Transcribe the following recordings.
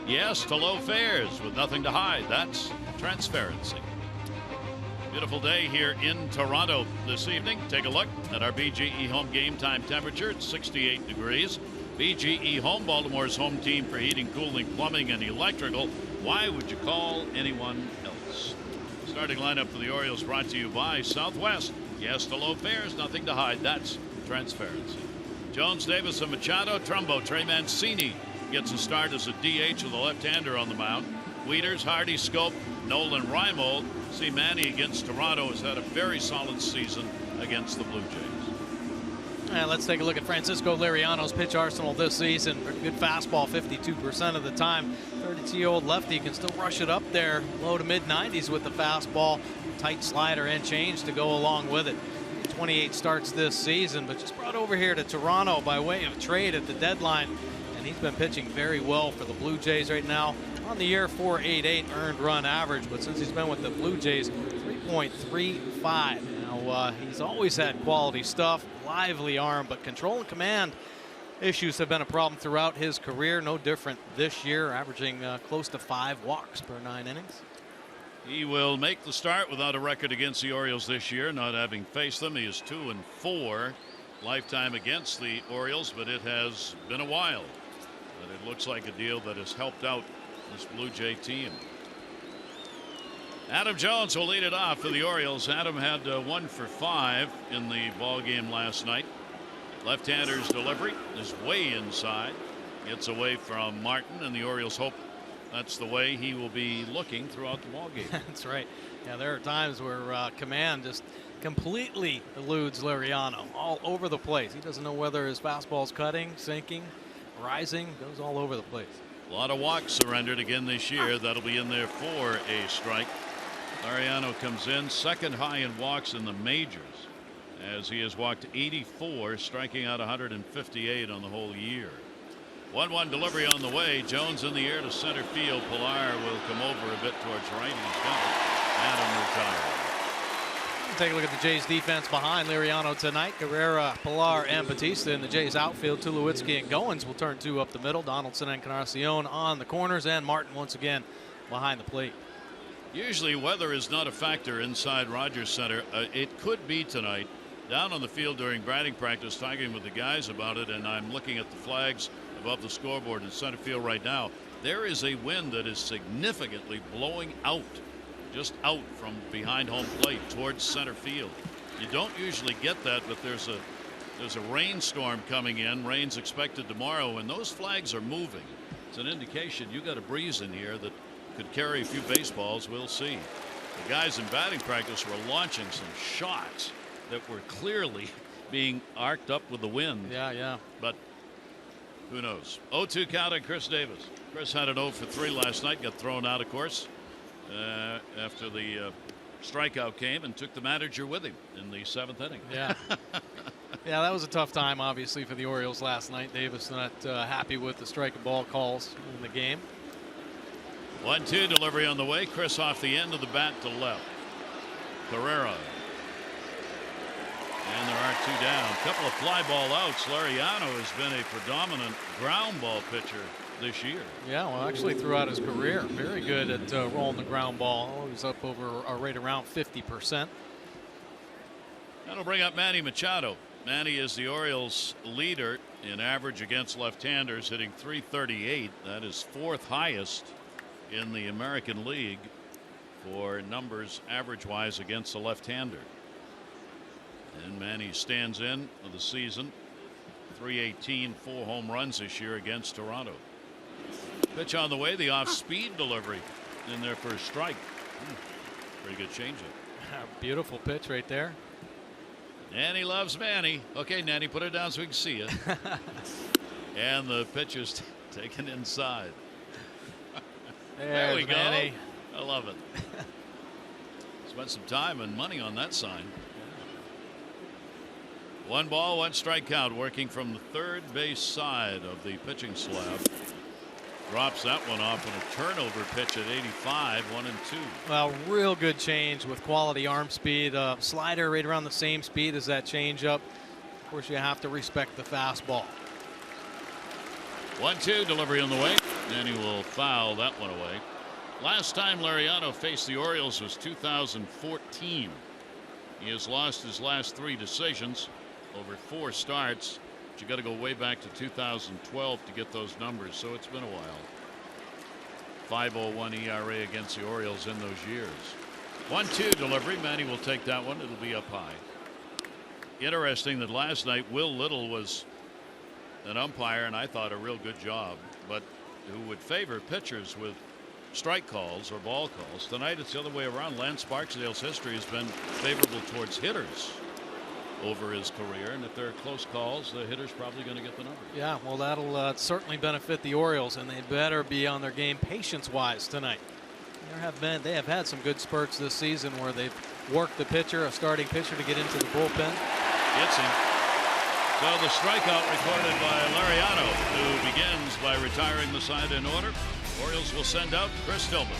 Yes to low fares with nothing to hide. That's transparency. Beautiful day here in Toronto this evening. Take a look at our BGE home game time temperature. It's 68 degrees. BGE Home, Baltimore's home team for heating, cooling, plumbing, and electrical. Why would you call anyone else? Starting lineup for the Orioles brought to you by Southwest. Yes to low fares, nothing to hide. That's transparency. Jones, Davis, and Machado. Trumbo, Trey Mancini gets a start as a DH with a left-hander on the mound. Wieters, Hardy, Scope, Nolan, Reimold. See, Manny against Toronto has had a very solid season against the Blue Jays. And let's take a look at Francisco Liriano's pitch arsenal this season. Pretty good fastball 52% of the time. 32-year-old lefty can still rush it up there, low to mid-90s with the fastball. Tight slider and change to go along with it. 28 starts this season, but just brought over here to Toronto by way of trade at the deadline. And he's been pitching very well for the Blue Jays right now. On the year, .488 earned run average, but since he's been with the Blue Jays, 3.35. Now, he's always had quality stuff, lively arm, but control and command issues have been a problem throughout his career. No different this year, averaging close to 5 walks per 9 innings. He will make the start without a record against the Orioles this year, not having faced them. He is 2-4 lifetime against the Orioles, but it has been a while. But it looks like a deal that has helped out this Blue Jay team. Adam Jones will lead it off for the Orioles. Adam had 1 for 5 in the ball game last night. Left-hander's delivery is way inside, gets away from Martin, and the Orioles hope that's the way he will be looking throughout the ball game. That's right. Yeah, there are times where command just completely eludes Liriano, all over the place. He doesn't know whether his fastball's cutting, sinking, rising, goes all over the place. A lot of walks surrendered again this year. That'll be in there for a strike. Liriano comes in second high in walks in the majors, as he has walked 84, striking out 158 on the whole year. 1-1 delivery on the way. Jones in the air to center field. Pilar will come over a bit towards right. He's got it. Adam retired. Take a look at the Jays defense behind Liriano tonight. Guerrera, Pilar, and Batista in the Jays outfield. Tulowitzki and Goins will turn 2 up the middle. Donaldson and Encarnacion on the corners, and Martin once again behind the plate. Usually weather is not a factor inside Rogers Center. It could be tonight. Down on the field during batting practice, talking with the guys about it, and I'm looking at the flags above the scoreboard in center field right now. There is a wind that is significantly blowing out, just out from behind home plate towards center field. You don't usually get that, but there's a rainstorm coming in. Rain's expected tomorrow, and those flags are moving. It's an indication you got a breeze in here that could carry a few baseballs. We'll see. The guys in batting practice were launching some shots that were clearly being arced up with the wind. Yeah. But who knows? 0-2 count on Chris Davis. Chris had an 0 for 3 last night. Got thrown out, of course, after the strikeout came, and took the manager with him in the 7th inning. Yeah. Yeah, that was a tough time, obviously, for the Orioles last night. Davis not happy with the strike and ball calls in the game. 1-2 delivery on the way. Chris off the end of the bat to left. Carrera. And there are 2 down. A couple of fly ball outs. Liriano has been a predominant ground ball pitcher this year. Yeah, well, actually throughout his career, very good at rolling the ground ball. He was up over right around 50%. That'll bring up Manny Machado. Manny is the Orioles leader in average against left-handers, hitting .338. That is 4th highest in the American League for numbers average-wise against a left-hander. And Manny stands in for the season. .318, 4 home runs this year against Toronto. Pitch on the way, the off-speed delivery in there for a strike. Pretty good changeup. Beautiful pitch right there. Nanny loves Manny. Okay, Nanny, put it down so we can see it. And the pitch is taken inside. There we go. Manny. I love it. Spent some time and money on that sign. 1 ball, 1 strike count, working from the third base side of the pitching slab. Drops that one off on a turnover pitch at 85, 1-2. Well, real good change with quality arm speed. Slider right around the same speed as that changeup. Of course, you have to respect the fastball. 1-2 delivery on the way. And he will foul that one away. Last time Liriano faced the Orioles was 2014. He has lost his last 3 decisions over 4 starts. But you got to go way back to 2012 to get those numbers, so it's been a while. 5.01 ERA against the Orioles in those years. 1-2 delivery. Manny will take that one. It'll be up high. Interesting that last night Will Little was an umpire, and I thought a real good job, but who would favor pitchers with strike calls or ball calls. Tonight it's the other way around. Lance Barksdale's history has been favorable towards hitters over his career, and if there are close calls, the hitter's probably going to get the number. Yeah, well, that'll certainly benefit the Orioles, and they better be on their game patience-wise tonight. They have had some good spurts this season where they've worked the pitcher, a starting pitcher, to get into the bullpen. Gets him. So the strikeout recorded by Liriano, who begins by retiring the side in order. Orioles will send out Chris Tillman.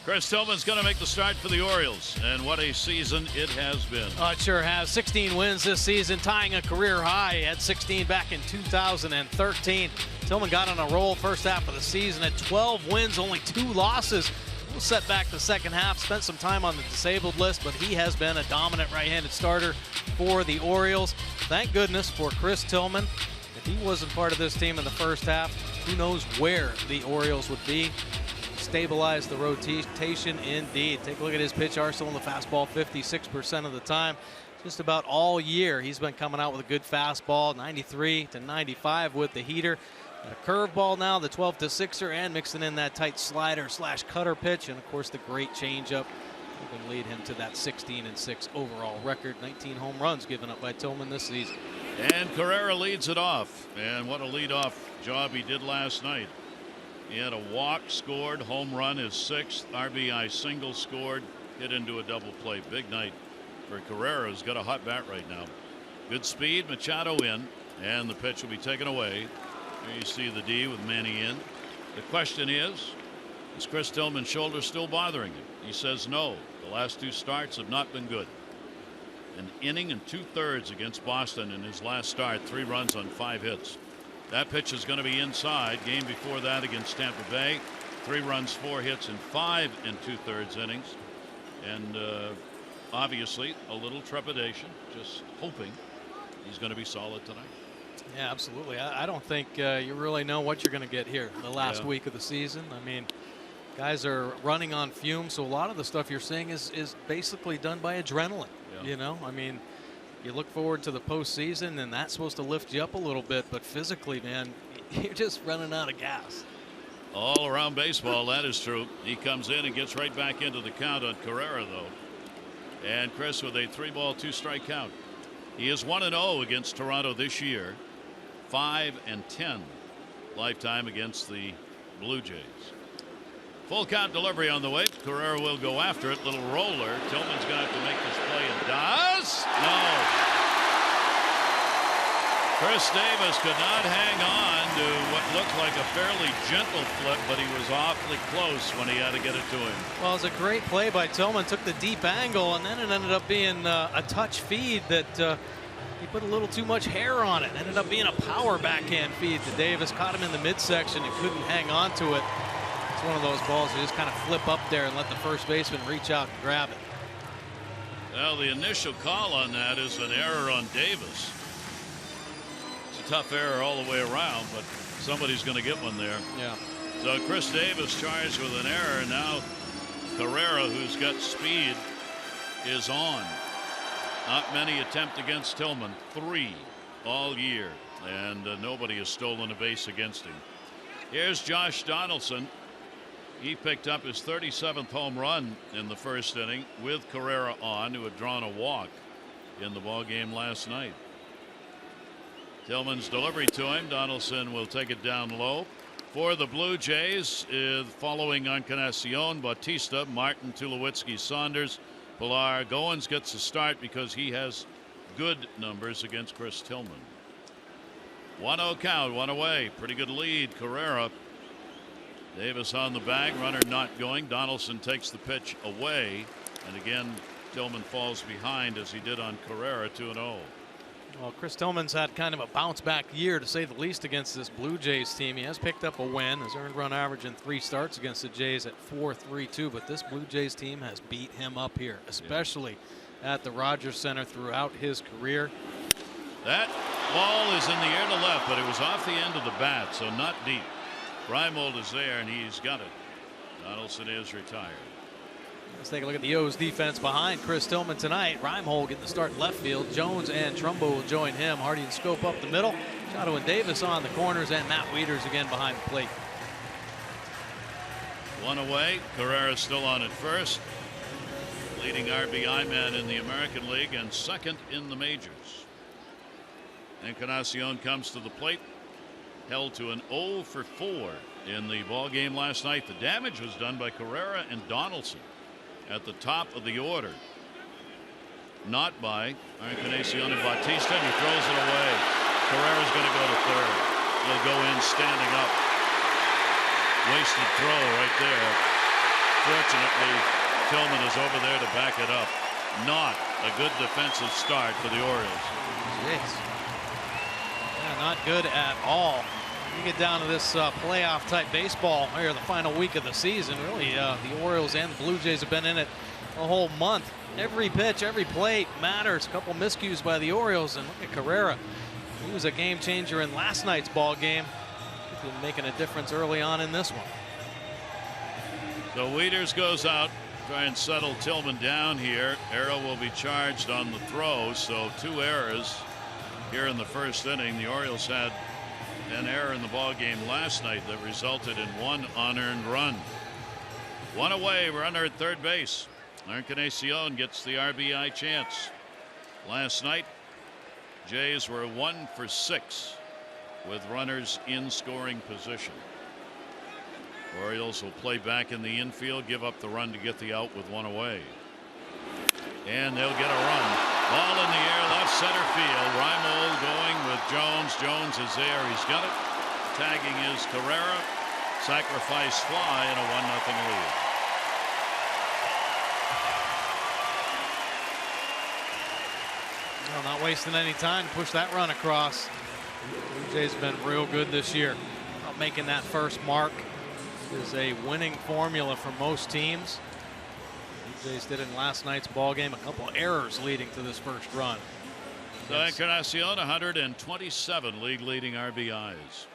Chris Tillman's going to make the start for the Orioles, and what a season it has been. It sure has. 16 wins this season, tying a career high. He had 16 back in 2013. Tillman got on a roll first half of the season at 12 wins, only 2 losses. We'll set back the second half, spent some time on the disabled list, but he has been a dominant right-handed starter for the Orioles. Thank goodness for Chris Tillman. If he wasn't part of this team in the first half, who knows where the Orioles would be. Stabilize the rotation indeed. Take a look at his pitch arsenal. The fastball 56% of the time. Just about all year he's been coming out with a good fastball, 93 to 95 with the heater. A curveball now, the 12-6er, and mixing in that tight slider / cutter pitch, and of course the great changeup can lead him to that 16-6 overall record. 19 home runs given up by Tillman this season. And Carrera leads it off, and what a leadoff job he did last night. He had a walk, scored, home run, his 6th RBI single, scored, hit into a double play. Big night for Carrera, who's got a hot bat right now. Good speed, Machado in, and the pitch will be taken away. Here you see the D with Manny in. The question is Chris Tillman's shoulder still bothering him? He says no. The last 2 starts have not been good. An inning and 2/3 against Boston in his last start, 3 runs on 5 hits. That pitch is going to be inside. Game before that against Tampa Bay, 3 runs, 4 hits in 5 2/3 innings. And obviously a little trepidation, just hoping he's going to be solid tonight. Yeah, absolutely. I don't think you really know what you're going to get here the last week of the season. I mean, guys are running on fumes, so a lot of the stuff you're seeing is basically done by adrenaline. You know, I mean, you look forward to the postseason, and that's supposed to lift you up a little bit, but physically, man, you're just running out of gas. All around baseball, that is true. He comes in and gets right back into the count on Carrera, though. And Chris with a 3-ball, 2-strike count. He is 1-0 against Toronto this year, 5-10 lifetime against the Blue Jays. Full count delivery on the way. Carrera will go after it. Little roller. Tillman's going to have to make this play and does. No. Chris Davis could not hang on to what looked like a fairly gentle flip, but he was awfully close when he had to get it to him. Well, it was a great play by Tillman. Took the deep angle, and then it ended up being a touch feed that he put a little too much hair on it. Ended up being a power backhand feed to Davis. Caught him in the midsection and couldn't hang on to it. It's one of those balls you just kind of flip up there and let the first baseman reach out and grab it. Well, the initial call on that is an error on Davis. It's a tough error all the way around, but somebody's going to get one there. Yeah. So Chris Davis charged with an error. Now Carrera, who's got speed, is on. Not many attempt against Tillman. 3 all year, and nobody has stolen a base against him. Here's Josh Donaldson. He picked up his 37th home run in the first inning with Carrera on, who had drawn a walk in the ball game last night. Tillman's delivery to him. Donaldson will take it down low. For the Blue Jays, following Encarnacion, Bautista, Martin, Tulowitzki, Saunders, Pilar. Goins gets the start because he has good numbers against Chris Tillman. 1-0 count, 1 away. Pretty good lead. Carrera. Davis on the bag, runner not going. Donaldson takes the pitch away, and again Tillman falls behind as he did on Carrera. 2-0. Well, Chris Tillman's had kind of a bounce back year, to say the least, against this Blue Jays team. He has picked up a win. His earned run average in 3 starts against the Jays at 4.32, but this Blue Jays team has beat him up here, especially at the Rogers Center throughout his career. That ball is in the air to left, but it was off the end of the bat, so not deep. Reimold is there, and he's got it. Donaldson is retired. Let's take a look at the O's defense behind Chris Tillman tonight. Reimold getting the start in left field. Jones and Trumbo will join him. Hardy and Scope up the middle. Chotto and Davis on the corners, and Matt Wieters again behind the plate. 1 away. Carrera still on at first. Leading RBI man in the American League and second in the majors. Encarnacion comes to the plate. Held to an 0 for 4 in the ball game last night. The damage was done by Carrera and Donaldson at the top of the order, not by Encarnacion and Bautista, and he throws it away. Carrera's going to go to third. He'll go in standing up. Wasted throw right there. Fortunately, Tillman is over there to back it up. Not a good defensive start for the Orioles. Jeez. Yeah, not good at all. You get down to this playoff type baseball here, the final week of the season. Really, the Orioles and the Blue Jays have been in it a whole month. Every pitch, every play matters. A couple miscues by the Orioles, and look at Carrera. He was a game changer in last night's ball game. He's been making a difference early on in this one. So Wieters goes out, try and settle Tillman down here. Error will be charged on the throw, so 2 errors here in the first inning. The Orioles had an error in the ball game last night that resulted in 1 unearned run. 1 away, runner at third base. Encarnacion gets the RBI chance. Last night, Jays were 1 for 6 with runners in scoring position. Orioles will play back in the infield, give up the run to get the out with 1 away. And they'll get a run. Ball in the air, left center field. Reimold going with Jones. Jones is there. He's got it. Tagging is Carrera. Sacrifice fly and a 1-0 lead. Well, not wasting any time to push that run across. Blue Jays have been real good this year. Not making that first mark is a winning formula for most teams. Blue Jays did in last night's ball game. A couple errors leading to this first run. So Encarnacion, 127 league leading RBIs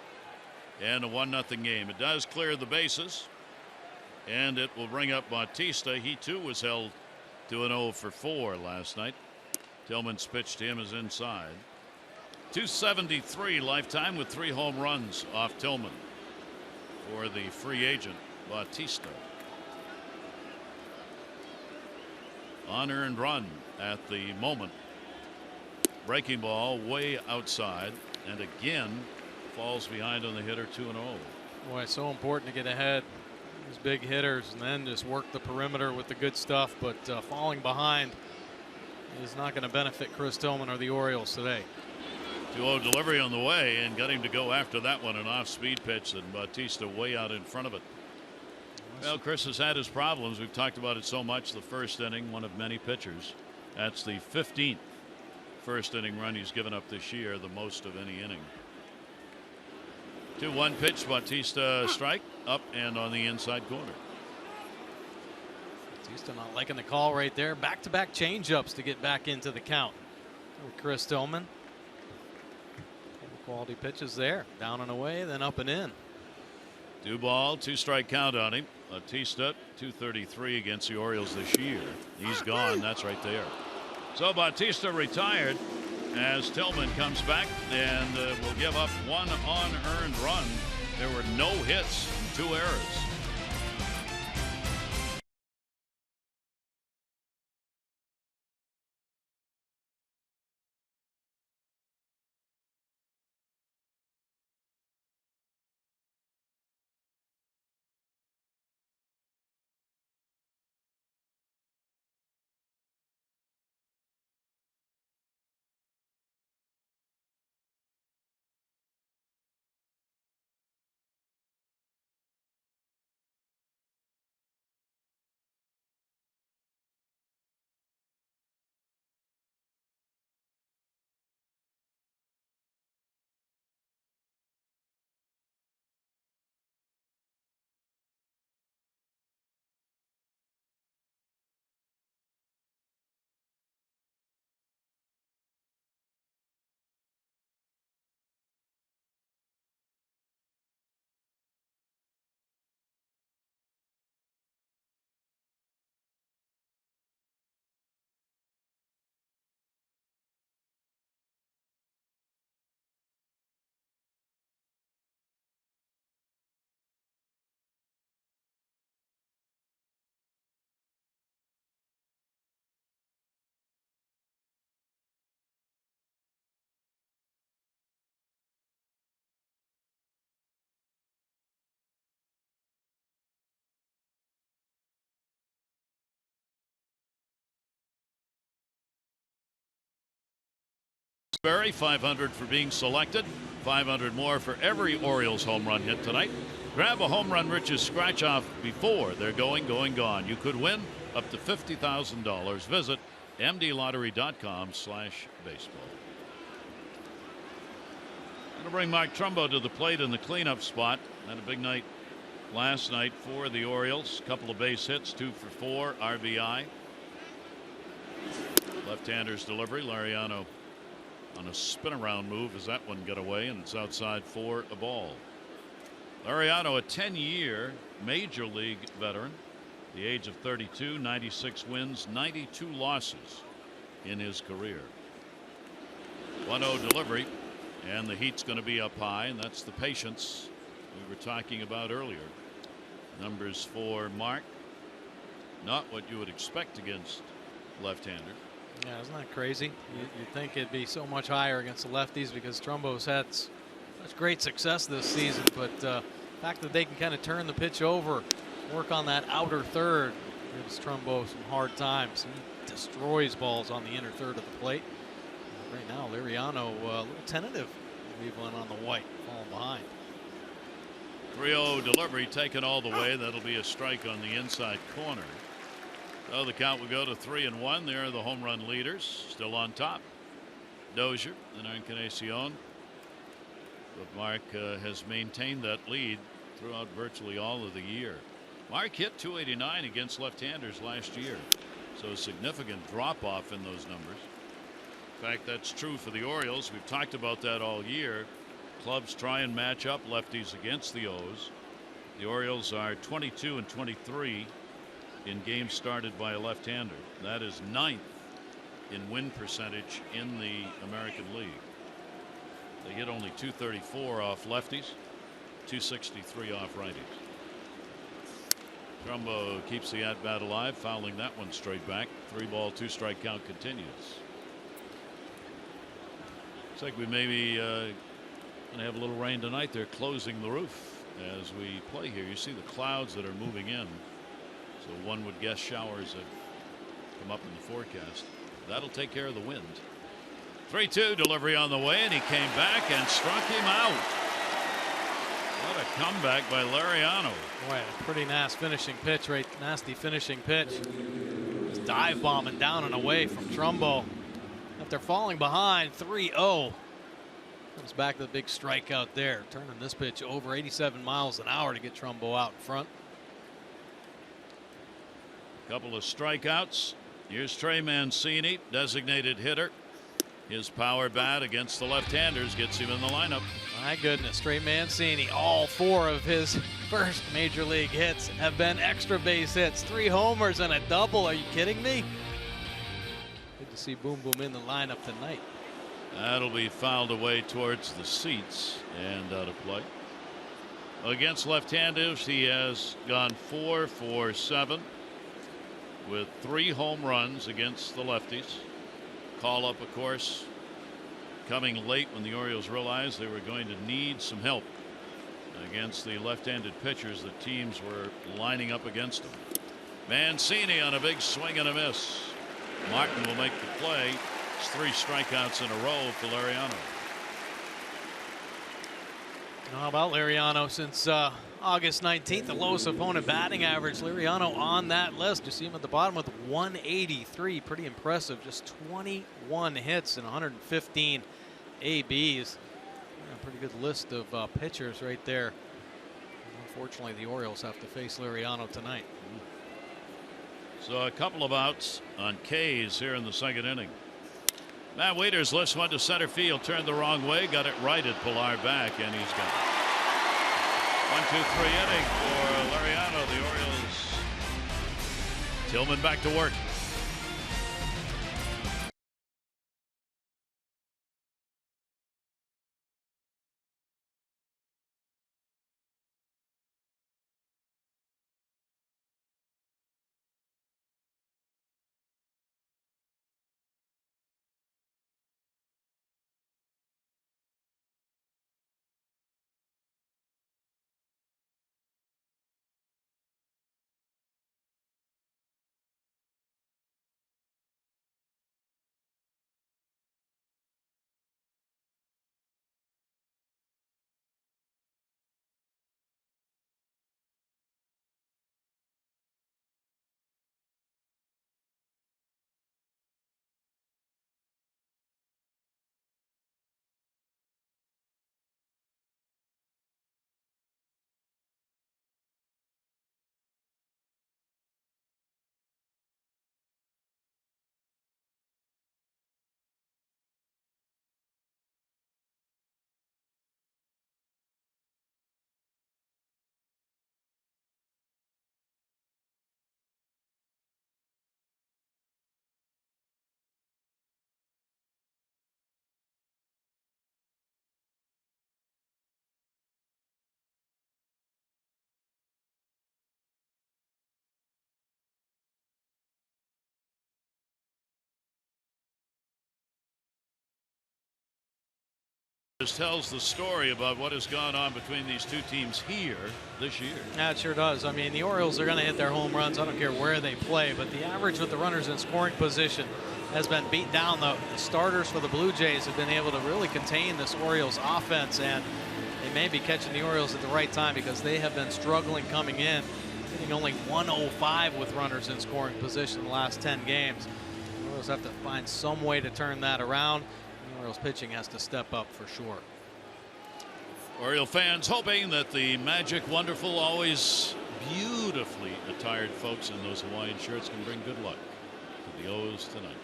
and a 1-0 game. It does clear the bases, and it will bring up Bautista. He too was held to an 0 for 4 last night. Tillman's pitch to him is inside. 273 lifetime with 3 home runs off Tillman for the free agent Bautista. Unearned run at the moment. Breaking ball way outside, and again falls behind on the hitter. 2-0. Boy, it's so important to get ahead. These big hitters and then just work the perimeter with the good stuff, but falling behind is not going to benefit Chris Tillman or the Orioles today. 2-0 delivery on the way and got him to go after that one, an off-speed pitch, and Bautista way out in front of it. Well, Chris has had his problems. We've talked about it so much. The first inning, one of many pitchers. That's the 15th first inning run he's given up this year, the most of any inning. 2-1 pitch, Bautista strike, up and on the inside corner. Bautista not liking the call right there. Back-to-back changeups to get back into the count. Chris Tillman. Quality pitches there. Down and away, then up and in. 2-ball, 2-strike count on him. Bautista, 233 against the Orioles this year. He's gone. That's right there. So Bautista retired as Tillman comes back and will give up one unearned run. There were no hits, 2 errors. Berry, 500 for being selected, 500 more for every Orioles home run hit tonight. Grab a home run Rich's scratch off before they're going, gone. You could win up to $50,000. Visit mdlottery.com/baseball. Going to bring Mark Trumbo to the plate in the cleanup spot. Had a big night last night for the Orioles. Couple of base hits, 2 for 4, RBI. Left-hander's delivery. Lariano on a spin around move as that one got away, and it's outside for a ball. Lariano, a 10-year major league veteran, the age of 32, 96 wins, 92 losses in his career. 1-0 delivery, and the heat's going to be up high, and that's the patience we were talking about earlier. Numbers for Mark, not what you would expect against left-hander. Yeah, isn't that crazy? You'd think it'd be so much higher against the lefties because Trumbo's had such great success this season, but the fact that they can kind of turn the pitch over, work on that outer third, gives Trumbo some hard times. He destroys balls on the inner third of the plate. Right now, Lariano a little tentative. Leave one on the white, falling behind. 3-0 delivery taken all the way. That'll be a strike on the inside corner. So the count will go to 3-1. There are the home run leaders still on top. Dozier and Encarnacion. But Mark has maintained that lead throughout virtually all of the year. Mark hit .289 against left-handers last year. So a significant drop off in those numbers. In fact, that's true for the Orioles. We've talked about that all year. Clubs try and match up lefties against the O's. The Orioles are 22-23 in games started by a left-hander. That is 9th in win percentage in the American League. They hit only .234 off lefties, .263 off righties. Trumbo keeps the at-bat alive, fouling that one straight back. 3-ball, 2-strike count continues. Looks like we may be going to have a little rain tonight. They're closing the roof as we play here. You see the clouds that are moving in. So one would guess showers have come up in the forecast. That'll take care of the wind. 3-2 delivery on the way, and he came back and struck him out. What a comeback by Liriano. Boy, a pretty nasty finishing pitch, nasty finishing pitch. Just dive bombing down and away from Trumbo. After falling behind 3-0. Comes back to the big strikeout there, turning this pitch over 87 miles an hour to get Trumbo out in front. Couple of strikeouts. Here's Trey Mancini, designated hitter. His power bat against the left-handers gets him in the lineup. My goodness, Trey Mancini, all 4 of his first major league hits have been extra base hits. 3 homers and a double. Are you kidding me? Good to see Boom Boom in the lineup tonight. That'll be fouled away towards the seats and out of play. Against left-handers, he has gone 4 for 7 with 3 home runs against the lefties. Call up, of course, coming late when the Orioles realized they were going to need some help against the left-handed pitchers that teams were lining up against them. Mancini on a big swing and a miss. Martin will make the play. It's 3 strikeouts in a row for Liriano. How about Liriano? Since August 19th, the lowest opponent batting average. Liriano on that list. You see him at the bottom with 183. Pretty impressive. Just 21 hits and 115 ABs. A pretty good list of pitchers right there. Unfortunately, the Orioles have to face Liriano tonight. So a couple of outs on K's here in the second inning. Matt Wieters lifts one to center field, turned the wrong way, got it righted, Pilar back, and he's gone. 1-2-3 inning for Liriano. The Orioles. Tillman back to work. Tells the story about what has gone on between these two teams here this year. Yeah, it sure does. I mean, the Orioles are going to hit their home runs. I don't care where they play, but the average with the runners in scoring position has been beat down. The starters for the Blue Jays have been able to really contain this Orioles offense, and they may be catching the Orioles at the right time because they have been struggling coming in, hitting only 105 with runners in scoring position in the last 10 games. The Orioles have to find some way to turn that around. Orioles pitching has to step up for sure. Oriole fans hoping that the magic, wonderful, always beautifully attired folks in those Hawaiian shirts can bring good luck to the O's tonight.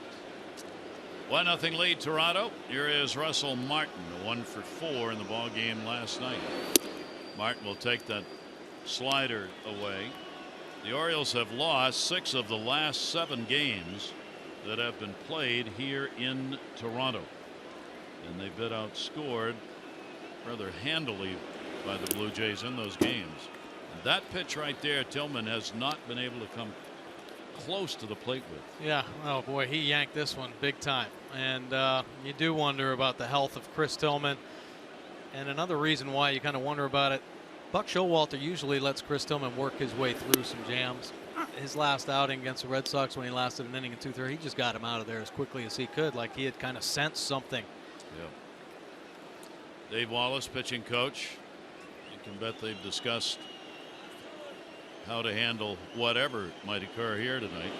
1-0 lead Toronto. Here is Russell Martin, 1 for 4 in the ball game last night. Martin will take that slider away. The Orioles have lost 6 of the last 7 games that have been played here in Toronto. And they've been outscored rather handily by the Blue Jays in those games. And that pitch right there, Tillman has not been able to come close to the plate with. Yeah, oh boy, he yanked this one big time. And you do wonder about the health of Chris Tillman. And another reason why you kind of wonder about it, Buck Showalter usually lets Chris Tillman work his way through some jams. his last outing against the Red Sox when he lasted an inning and 2/3. He just got him out of there as quickly as he could, like he had kind of sensed something. Yeah. Dave Wallace, pitching coach. You can bet they've discussed how to handle whatever might occur here tonight.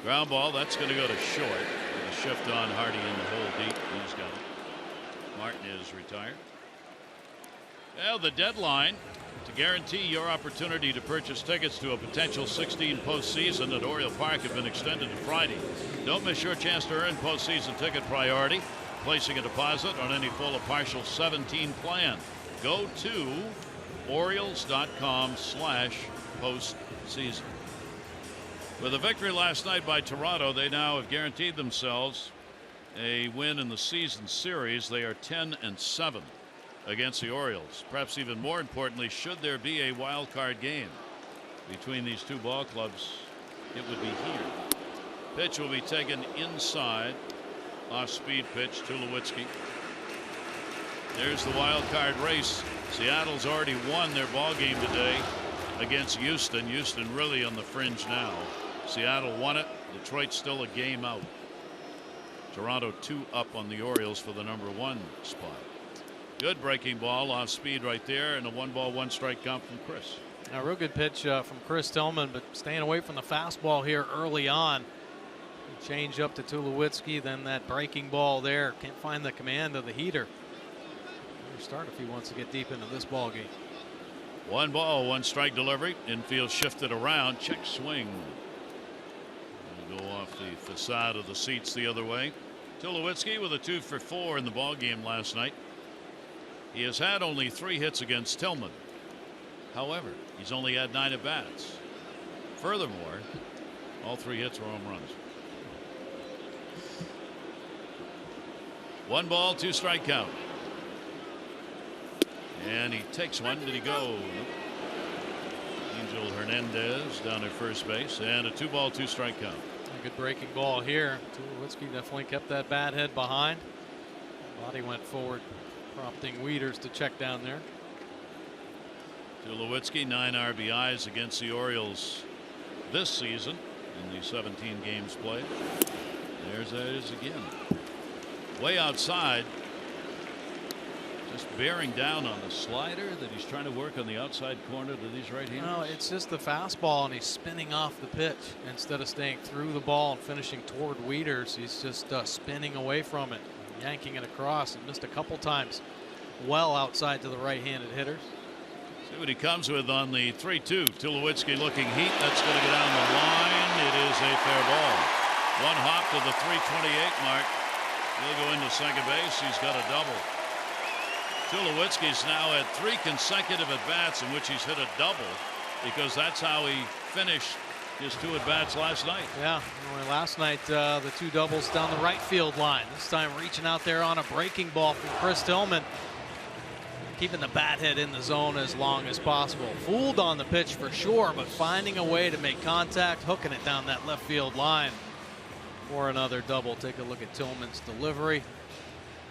Ground ball, that's going to go to short. A shift on Hardy in the hole deep. He's got it. Martin is retired. Well, the deadline to guarantee your opportunity to purchase tickets to a potential 16 postseason at Oriole Park have been extended to Friday. Don't miss your chance to earn postseason ticket priority, placing a deposit on any full or partial 17 plan. Go to Orioles.com/postseason. With a victory last night by Toronto, they now have guaranteed themselves a win in the season series. They are 10-7 against the Orioles. Perhaps even more importantly, should there be a wild card game between these two ball clubs, it would be here. Pitch will be taken inside. Off-speed pitch to Tulowitzki. There's the wild card race. Seattle's already won their ball game today against Houston. Houston really on the fringe now. Seattle won it. Detroit's still a game out. Toronto 2 up on the Orioles for the #1 spot. Good breaking ball off speed right there, and a 1-ball 1-strike count from Chris. A real good pitch from Chris Tillman, but staying away from the fastball here early on. Change up to Tulowitzki, then that breaking ball there. Can't find the command of the heater. Better start if he wants to get deep into this ball game. 1-ball 1-strike delivery. Infield shifted around. Check swing. Go off the facade of the seats the other way. Tulowitzki with a 2 for 4 in the ball game last night. He has had only 3 hits against Tillman. However, he's only had 9 at bats. Furthermore, all 3 hits were home runs. 1-ball 2-strike count. And he takes one. Did he go? Angel Hernandez down at first base, and a 2-ball 2-strike count. A good breaking ball here. Tulowitzki definitely kept that bat head behind. Body went forward, prompting Wieters to check down there. Tulowitzki 9 RBIs against the Orioles this season in the 17 games played. There's that is again. Way outside. Just bearing down on the slider that he's trying to work on the outside corner to these right-handers. No, it's just the fastball, and he's spinning off the pitch instead of staying through the ball and finishing toward Wieters. He's just spinning away from it, yanking it across, and missed a couple times well outside to the right-handed hitters. See what he comes with on the 3-2. Tulowitzki looking heat. That's going to go down the line. It is a fair ball. 1 hop to the 328 mark. He'll go into second base. He's got a double. Tulowitzki's now had 3 consecutive at-bats in which he's hit a double, because that's how he finished his 2 at-bats last night. Yeah, last night the 2 doubles down the right field line. This time reaching out there on a breaking ball from Chris Tillman. Keeping the bat head in the zone as long as possible. Fooled on the pitch for sure, but finding a way to make contact, hooking it down that left field line for another double. Take a look at Tillman's delivery.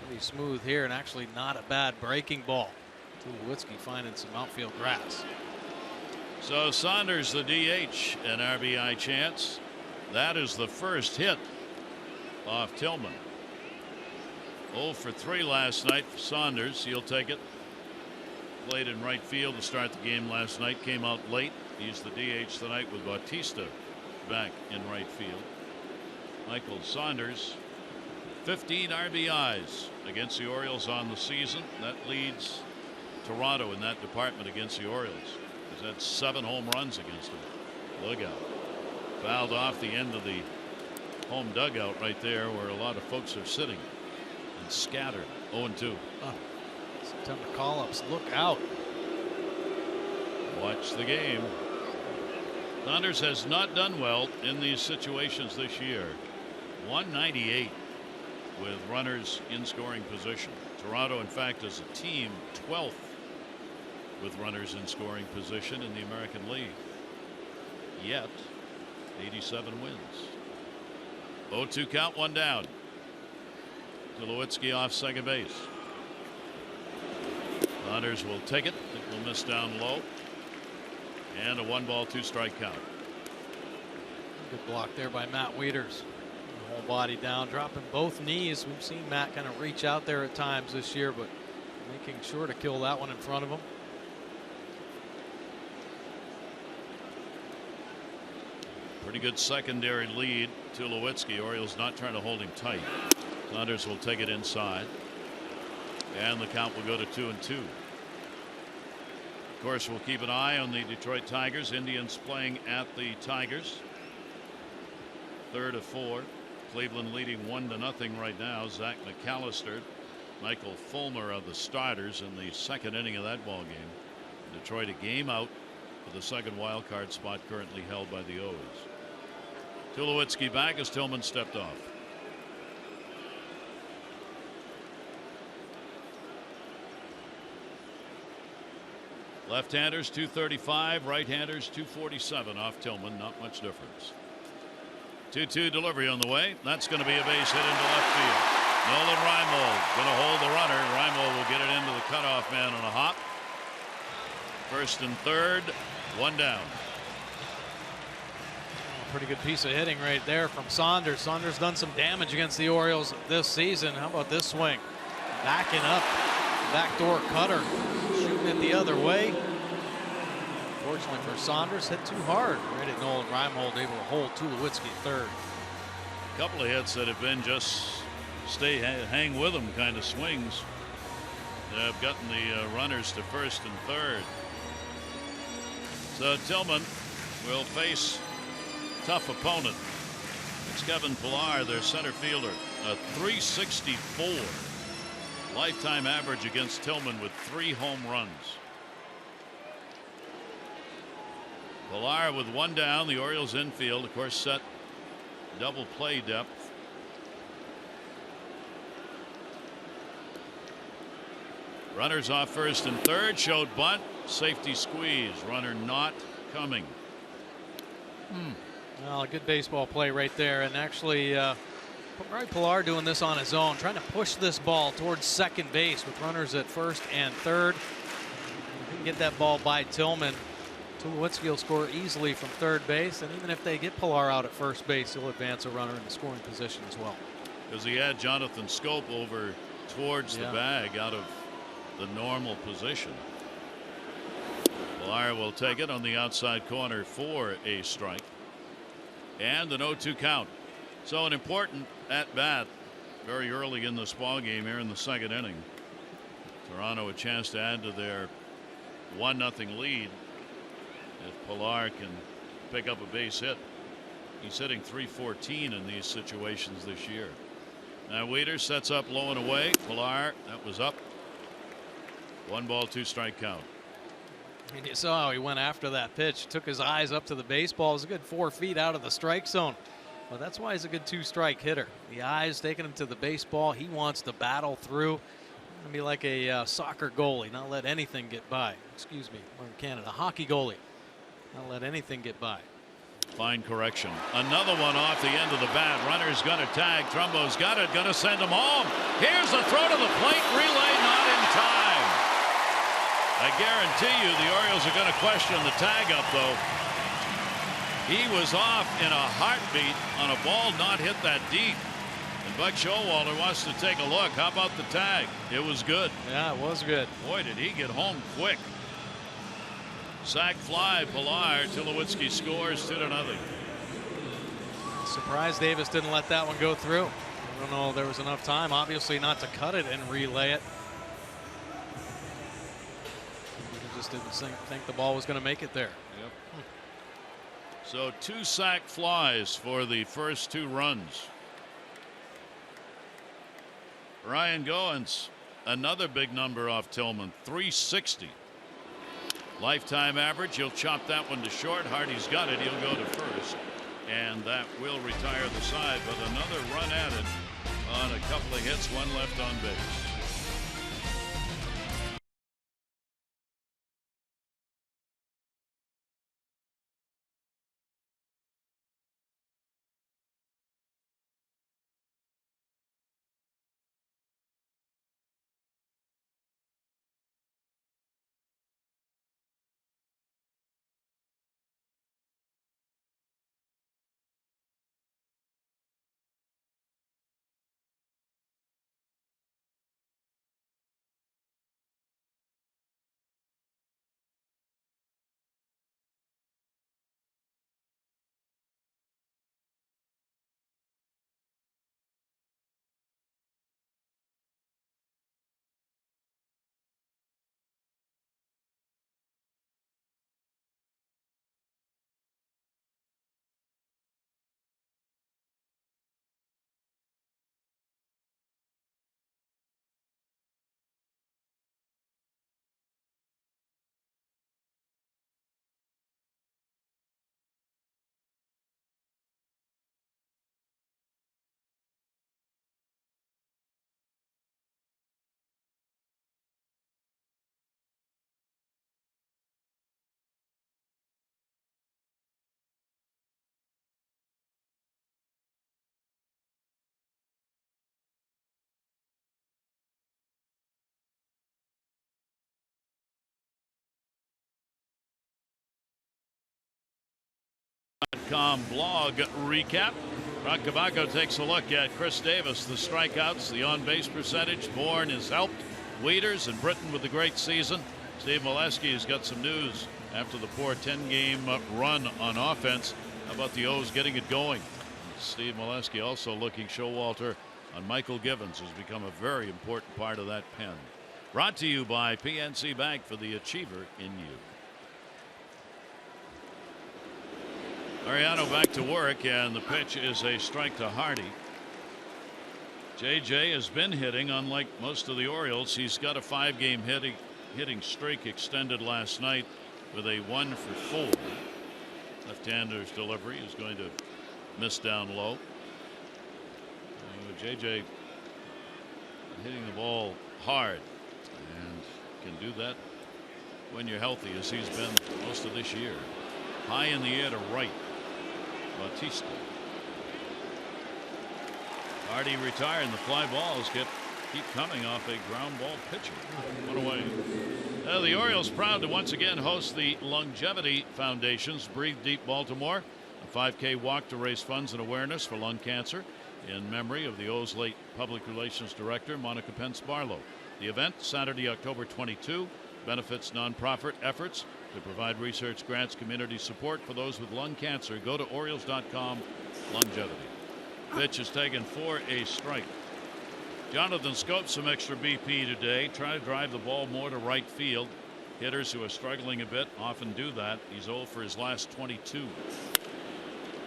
Pretty smooth here, and actually not a bad breaking ball. Tulowitzki finding some outfield grass. So Saunders the DH, an RBI chance. That is the first hit off Tillman. 0 for 3 last night for Saunders. He'll take it. Played in right field to start the game last night. Came out late. He's the DH tonight with Bautista back in right field. Michael Saunders, 15 RBIs against the Orioles on the season. That leads Toronto in that department against the Orioles. He's had 7 home runs against them. Look out. Fouled off the end of the home dugout right there where a lot of folks are sitting and scattered. 0-2. September call-ups. Look out. Watch the game. Saunders has not done well in these situations this year. 198 with runners in scoring position. Toronto, in fact, as a team, 12th with runners in scoring position in the American League. Yet, 87 wins. 0-2 count, 1 down. Tulowitzki off second base. Saunders will take it. I think we'll miss down low. And a 1-ball 2-strike count. Good block there by Matt Wieters. Whole body down, dropping both knees. We've seen Matt kind of reach out there at times this year, but making sure to kill that one in front of him. Pretty good secondary lead to Tulowitzki. Orioles not trying to hold him tight. Saunders will take it inside, and the count will go to 2-2. Of course, we'll keep an eye on the Detroit Tigers. Indians playing at the Tigers. 3rd of 4. Cleveland leading 1-0 right now. Zach McAllister, Michael Fulmer are the starters in the second inning of that ball game. Detroit a game out for the second wild card spot, currently held by the O's. Tulowitzki back as Tillman stepped off. Left-handers 235, right-handers 247 off Tillman. Not much difference. 2-2 delivery on the way. That's going to be a base hit into left field. Nolan Reimold going to hold the runner. Reimold will get it into the cutoff man on a hop. 1st and 3rd, 1 down. Pretty good piece of hitting right there from Saunders. Saunders done some damage against the Orioles this season. How about this swing? Backing up, backdoor cutter, shooting it the other way. Fortunately for Saunders, hit too hard. Right at Nolan Reimold, able to hold Tulowitzki 3rd. A couple of hits that have been just hang with them kind of swings that have gotten the runners to 1st and 3rd. So Tillman will face a tough opponent. It's Kevin Pillar, their center fielder. A .364 lifetime average against Tillman with 3 home runs. Pillar with 1 down. The Orioles infield, of course, set double play depth. Runners off 1st and 3rd. Showed bunt. Safety squeeze. Runner not coming. Well, a good baseball play right there. And actually, Pillar doing this on his own, trying to push this ball towards second base with runners at 1st and 3rd. Didn't get that ball by Tillman. Tulowitzki will score easily from 3rd base, and even if they get Pillar out at 1st base, he'll advance a runner in the scoring position as well. Because he had Jonathan Scope over towards the bag out of the normal position. Pillar will take it on the outside corner for a strike. And an 0-2 count. So an important at bat very early in this ball game here in the second inning. Toronto a chance to add to their 1-0 lead if Pillar can pick up a base hit. He's hitting .314 in these situations this year. Now Wieters sets up low and away. Pillar, that was up. 1 ball 2 strike count. And you saw how he went after that pitch. Took his eyes up to the baseball. It was a good 4 feet out of the strike zone. Well, that's why he's a good 2-strike hitter. The eyes taking him to the baseball. He wants to battle through. Gonna be like a soccer goalie, not let anything get by. Excuse me, we're in Canada. Hockey goalie, not let anything get by. Fine correction. Another one off the end of the bat. Runner's gonna tag. Trumbo's got it. Gonna send him home. Here's the throw to the plate. Relay not in time. I guarantee you the Orioles are going to question the tag up, though. He was off in a heartbeat on a ball not hit that deep. And Buck Showalter wants to take a look. How about the tag? It was good. Yeah, it was good. Boy, did he get home quick. Sac fly, Pillar. Tulowitzki scores 2-0. Surprised Davis didn't let that one go through. I don't know if there was enough time, obviously, not to cut it and relay it. Just didn't think the ball was going to make it there. Yep. So 2 sac flies for the first 2 runs. Ryan Goins, another big number off Tillman, .360. Lifetime average. He'll chop that one to short. Hardy's got it. He'll go to 1st. And that will retire the side, but another run at it on a couple of hits, 1 left on base. Orioles.com blog recap. Rock Cabaco takes a look at Chris Davis, the strikeouts, the on-base percentage. Bourne has helped. Wieters and Britton with a great season. Steve Molesky has got some news after the poor 10-game run on offense. How about the O's getting it going? Steve Molesky also looking Showalter on Michael Givens, who's become a very important part of that pen. Brought to you by PNC Bank, for the achiever in you. Mariano back to work, and the pitch is a strike to Hardy. JJ has been hitting, unlike most of the Orioles. He's got a 5-game hitting streak extended last night with a 1-for-4. Left-hander's delivery is going to miss down low. JJ hitting the ball hard, and can do that when you're healthy, as he's been most of this year. High in the air to right. Bautista. Hardy retired, and the fly balls keep coming off a ground ball pitcher. One away. The Orioles proud to once again host the Longevity Foundation's Breathe Deep Baltimore, a 5K walk to raise funds and awareness for lung cancer in memory of the O's late public relations director, Monica Pence Barlow. The event, Saturday, October 22, benefits nonprofit efforts to provide research grants, community support for those with lung cancer. Go to Orioles.com longevity. Pitch is taken for a strike. Jonathan Scope some extra BP today. Try to drive the ball more to right field. Hitters who are struggling a bit often do that. He's 0 for his last 22.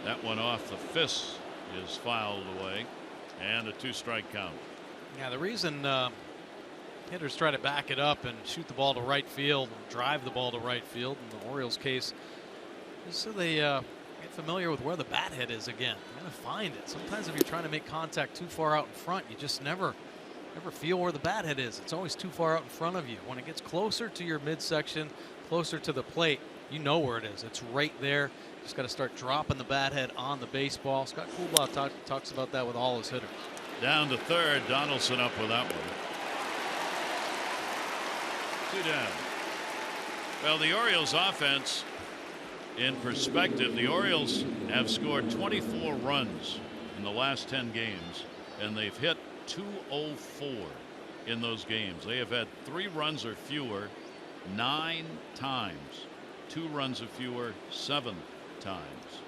That one off the fist is fouled away, and a 2-strike count. Yeah, the reason hitters try to back it up and shoot the ball to right field and drive the ball to right field in the Orioles case is so they get familiar with where the bat head is again. You gotta find it. Sometimes if you're trying to make contact too far out in front, you just never feel where the bat head is. It's always too far out in front of you. When it gets closer to your midsection, closer to the plate, you know where it is. It's right there. Just got to start dropping the bat head on the baseball. Scott Coolbaugh talks about that with all his hitters. Down to third. Donaldson up with that one. 2 down. Well, the Orioles offense, in perspective, the Orioles have scored 24 runs in the last 10 games, and they've hit 204 in those games. They have had 3 runs or fewer 9 times. 2 runs or fewer 7 times.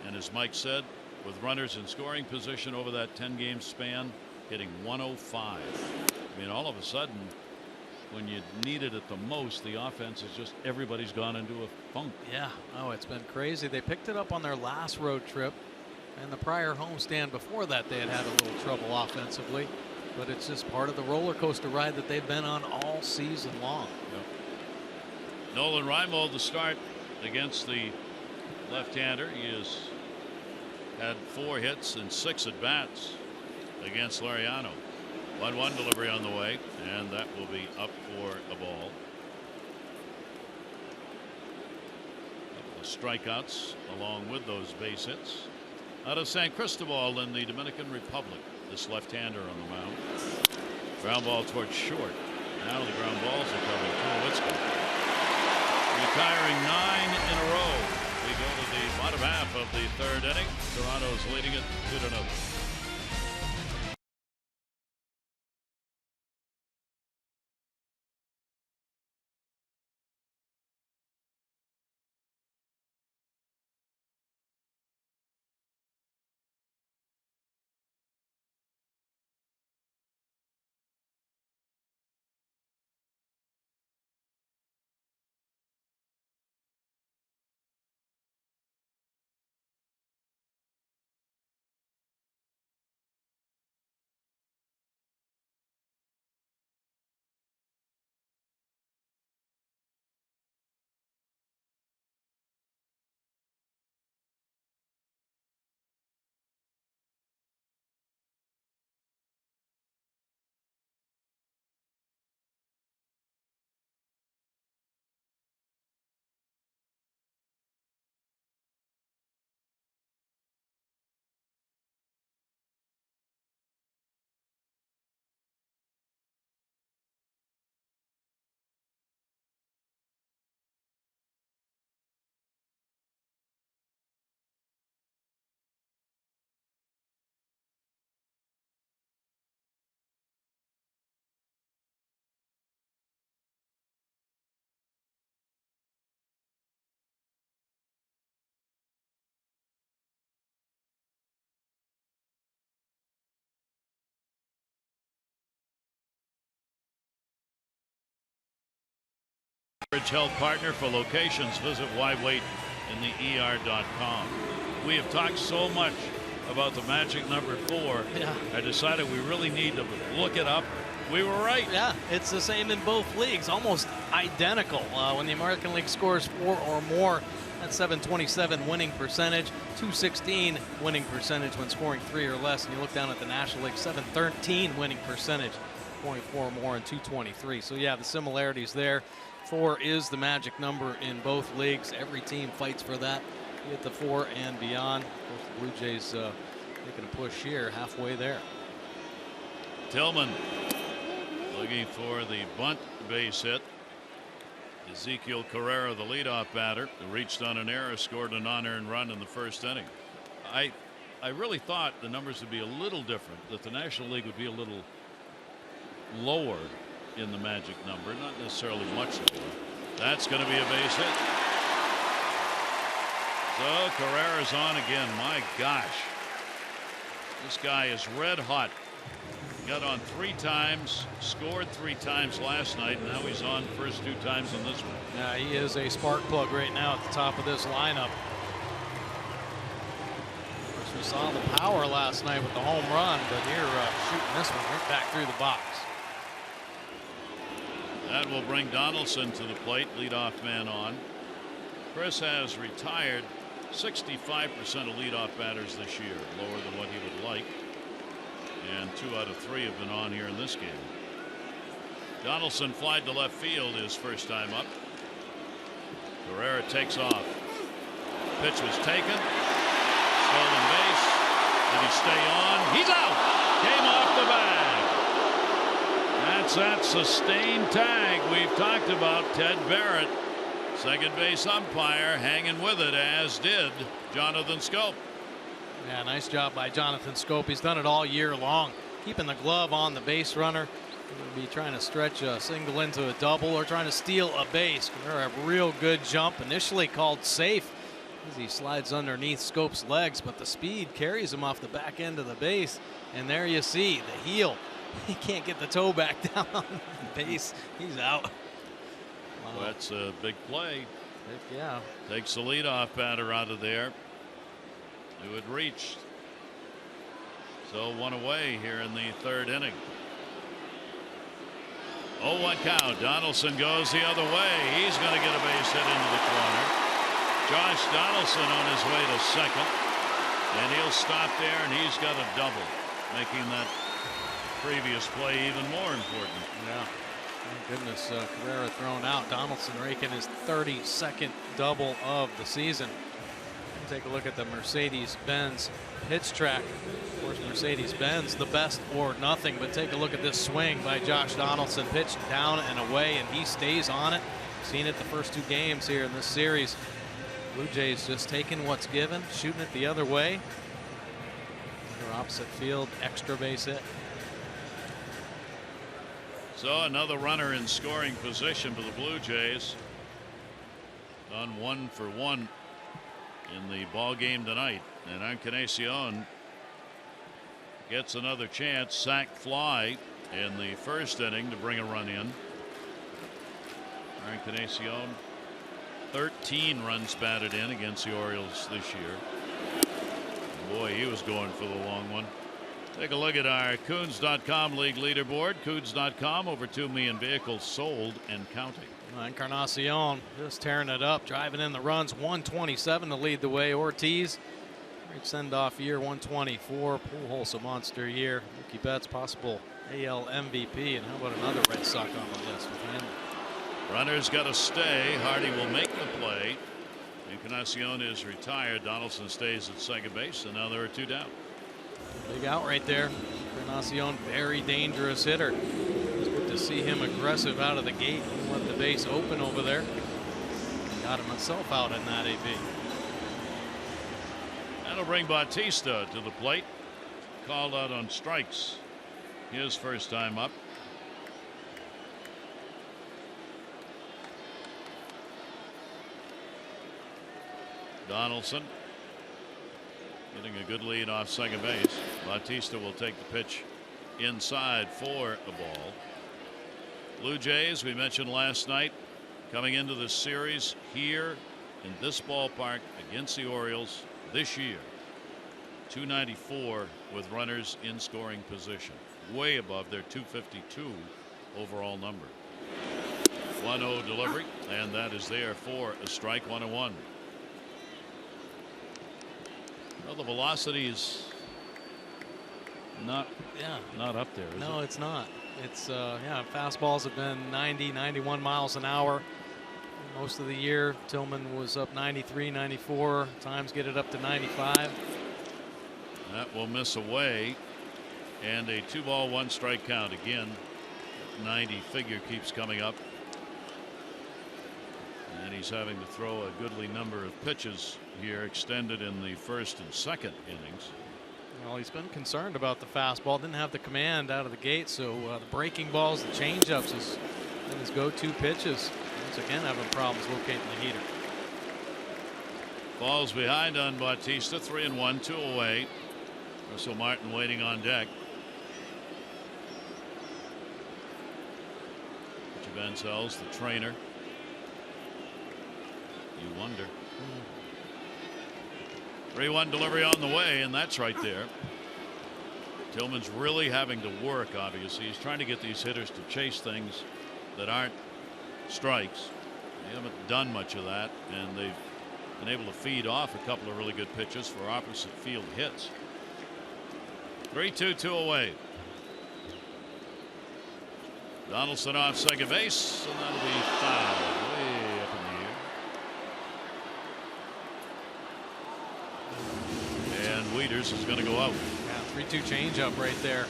And as Mike said, with runners in scoring position over that 10-game span, hitting 105. I mean, all of a sudden, when you needed it the most, the offense is just, everybody's gone into a funk. Yeah, oh, it's been crazy. They picked it up on their last road trip, and the prior homestand before that they had a little trouble offensively, but it's just part of the roller coaster ride that they've been on all season long. Yep. Nolan Reimold to start against the left-hander. He has had 4 hits and 6 at-bats against Laureano. 1-1 delivery on the way, and that will be up for a ball. Couple of strikeouts along with those base hits. Out of San Cristobal in the Dominican Republic, this left-hander on the mound. Ground ball towards short. Now the ground balls are coming. Tulowitzki retiring 9 in a row. We go to the bottom half of the 3rd inning. Toronto's leading it 2-0. Health partner. For locations, visit whywaitinther.com. We have talked so much about the magic number 4. Yeah. I decided we really need to look it up. We were right. Yeah, it's the same in both leagues, almost identical. When the American League scores 4 or more, that's 727 winning percentage, 216 winning percentage when scoring 3 or less. And you look down at the National League, 713 winning percentage, scoring 4 or more, and 223. So yeah, the similarities there. 4 is the magic number in both leagues. Every team fights for that. You get the 4 and beyond. Of course, the Blue Jays making a push here, halfway there. Tillman looking for the bunt base hit. Ezekiel Carrera, the leadoff batter, who reached on an error, scored a non-earned run in the first inning. I really thought the numbers would be a little different, that the National League would be a little lower in the magic number, not necessarily much lower. That's going to be a base hit. So Carrera's on again. My gosh, this guy is red hot. Got on 3 times, scored 3 times last night, and now he's on first 2 times in this one. Yeah, he is a spark plug right now at the top of this lineup. Of course, we saw the power last night with the home run, but here shooting this one right back through the box. That will bring Donaldson to the plate, leadoff man on. Chris has retired 65% of leadoff batters this year, lower than what he would like. And 2 out of 3 have been on here in this game. Donaldson flied to left field his first time up. Carrera takes off. Pitch was taken. Stolen base. Did he stay on? He's out. Came off the bag. That's that sustained tag we've talked about. Ted Barrett, second base umpire, hanging with it, as did Jonathan Schoop. Yeah, nice job by Jonathan Schoop. He's done it all year long, keeping the glove on the base runner. He'll be trying to stretch a single into a double or trying to steal a base. Carrera, a real good jump, initially called safe as he slides underneath Schoop's legs, but the speed carries him off the back end of the base. And there you see the heel. He can't get the toe back down on the base. He's out. Wow. That's a big play. Yeah. Takes the leadoff batter out of there, who had reached. So 1 away here in the 3rd inning. 0-1 count. Donaldson goes the other way. He's going to get a base hit into the corner. Josh Donaldson on his way to second, and he'll stop there, and he's got a double, making that previous play even more important. Yeah. Thank goodness Carrera thrown out. Donaldson raking his 32nd double of the season. Take a look at the Mercedes-Benz pitch track. Of course, Mercedes-Benz, the best or nothing, but take a look at this swing by Josh Donaldson. Pitched down and away, and he stays on it. Seen it the first 2 games here in this series. Blue Jays just taking what's given, shooting it the other way. Their opposite field, extra base hit. So another runner in scoring position for the Blue Jays. On 1 for 1 in the ball game tonight, and Encarnacion gets another chance. Sac fly in the first inning to bring a run in. Encarnacion, 13 runs batted in against the Orioles this year. Boy, he was going for the long one. Take a look at our Coons.com league leaderboard. Coons.com, over 2 million vehicles sold and counting. Encarnacion just tearing it up, driving in the runs. 127 to lead the way. Ortiz, great send-off year, 124. Pujols a monster year. Mookie Betts, possible AL MVP. And how about another Red Sox on the list with him? Runners got to stay. Hardy will make the play. Encarnacion is retired. Donaldson stays at second base, and now there are 2 down. Big out right there. Encarnacion, very dangerous hitter. It's good to see him aggressive out of the gate. He let the base open over there. Got himself out in that AB. That'll bring Bautista to the plate. Called out on strikes. His first time up. Donaldson getting a good lead off second base. Bautista will take the pitch inside for a ball. Blue Jays, we mentioned last night, coming into this series here in this ballpark against the Orioles this year. 294 with runners in scoring position, way above their 252 overall number. 1-0 delivery, and that is there for a strike. 1-1. Well, the velocity is not up there. No, it's not. It's fastballs have been 90, 91 miles an hour most of the year. Tillman was up 93, 94. Times get it up to 95. That will miss away, and a 2-ball 1-strike count again. 90 figure keeps coming up, and he's having to throw a goodly number of pitches here, extended in the first and second innings. Well, he's been concerned about the fastball. Didn't have the command out of the gate, so the breaking balls, the changeups is his go-to pitches. Once again, having problems locating the heater. Falls behind on Bautista. 3-1, 2 away. Russell Martin waiting on deck. Richie Van Sel's the trainer. You wonder. 3-1 delivery on the way, and that's right there. Tillman's really having to work, obviously. He's trying to get these hitters to chase things that aren't strikes. They haven't done much of that, and they've been able to feed off a couple of really good pitches for opposite field hits. 3-2, 2 away. Donaldson off second base, and that'll be foul. Way up in the air. And Wieters is going to go out. Yeah, 3-2 changeup right there.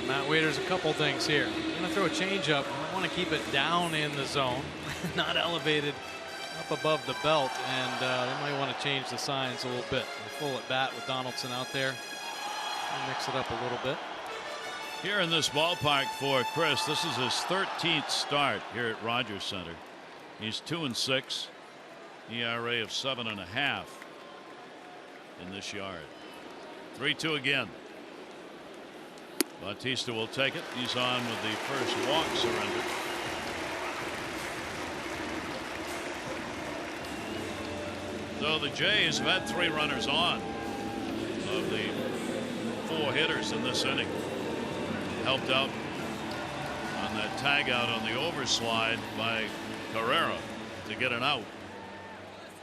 Matt Wieters, a couple things here. You're going to throw a changeup. You want to keep it down in the zone, not elevated up above the belt, and they might want to change the signs a little bit. Full at bat with Donaldson out there. Mix it up a little bit. Here in this ballpark for Chris, this is his 13th start here at Rogers Center. He's 2-6, ERA of 7.5 in this yard. 3-2 again. Bautista will take it. He's on with the first walk surrender. So the Jays have had 3 runners on of the 4 hitters in this inning. Helped out on that tag out on the overslide by Carrera to get an out.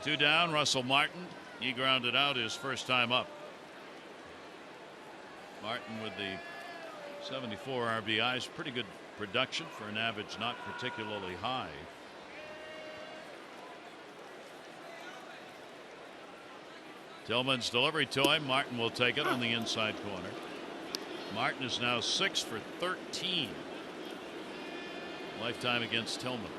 2 down. Russell Martin. He grounded out his first time up. Martin with the 74 RBIs. Pretty good production for an average not particularly high. Tillman's delivery to him. Martin will take it on the inside corner. Martin is now 6 for 13 lifetime against Tillman.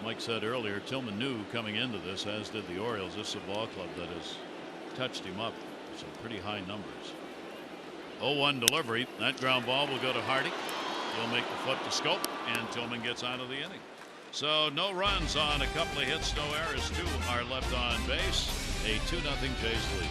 Mike said earlier, Tillman knew coming into this, as did the Orioles, this is a ball club that has touched him up some pretty high numbers. 0-1 delivery. That ground ball will go to Hardy. He'll make the flip to Scope, and Tillman gets out of the inning. So no runs on a couple of hits, no errors. 2 are left on base. A 2-0 Jays lead.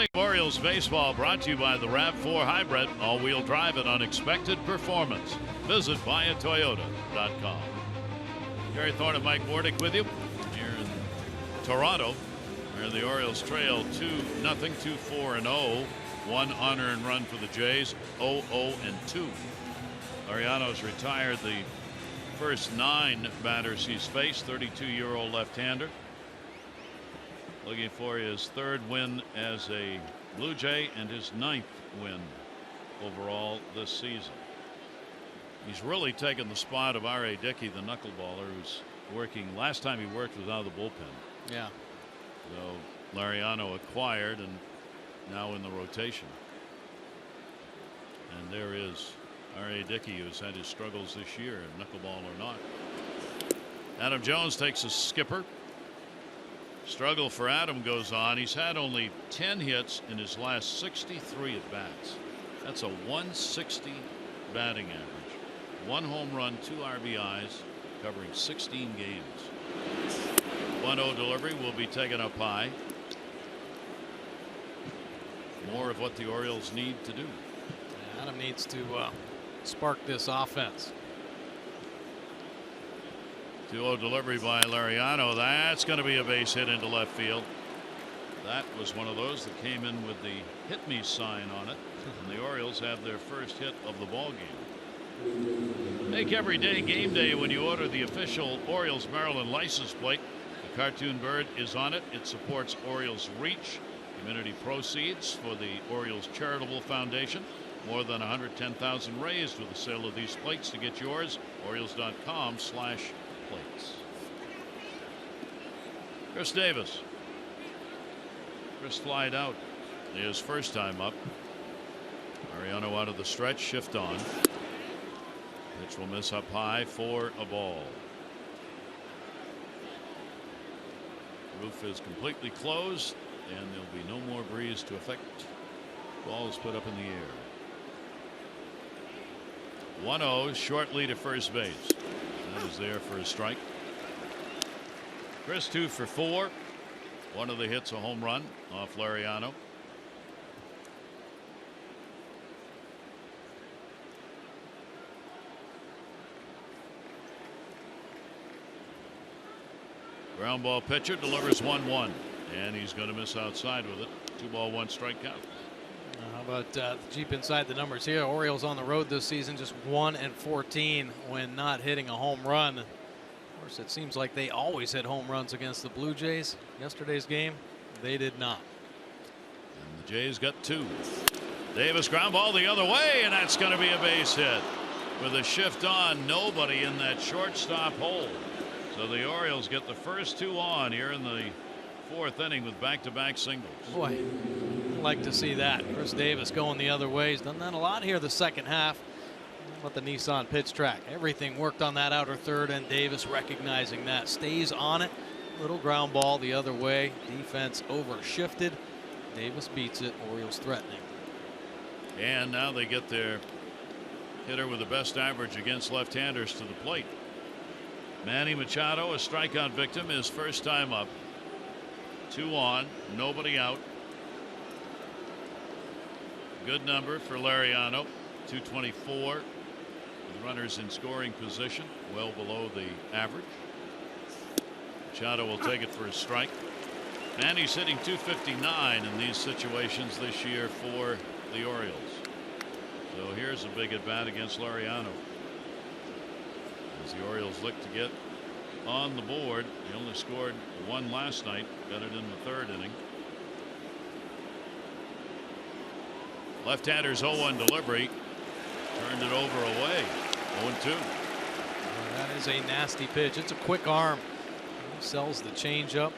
Inning of Orioles baseball brought to you by the RAV4 Hybrid, all-wheel drive and unexpected performance. Visit buyatoyota.com. Gary Thorne and Mike Wardick with you here in Toronto, where the Orioles trail 2-0, 2-4-0. One unearned run for the Jays, 0-0-2. Laureano's retired the first 9 batters he's faced. 32-year-old left-hander, looking for his 3rd win as a Blue Jay and his 9th win overall this season. He's really taken the spot of R.A. Dickey, the knuckleballer, who's working. Last time he worked was out of the bullpen. Yeah. So Laureano acquired and now in the rotation. And there is R.A. Dickey, who's had his struggles this year, knuckleball or not. Adam Jones takes a skipper. Struggle for Adam goes on. He's had only 10 hits in his last 63 at bats. That's a 160 batting average. 1 home run, 2 RBIs, covering 16 games. 1-0 delivery will be taken up high. More of what the Orioles need to do. Adam needs to spark this offense. 2-0 delivery by Laureano. That's going to be a base hit into left field. That was one of those that came in with the hit me sign on it. And the Orioles have their first hit of the ball game. Make every day game day when you order the official Orioles Maryland license plate. The cartoon bird is on it. It supports Orioles Reach, community proceeds for the Orioles Charitable Foundation. More than 110,000 raised with the sale of these plates. To get yours, Orioles.com/plates. Chris Davis. Chris flied out his first time up. Mariano out of the stretch, shift on. Pitch will miss up high for a ball. Roof is completely closed, and there'll be no more breeze to affect. Ball is put up in the air. 1-0, short lead at first base. That is there for a strike. Chris 2 for 4. One of the hits a home run off Laureano. Ground ball pitcher delivers 1-1, and he's going to miss outside with it. 2-1 strikeout. How about Jeep inside the numbers here? Orioles on the road this season, just 1-14 when not hitting a home run. Of course, it seems like they always hit home runs against the Blue Jays. Yesterday's game, they did not. And the Jays got 2. Davis ground ball the other way, and that's going to be a base hit. With a shift on, nobody in that shortstop hole. So the Orioles get the first 2 on here in the 4th inning with back-to-back singles. Boy, I'd like to see that. Chris Davis going the other way. He's done that a lot here the second half. How about the Nissan pitch track? Everything worked on that outer third, and Davis recognizing that. Stays on it. Little ground ball the other way. Defense overshifted. Davis beats it. Orioles threatening. And now they get their hitter with the best average against left-handers to the plate. Manny Machado, a strikeout victim, his first time up. 2 on, nobody out. Good number for Laureano, 224. With runners in scoring position, well below the average. Machado will take it for a strike. Manny's hitting 259 in these situations this year for the Orioles. So here's a big at bat against Laureano. As the Orioles look to get on the board. They only scored 1 last night. Got it in the 3rd inning. Left-hander's 0-1 delivery. Turned it over away. 0-2. That is a nasty pitch. It's a quick arm. He sells the changeup.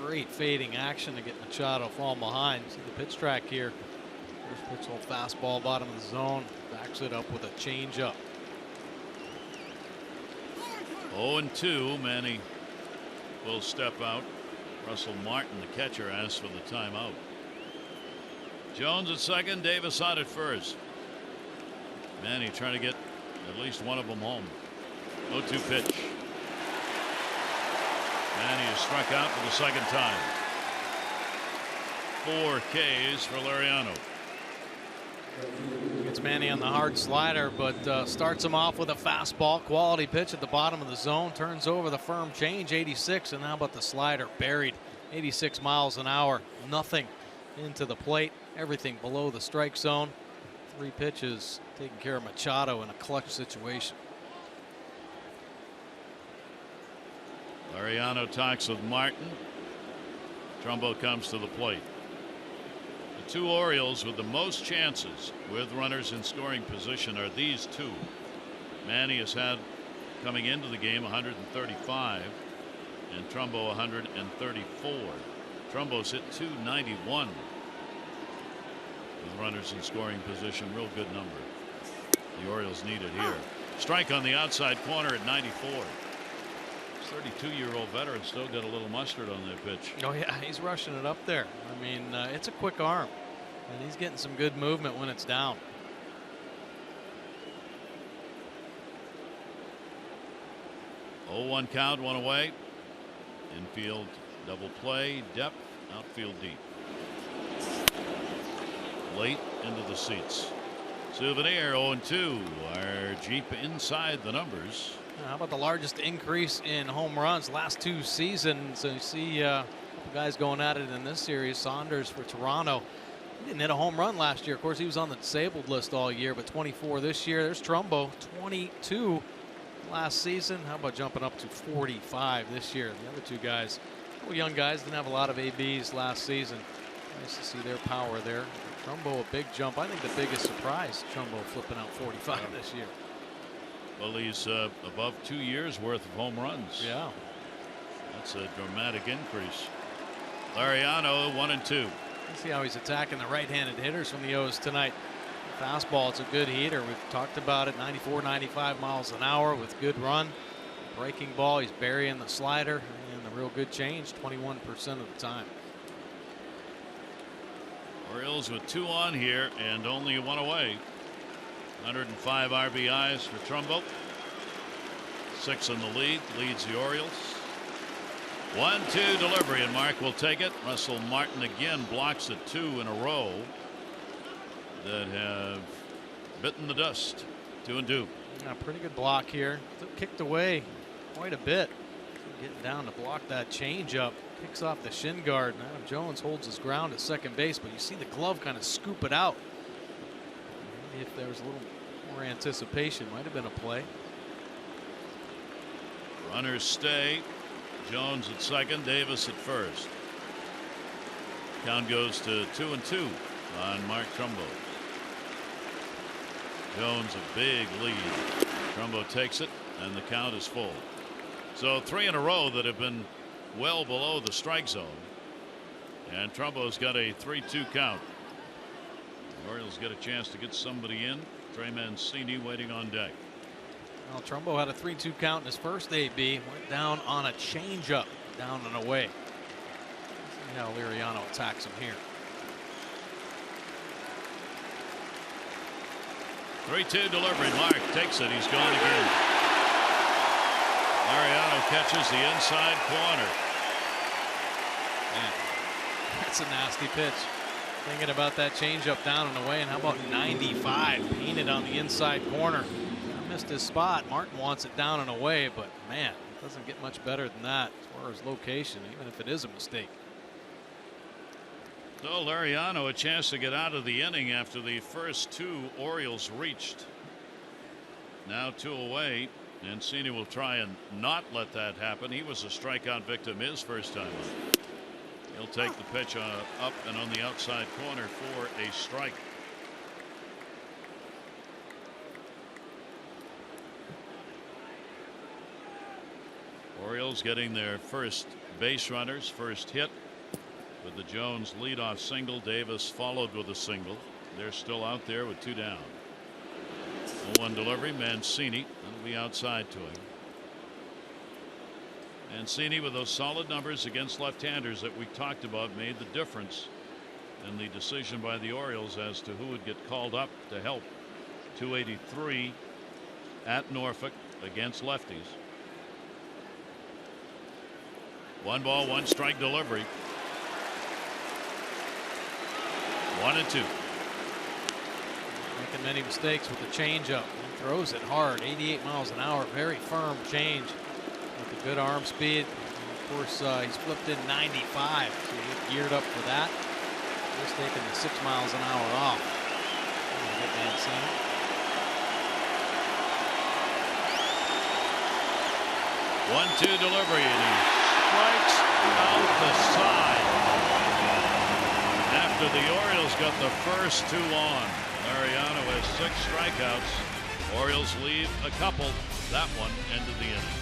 Great fading action to get Machado falling behind. See the pitch track here. First pitch, little fastball, bottom of the zone. Backs it up with a changeup. 0-2. Manny will step out. Russell Martin, the catcher, asks for the timeout. Jones at second, Davis out at first. Manny trying to get at least one of them home. 0-2 pitch. Manny is struck out for the 2nd time. 4 Ks for Laureano. Gets Manny on the hard slider, but starts him off with a fastball. Quality pitch at the bottom of the zone. Turns over the firm change, 86. And how about the slider? Buried, 86 miles an hour. Nothing into the plate. Everything below the strike zone. 3 pitches taking care of Machado in a clutch situation. Laureano talks with Martin. Trumbo comes to the plate. The 2 Orioles with the most chances with runners in scoring position are these 2. Manny has had, coming into the game, 135, and Trumbo 134. Trumbo's hit 291 with runners in scoring position. Real good number. The Orioles need it here. Strike on the outside corner at 94. 32-year-old veteran still got a little mustard on that pitch. Oh yeah, he's rushing it up there. I mean, it's a quick arm, and he's getting some good movement when it's down. Oh, 1 count, 1 away. Infield double play, depth, outfield deep. Late into the seats. Souvenir 0-2. Our Jeep inside the numbers. How about the largest increase in home runs last 2 seasons? So you see a couple guys going at it in this series. Saunders for Toronto. He didn't hit a home run last year. Of course, he was on the disabled list all year, but 24 this year. There's Trumbo, 22 last season. How about jumping up to 45 this year? The other 2 guys, young guys, didn't have a lot of ABs last season. Nice to see their power there. Trumbo, a big jump. I think the biggest surprise, Trumbo flipping out 45 this year. Well, he's above 2 years worth of home runs. Yeah. That's a dramatic increase. Laureano 1-2. You see how he's attacking the right-handed hitters from the O's tonight. Fastball, it's a good heater. We've talked about it, 94, 95 miles an hour with good run. Breaking ball, he's burying the slider, and the real good change, 21% of the time. Orioles with 2 on here and only 1 away. 105 RBIs for Trumbo. 6 in the lead, leads the Orioles. 1-2 delivery, and Mark will take it. Russell Martin again blocks it 2 in a row that have bitten the dust. 2-2. Yeah, pretty good block here. Kicked away quite a bit. Getting down to block that changeup. Kicks off the shin guard. And Adam Jones holds his ground at second base, but you see the glove kind of scoop it out. Maybe if there was a little more anticipation, might have been a play. Runners stay. Jones at second, Davis at first. Count goes to 2-2 on Mark Trumbo. Jones a big lead. Trumbo takes it, and the count is full. So 3 in a row that have been well below the strike zone. And Trumbo's got a 3-2 count. The Orioles get a chance to get somebody in. Trey Mancini waiting on deck. Well, Trumbo had a 3-2 count in his first AB. Went down on a changeup, down and away. See how Laureano attacks him here. 3-2 delivery. Mark takes it. He's gone again. Laureano catches the inside corner. Man, that's a nasty pitch. Thinking about that changeup down and away, and how about 95 painted on the inside corner. Missed his spot. Martin wants it down and away, but man, it doesn't get much better than that as far as location, even if it is a mistake. So Laureano a chance to get out of the inning after the first 2 Orioles reached. Now 2 away. Mancini will try and not let that happen. He was a strikeout victim his first time up. He'll take the pitch up and on the outside corner for a strike. Orioles getting their first base runners, first hit with the Jones leadoff single. Davis followed with a single. They're still out there with 2 down. 1 delivery. Mancini will be outside to him. Mancini with those solid numbers against left-handers that we talked about made the difference in the decision by the Orioles as to who would get called up to help. 283 at Norfolk against lefties. 1 ball, 1 strike delivery. 1-2. Making many mistakes with the changeup. He throws it hard, 88 miles an hour, very firm change with a good arm speed. And of course, he's flipped in 95, so he geared up for that. Just taking the 6 miles an hour off. Get Mancini. 1-2 delivery, and he strikes out the side. After the Orioles got the first 2 on, Liriano has 6 strikeouts. Orioles leave a couple. That one ended the inning.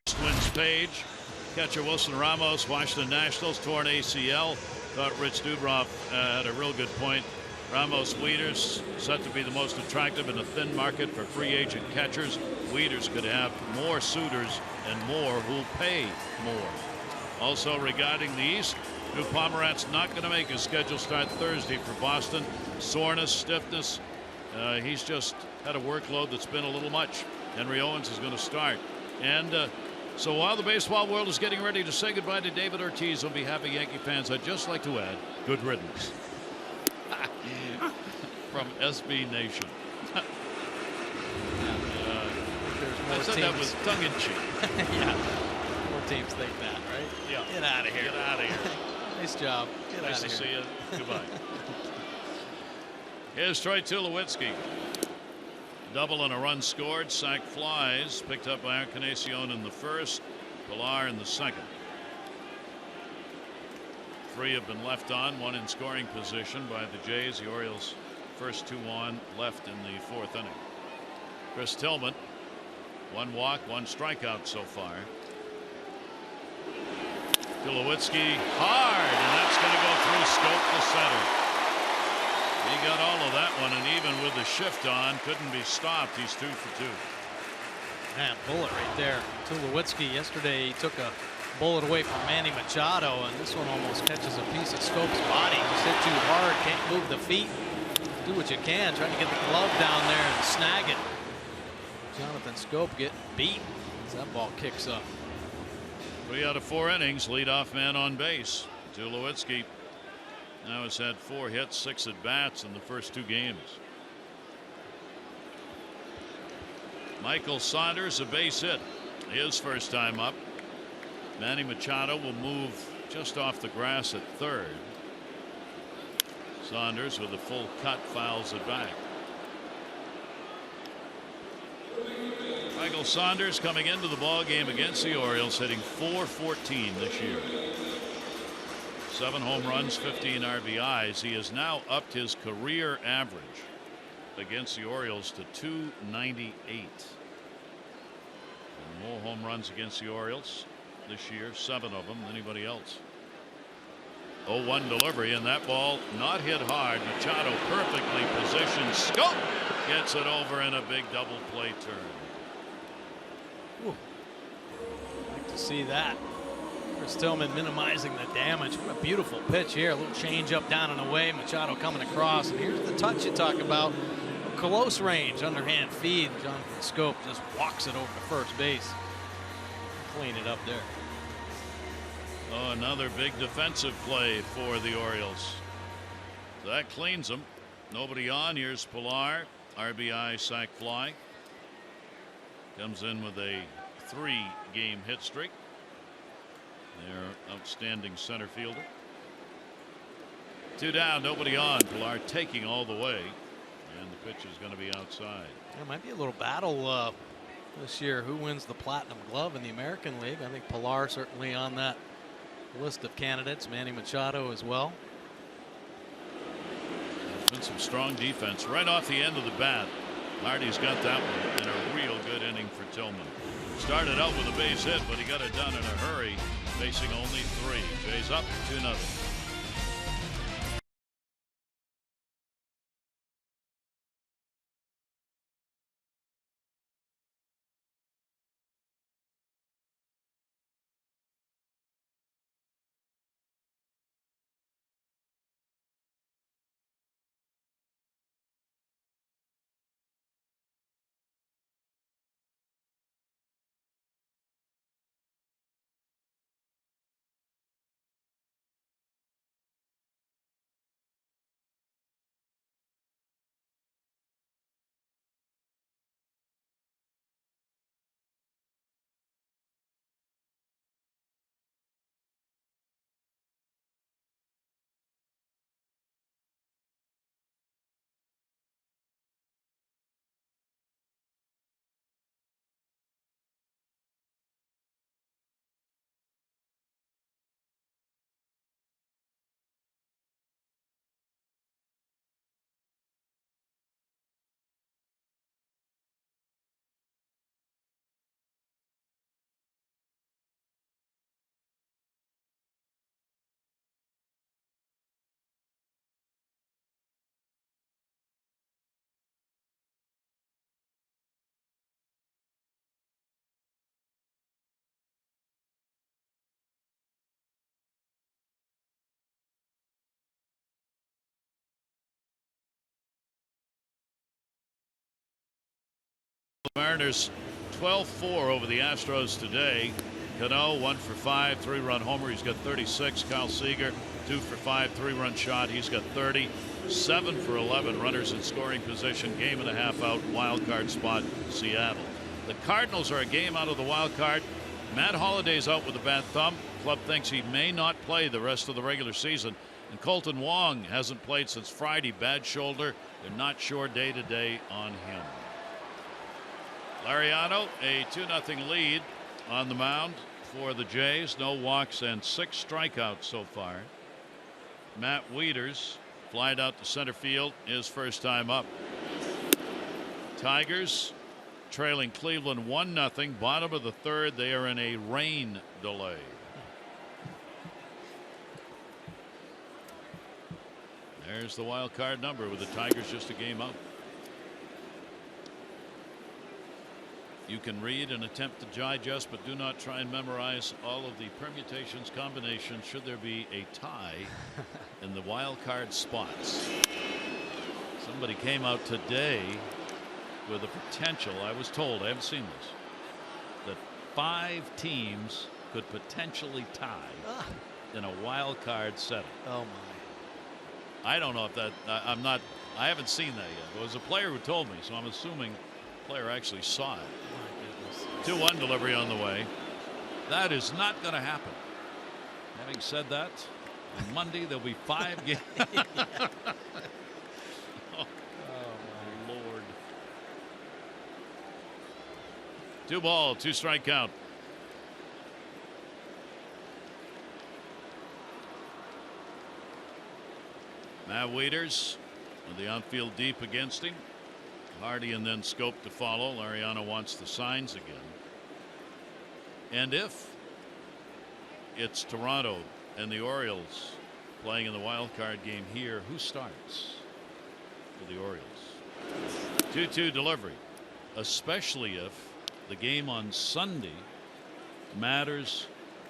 Twins page. Catcher Wilson Ramos, Washington Nationals, torn ACL. Thought Rich Dubroff had a real good point. Ramos Wieters set to be the most attractive in a thin market for free agent catchers. Wieters could have more suitors and more who'll pay more. Also regarding the East, Drew Pomeranz not going to make his schedule start Thursday for Boston. Soreness, stiffness. He's just had a workload that's been a little much. Henry Owens is going to start. And so while the baseball world is getting ready to say goodbye to David Ortiz, on behalf of Yankee fans, I'd just like to add good riddance. From SB Nation. I said that was tongue in cheek. Yeah. More teams think that, right? Yeah. Get out of here. Get out of here. Nice job. Get nice out of to here. see you. Goodbye. Here's Troy Tulowitzki. Double and a run scored. Sac flies. Picked up by Encarnacion in the first. Pilar in the second. 3 have been left on. 1 in scoring position by the Jays. The Orioles first 2 on, left in the 4th inning. Chris Tillman. 1 walk, 1 strikeout so far. Tulowitzki hard, and that's going to go through Scope to center. He got all of that one, and even with the shift on, couldn't be stopped. He's 2 for 2. Man, bullet right there. Tulowitzki yesterday he took a bullet away from Manny Machado, and this one almost catches a piece of Scope's body. Just hit too hard, can't move the feet. Do what you can, trying to get the glove down there and snag it. Jonathan Scope getting beat as that ball kicks up. 3 out of 4 innings. Leadoff man on base. Tulowitzki now has had 4 hits, 6 at bats in the first 2 games. Michael Saunders, a base hit, his first time up. Manny Machado will move just off the grass at third. Saunders with a full cut fouls it back. Michael Saunders coming into the ball game against the Orioles hitting .414 this year. 7 home runs, 15 RBIs. He has now upped his career average against the Orioles to .298. And more home runs against the Orioles this year, 7 of them, than anybody else. 0-1 delivery, and that ball not hit hard. Machado perfectly positioned. Scope gets it over in a big double play turn. Ooh. Like to see that. Chris Tillman minimizing the damage. What a beautiful pitch here. A little change up, down and away. Machado coming across. And here's the touch you talk about. Close range, underhand feed. Jonathan Scope just walks it over to first base. Clean it up there. Oh, another big defensive play for the Orioles. So that cleans them. Nobody on. Here's Pilar. RBI sac fly. Comes in with a 3-game hit streak. Their outstanding center fielder. 2 down, nobody on. Pilar taking all the way. And the pitch is going to be outside. There might be a little battle this year. Who wins the Platinum Glove in the American League? I think Pilar certainly on that list of candidates. Manny Machado as well. There's been some strong defense right off the end of the bat. Marty's got that one, and a real good inning for Tillman. Started out with a base hit, but he got it done in a hurry, facing only 3. Jays up 2-0. Mariners 12-4 over the Astros today. Cano 1 for 5, 3-run homer. He's got 36. Kyle Seager 2 for 5, 3-run shot. He's got 30. 7 for 11 runners in scoring position. Game and a half out. Wild card spot Seattle. The Cardinals are a game out of the wild card. Matt Holliday's out with a bad thumb. Club thinks he may not play the rest of the regular season. And Colton Wong hasn't played since Friday. Bad shoulder. They're not sure day to day on him. Lariano, a 2-0 lead on the mound for the Jays. No walks and 6 strikeouts so far. Matt Wieters flied out to center field, his first time up. Tigers trailing Cleveland 1-0. Bottom of the 3rd. They are in a rain delay. There's the wild card number with the Tigers just a game out. You can read and attempt to digest, but do not try and memorize all of the permutations, combinations, should there be a tie in the wild card spots. Somebody came out today with a potential, I was told, I haven't seen this, that 5 teams could potentially tie in a wild card setting. Oh my. I don't know if that, I haven't seen that yet. There was a player who told me, so I'm assuming the player actually saw it. 2-1 delivery on the way. That is not going to happen. Having said that, on Monday there'll be 5 games. Oh my Lord. 2 ball, 2 strike count. Matt Wieters with the outfield deep against him. Hardy and then Scope to follow. Lariano wants the signs again. And if it's Toronto and the Orioles playing in the wild card game here, who starts for the Orioles? 2-2 delivery, especially if the game on Sunday matters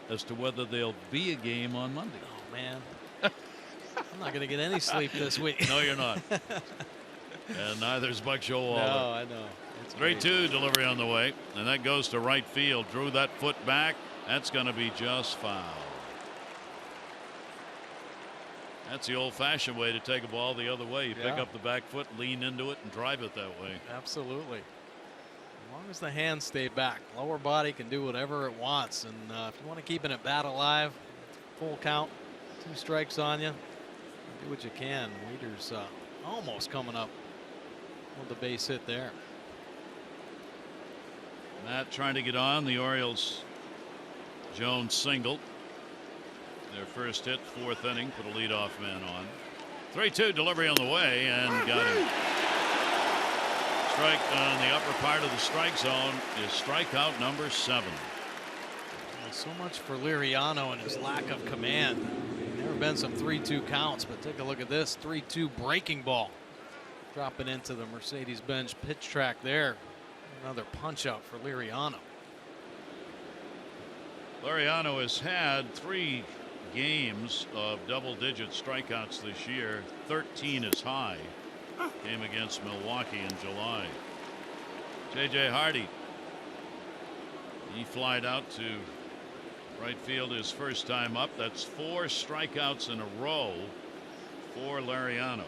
as to whether there'll be a game on Monday. Oh, man. I'm not going to get any sleep this week. No, you're not. And neither's Buck Showalter. No, I know. 3-2 delivery on the way, and that goes to right field. Drew that foot back. That's going to be just foul. That's the old-fashioned way to take a ball the other way. You pick up the back foot, lean into it, and drive it that way. Absolutely. As long as the hands stay back, lower body can do whatever it wants. And if you want to keep it at bat alive, full count, 2 strikes on you, do what you can. Weeder's almost coming up with the base hit there. Matt trying to get on. The Orioles. Jones singled. Their first hit, 4th inning, put a leadoff man on. 3-2 delivery on the way and got him. Strike on the upper part of the strike zone is strikeout number 7. So much for Liriano and his lack of command. Never been some 3-2 counts, but take a look at this 3-2 breaking ball. Dropping into the Mercedes-Benz pitch track there. Another punch out for Liriano. Liriano has had 3 games of double-digit strikeouts this year. 13 is high. Game against Milwaukee in July. J.J. Hardy. He flied out to right field his first time up. That's 4 strikeouts in a row for Liriano.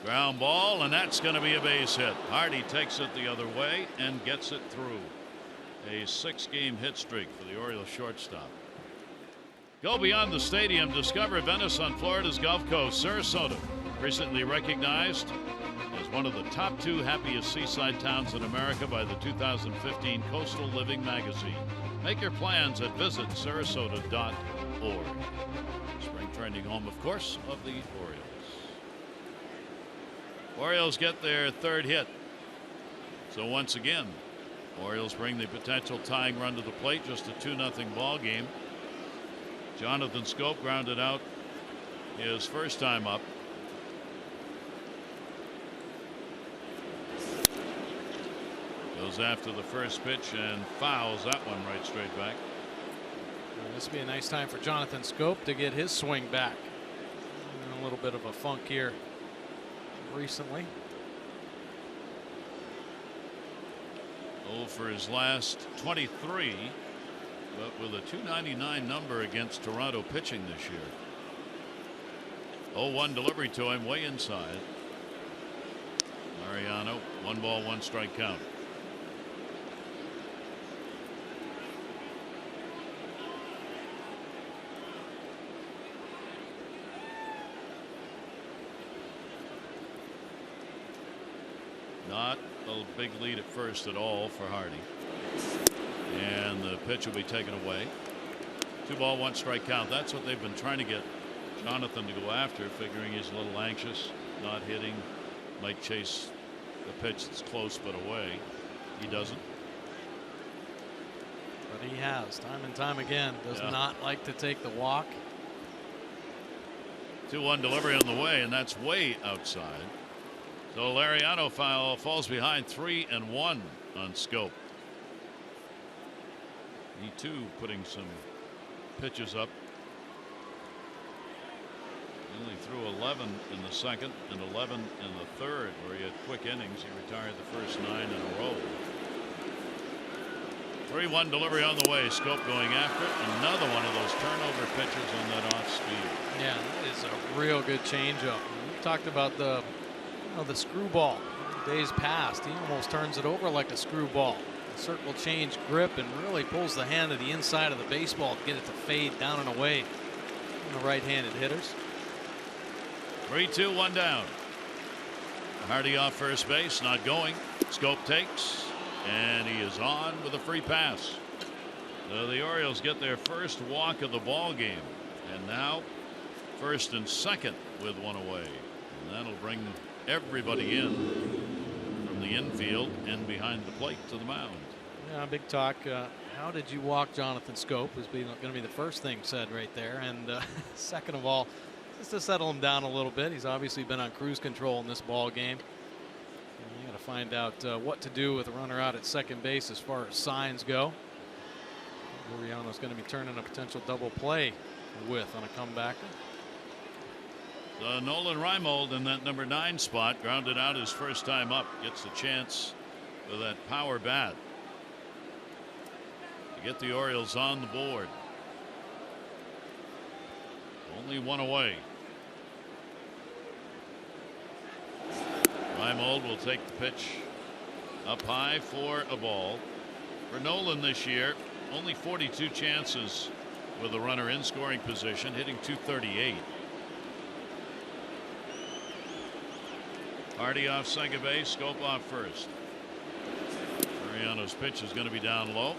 Ground ball, and that's going to be a base hit. Hardy takes it the other way and gets it through. A 6-game hit streak for the Orioles shortstop. Go beyond the stadium. Discover Venice on Florida's Gulf Coast. Sarasota, recently recognized as one of the top 2 happiest seaside towns in America by the 2015 Coastal Living magazine. Make your plans at visitsarasota.org. Spring training home, of course, of the Orioles. Orioles get their 3rd hit. So once again, Orioles bring the potential tying run to the plate. Just a 2-0 ball game. Jonathan Scope grounded out his first time up. Goes after the first pitch and fouls that one right straight back. Well, this will be a nice time for Jonathan Scope to get his swing back. A little bit of a funk here recently. For his last 23, but with a 299 number against Toronto pitching this year. 0-1 delivery to him way inside. Mariano, 1 ball, 1 strike count. Not a big lead at first at all for Hardy. And the pitch will be taken away. 2 ball, 1 strike count. That's what they've been trying to get Jonathan to go after, figuring he's a little anxious, not hitting, might chase the pitch that's close but away. He doesn't. But he has, time and time again, does not like to take the walk. 2-1 delivery on the way, and that's way outside. So Liriano falls behind 3-1 on Scope. He too putting some pitches up. He only threw 11 in the second and 11 in the third, where he had quick innings. He retired the first 9 in a row. 3-1 delivery on the way. Scope going after it. Another one of those turnover pitches on that off speed. Yeah, that is a real good changeup. We talked about the screwball days past. He almost turns it over like a screwball. The circle change grip and really pulls the hand to the inside of the baseball to get it to fade down and away from the right-handed hitters. 3-2, 1 down. Hardy off first base, not going. Scope takes, and he is on with a free pass. So the Orioles get their first walk of the ball game, and now first and second with 1 away, and that'll bring everybody in from the infield and behind the plate to the mound. Yeah, big talk. How did you walk Jonathan Scope is going to be the first thing said right there. And second of all, just to settle him down a little bit. He's obviously been on cruise control in this ball game. You got to find out what to do with a runner out at second base as far as signs go. Laureano's going to be turning a potential double play with on a comebacker. Nolan Reimold in that number 9 spot, grounded out his first time up, gets a chance with that power bat to get the Orioles on the board. Only one away. Reimold will take the pitch up high for a ball. For Nolan this year, only 42 chances with a runner in scoring position, hitting .238. Hardy off second base, Scope off first. Mariano's pitch is going to be down low.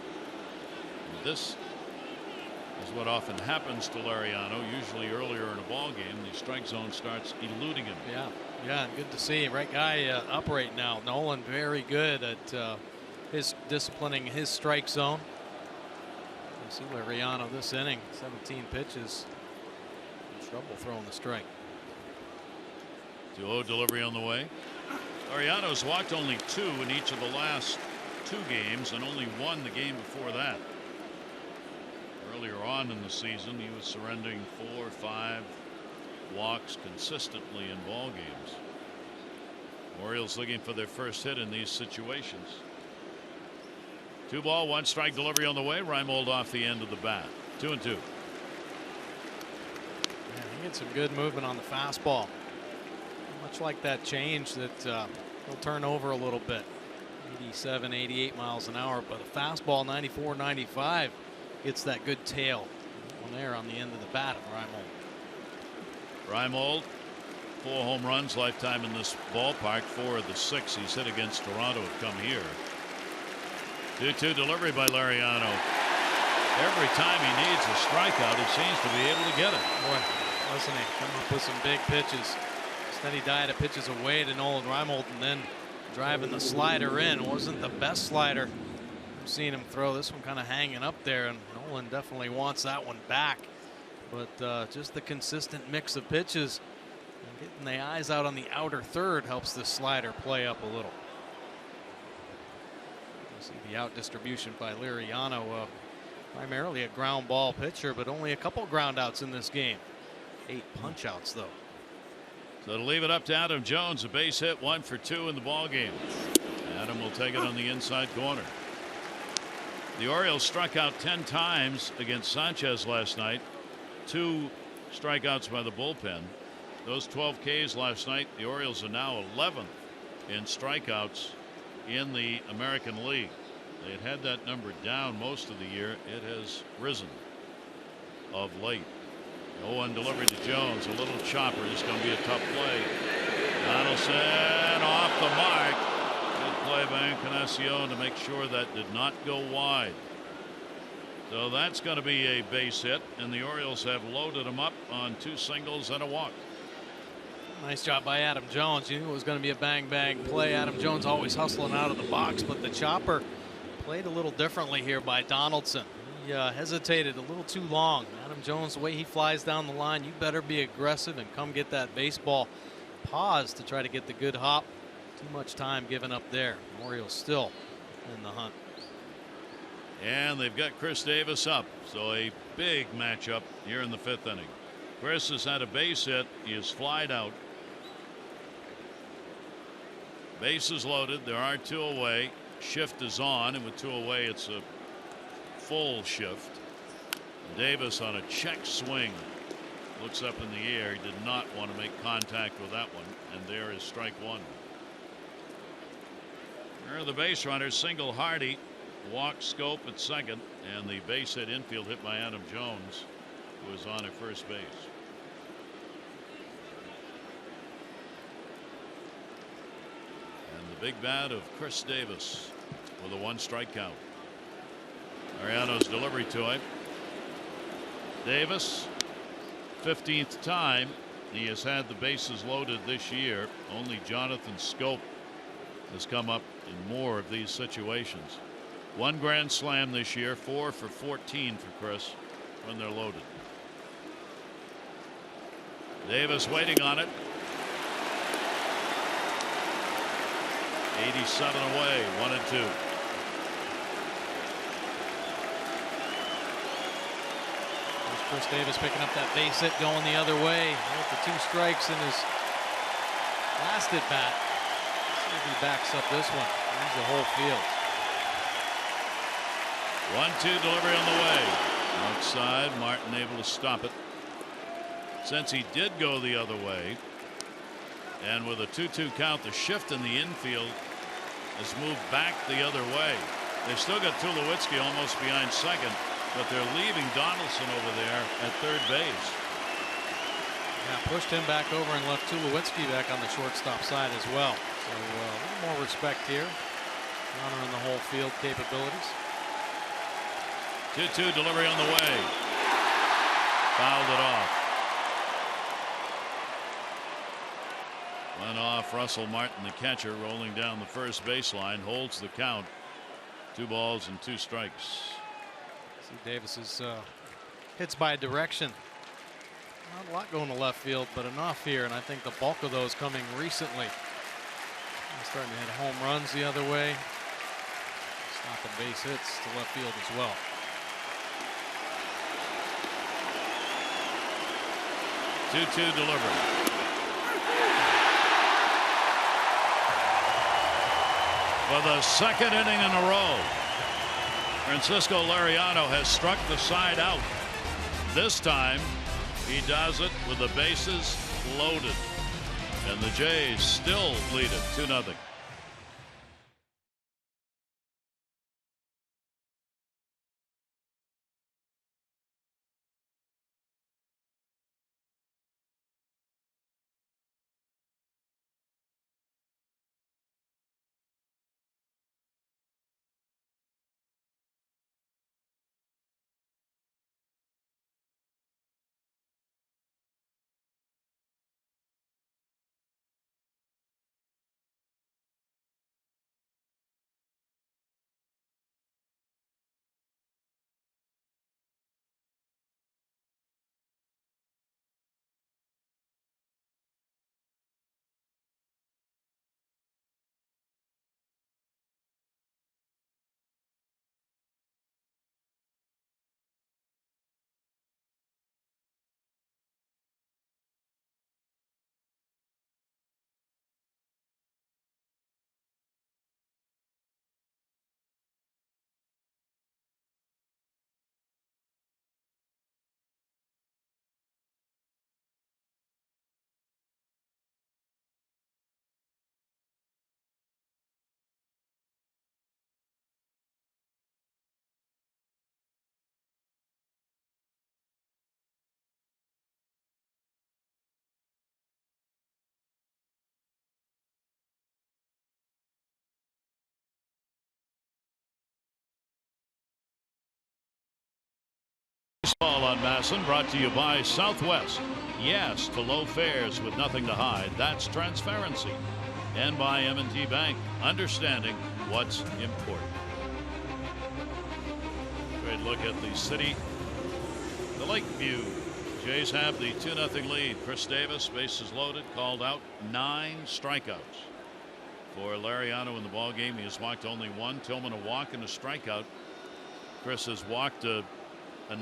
This is what often happens to Laureano. Usually earlier in a ball game, the strike zone starts eluding him. Yeah, good to see. Right guy up right now. Nolan very good at his disciplining his strike zone. You see Laureano this inning, 17 pitches, in trouble throwing the strike. 2-0 delivery on the way. Laureano's walked only 2 in each of the last 2 games and only 1 the game before that. Earlier on in the season, he was surrendering 4 or 5 walks consistently in ball games. Orioles looking for their first hit in these situations. 2 ball, 1 strike delivery on the way. Reimold off the end of the bat. 2-2. Yeah, he gets some good movement on the fastball. Much like that change that he'll turn over a little bit. 87, 88 miles an hour, but a fastball 94, 95 gets that good tail on there on the end of the bat of Reimold. Reimold, 4 home runs lifetime in this ballpark. 4 of the 6 he's hit against Toronto have come here. 2-2 delivery by Laureano. Every time he needs a strikeout, he seems to be able to get it. Boy, doesn't he? Come up with some big pitches. Steady diet of pitches away to Nolan Reimold, and then driving the slider in. Wasn't the best slider. I've seen him throw. This one kind of hanging up there, and Nolan definitely wants that one back. But just the consistent mix of pitches and getting the eyes out on the outer third helps this slider play up a little. You see the out distribution by Laureano, primarily a ground ball pitcher, but only a couple ground outs in this game. 8 punch outs though. So to leave it up to Adam Jones, a base hit, 1 for 2 in the ball game. Adam will take it on the inside corner. The Orioles struck out 10 times against Sanchez last night. 2 strikeouts by the bullpen. Those 12 Ks last night. The Orioles are now 11th in strikeouts in the American League. They had that number down most of the year. It has risen of late. 0-1 delivery to Jones. A little chopper. This is going to be a tough play. Donaldson off the mark. Good play by Encarnacion to make sure that did not go wide. So that's going to be a base hit, and the Orioles have loaded him up on 2 singles and a walk. Nice job by Adam Jones. You knew it was going to be a bang play. Adam Jones always hustling out of the box, but the chopper played a little differently here by Donaldson. He hesitated a little too long. Adam Jones, the way he flies down the line, you better be aggressive and come get that baseball. Pause to try to get the good hop. Too much time given up there. Orioles still in the hunt. And they've got Chris Davis up. So a big matchup here in the 5th inning. Chris has had a base hit. He is flied out. Bases loaded. There are 2 away. Shift is on, and with 2 away, it's a full shift. Davis on a check swing looks up in the air. He did not want to make contact with that one, and there is strike 1. There are the base runners. Single Hardy, walk Scope at second, and the base hit infield hit by Adam Jones, who is on at first base. And the big bat of Chris Davis with a 1-strike count. Mariano's delivery to him. Davis, 15th time he has had the bases loaded this year. Only Jonathan Scope has come up in more of these situations. 1 grand slam this year, 4 for 14 for Chris when they're loaded. Davis waiting on it. 87 away, 1-2. Chris Davis picking up that base hit going the other way with the 2 strikes in his last at bat. Let's see if he backs up this one. He's the whole field. 1-2 delivery on the way. Outside, Martin able to stop it. Since he did go the other way, and with a 2-2 count, the shift in the infield has moved back the other way. They've still got Tulowitzki almost behind second, but they're leaving Donaldson over there at third base. Yeah, pushed him back over and left Tulowitzki back on the shortstop side as well. So a little more respect here, honoring the whole field capabilities. 2-2 delivery on the way. Fouled it off. Went off Russell Martin, the catcher, rolling down the first baseline, holds the count. 2 balls and 2 strikes. See Davis's hits by direction. Not a lot going to left field, but enough here, and I think the bulk of those coming recently. He's starting to hit home runs the other way. Stopping base hits to left field as well. Two-two delivery. For the second inning in a row, Francisco Liriano has struck the side out. This time he does it with the bases loaded, and the Jays still lead it 2-0. Baseball on Masson, brought to you by Southwest. Yes to low fares with nothing to hide. That's transparency. And by M&T Bank, understanding what's important. Great look at the city. The Lakeview Jays have the 2-0 lead. Chris Davis, bases loaded, called out, 9 strikeouts for Liriano in the ball game. He has walked only 1. Tillman a walk and a strikeout. Chris has walked a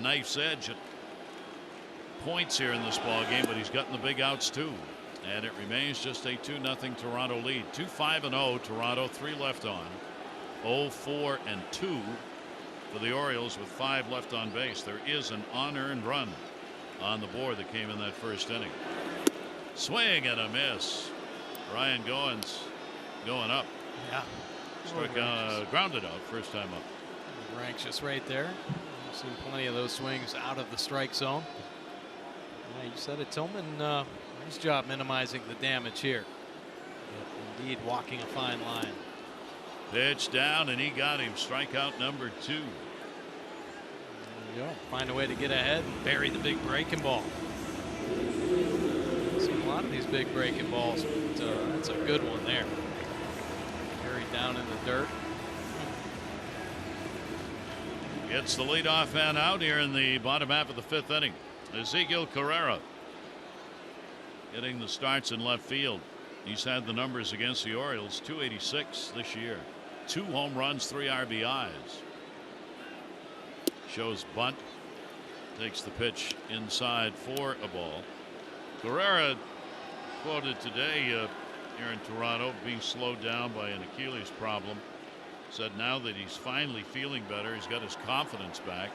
knife's edge at points here in this ball game, but he's gotten the big outs too, and it remains just a 2-0 Toronto lead. 2-5-0 Toronto, 3 left on, 0-4-2 for the Orioles with 5 left on base. There is an unearned run on the board that came in that first inning. Swing and a miss. Ryan Goins going up. Yeah, struck out, grounded out first time up. We're anxious right there. Seen plenty of those swings out of the strike zone. Yeah, you said it, Tillman. Nice job minimizing the damage here. But indeed, walking a fine line. Pitch down, and he got him. Strikeout number 2. There you go. Find a way to get ahead and bury the big breaking ball. Seen a lot of these big breaking balls, but that's a good one there. Buried down in the dirt. Gets the leadoff man out here in the bottom half of the 5th inning. Ezekiel Carrera getting the starts in left field. He's had the numbers against the Orioles, 286 this year. 2 home runs, 3 RBIs. Shows bunt. Takes the pitch inside for a ball. Guerrero quoted today here in Toronto, being slowed down by an Achilles problem. Said now that he's finally feeling better, he's got his confidence back,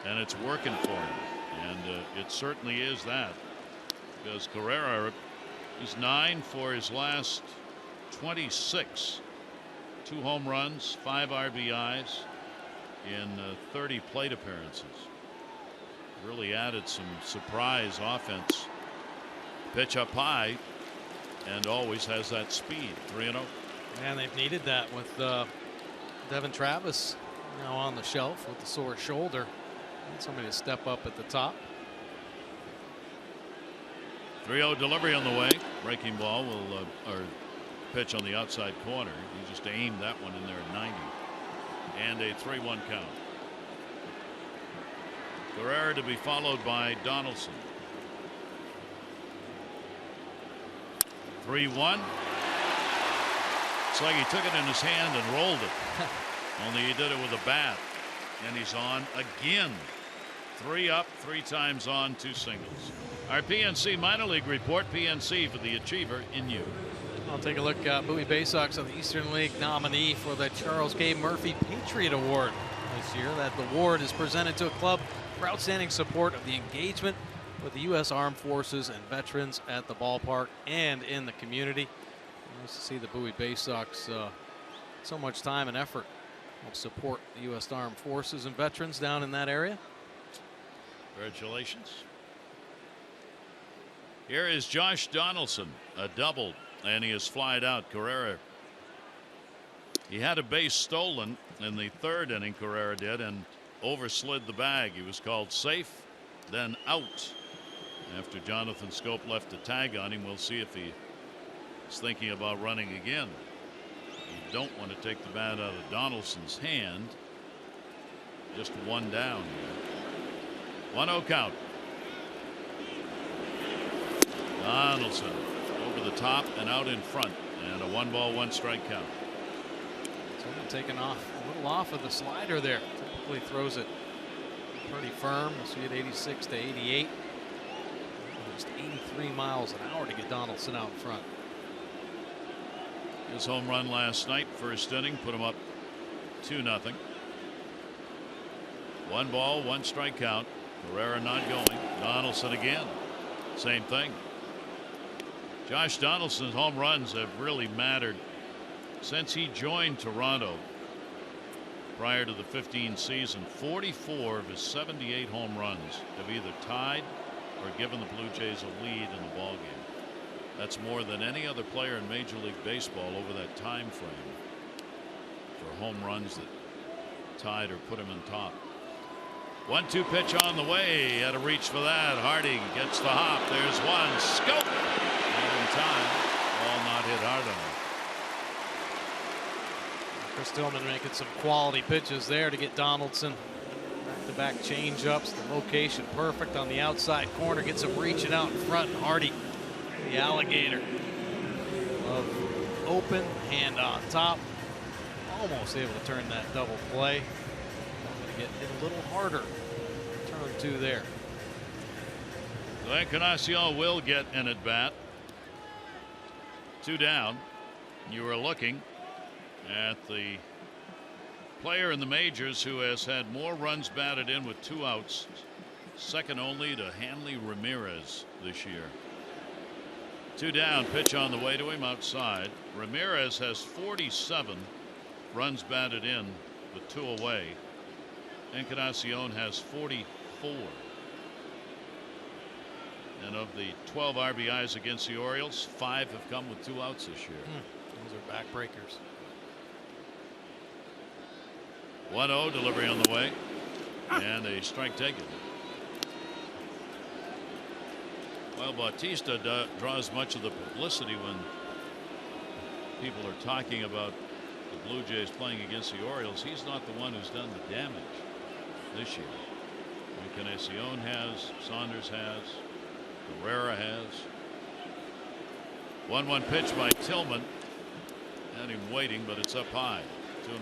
and it's working for him. And it certainly is that, because Guerrero, he's 9 for his last 26. 2 home runs, 5 RBIs in 30 plate appearances. Really added some surprise offense. Pitch up high, and always has that speed. 3-0. And they've needed that with Devin Travis now on the shelf with the sore shoulder. Need somebody to step up at the top. 3-0 delivery on the way. Breaking ball will or pitch on the outside corner. He just aimed that one in there at 90. And a 3-1 count. Guerrero to be followed by Donaldson. 3-1. It's like he took it in his hand and rolled it. Only he did it with a bat. And he's on again. 3 up, 3 times on, 2 singles. Our PNC minor league report. PNC for the achiever in you. I'll take a look at Bowie Bay Sox of the Eastern League nominee for the Charles K. Murphy Patriot Award this year. That award is presented to a club for outstanding support of the engagement with the U.S. Armed Forces and veterans at the ballpark and in the community. Nice to see the Bowie Bay Sox so much time and effort help support the U.S. Armed Forces and veterans down in that area. Congratulations. Here is Josh Donaldson, a double, and he has flied out. Carrera, he had a base stolen in the 3rd inning. Carrera did, and overslid the bag. He was called safe, then out. After Jonathan Scope left a tag on him, we'll see if he is thinking about running again. You don't want to take the bat out of Donaldson's hand. Just 1 down. 1-0 count. Donaldson over the top and out in front, and a 1-ball 1-strike count. It's only taken off a little off of the slider there. Typically throws it pretty firm. We'll see it 86 to 88. Almost 83 miles an hour to get Donaldson out in front. His home run last night, 1st inning, put him up 2-0. 1-ball 1-strike count. Carrera not going. Donaldson again. Same thing. Josh Donaldson's home runs have really mattered since he joined Toronto prior to the 15 season. 44 of his 78 home runs have either tied or given the Blue Jays a lead in the ballgame. That's more than any other player in Major League Baseball over that time frame for home runs that tied or put him in top. 1-2 pitch on the way. Had a reach for that. Harding gets the hop. There's one. Scope. And in time. Ball not hit hard enough. Chris Tillman making some quality pitches there to get Donaldson. Back-to-back changeups. The location perfect on the outside corner. Gets him reaching out in front. Hardy, the alligator, of open, hand on top. Almost able to turn that double play. Get hit a little harder. Turn 2 there. Glenn Encarnacion will get an at bat. 2 down. You were looking at the player in the majors who has had more runs batted in with 2 outs, second only to Hanley Ramirez this year. 2 down. Pitch on the way to him outside. Ramirez has 47 runs batted in with 2 away. Encarnacion has 44. And of the 12 RBIs against the Orioles, 5 have come with 2 outs this year. Those are backbreakers. 1-0 delivery on the way, and a strike taken. Well, Bautista draws much of the publicity when people are talking about the Blue Jays playing against the Orioles. He's not the one who's done the damage this year. Encarnacion has, Saunders has, Carrera has. 1-1 pitch by Tillman. Had him waiting, but it's up high. 2-1.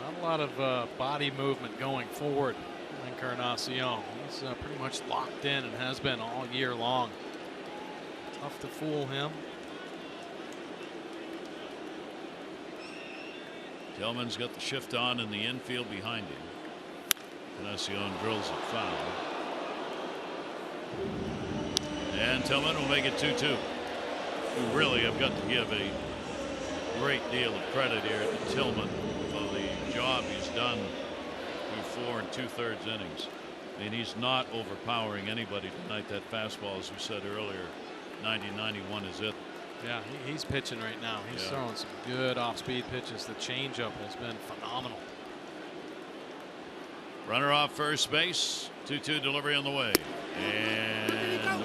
Not a lot of body movement going forward. Encarnacion. He's pretty much locked in and has been all year long. Tough to fool him. Tillman's got the shift on in the infield behind him. Encarnacion drills it foul. And Tillman will make it 2-2. We really have got to give a great deal of credit here to Tillman for the job he's done through 4 2/3 innings. I mean, he's not overpowering anybody tonight. That fastball, as we said earlier, 90-91 is it. Yeah, he's pitching right now. He's throwing some good off-speed pitches. The changeup has been phenomenal. Runner off first base. 2-2 delivery on the way. And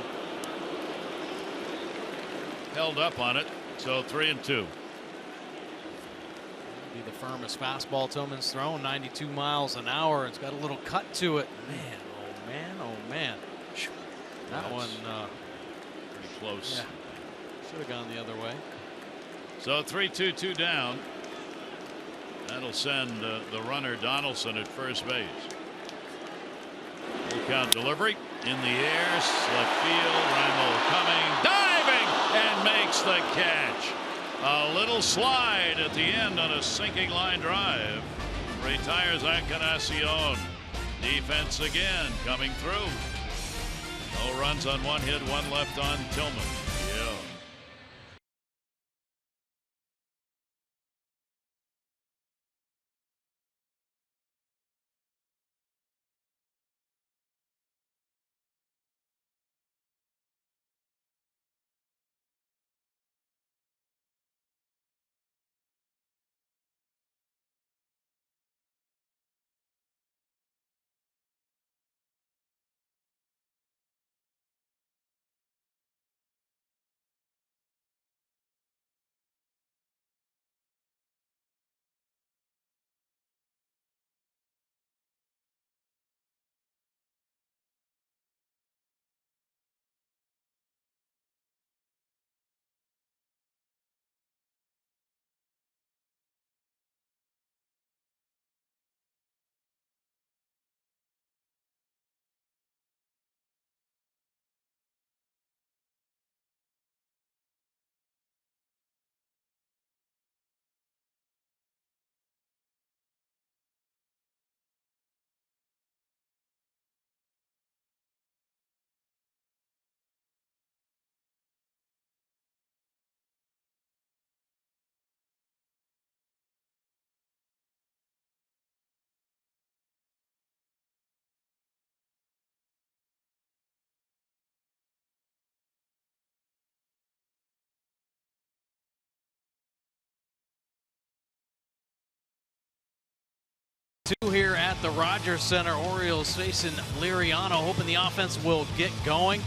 held up on it. So 3-2. Be the firmest fastball Tillman's thrown. 92 miles an hour. It's got a little cut to it. Man, oh man, oh man. That one pretty close. Yeah. Should have gone the other way. So 3-2, 2 down. That'll send the runner Donaldson at first base. Full count delivery in the air. Left field. Raimel coming, diving, and makes the catch. A little slide at the end on a sinking line drive. Retires Encarnacion. Defense again coming through. No runs on 1 hit, 1 left on Tillman. Yeah. Two here at the Rogers Center. Orioles facing Liriano, hoping the offense will get going.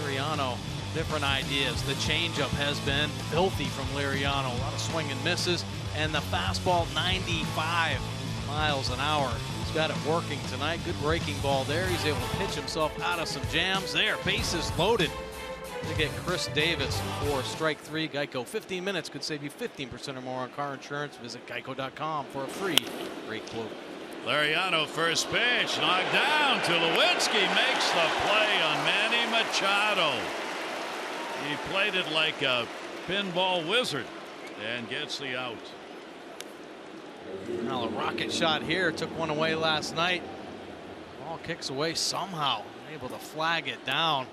Liriano, different ideas. The changeup has been filthy from Liriano. A lot of swing and misses. And the fastball, 95 miles an hour. He's got it working tonight. Good breaking ball there. He's able to pitch himself out of some jams there. Bases loaded to get Chris Davis for strike 3. Geico, 15 minutes could save you 15% or more on car insurance. Visit geico.com for a free rate quote. Liriano first pitch knocked down. Tulowitzki makes the play on Manny Machado. He played it like a pinball wizard and gets the out. Now a rocket shot here, took one away last night. Ball kicks away somehow, able to flag it down.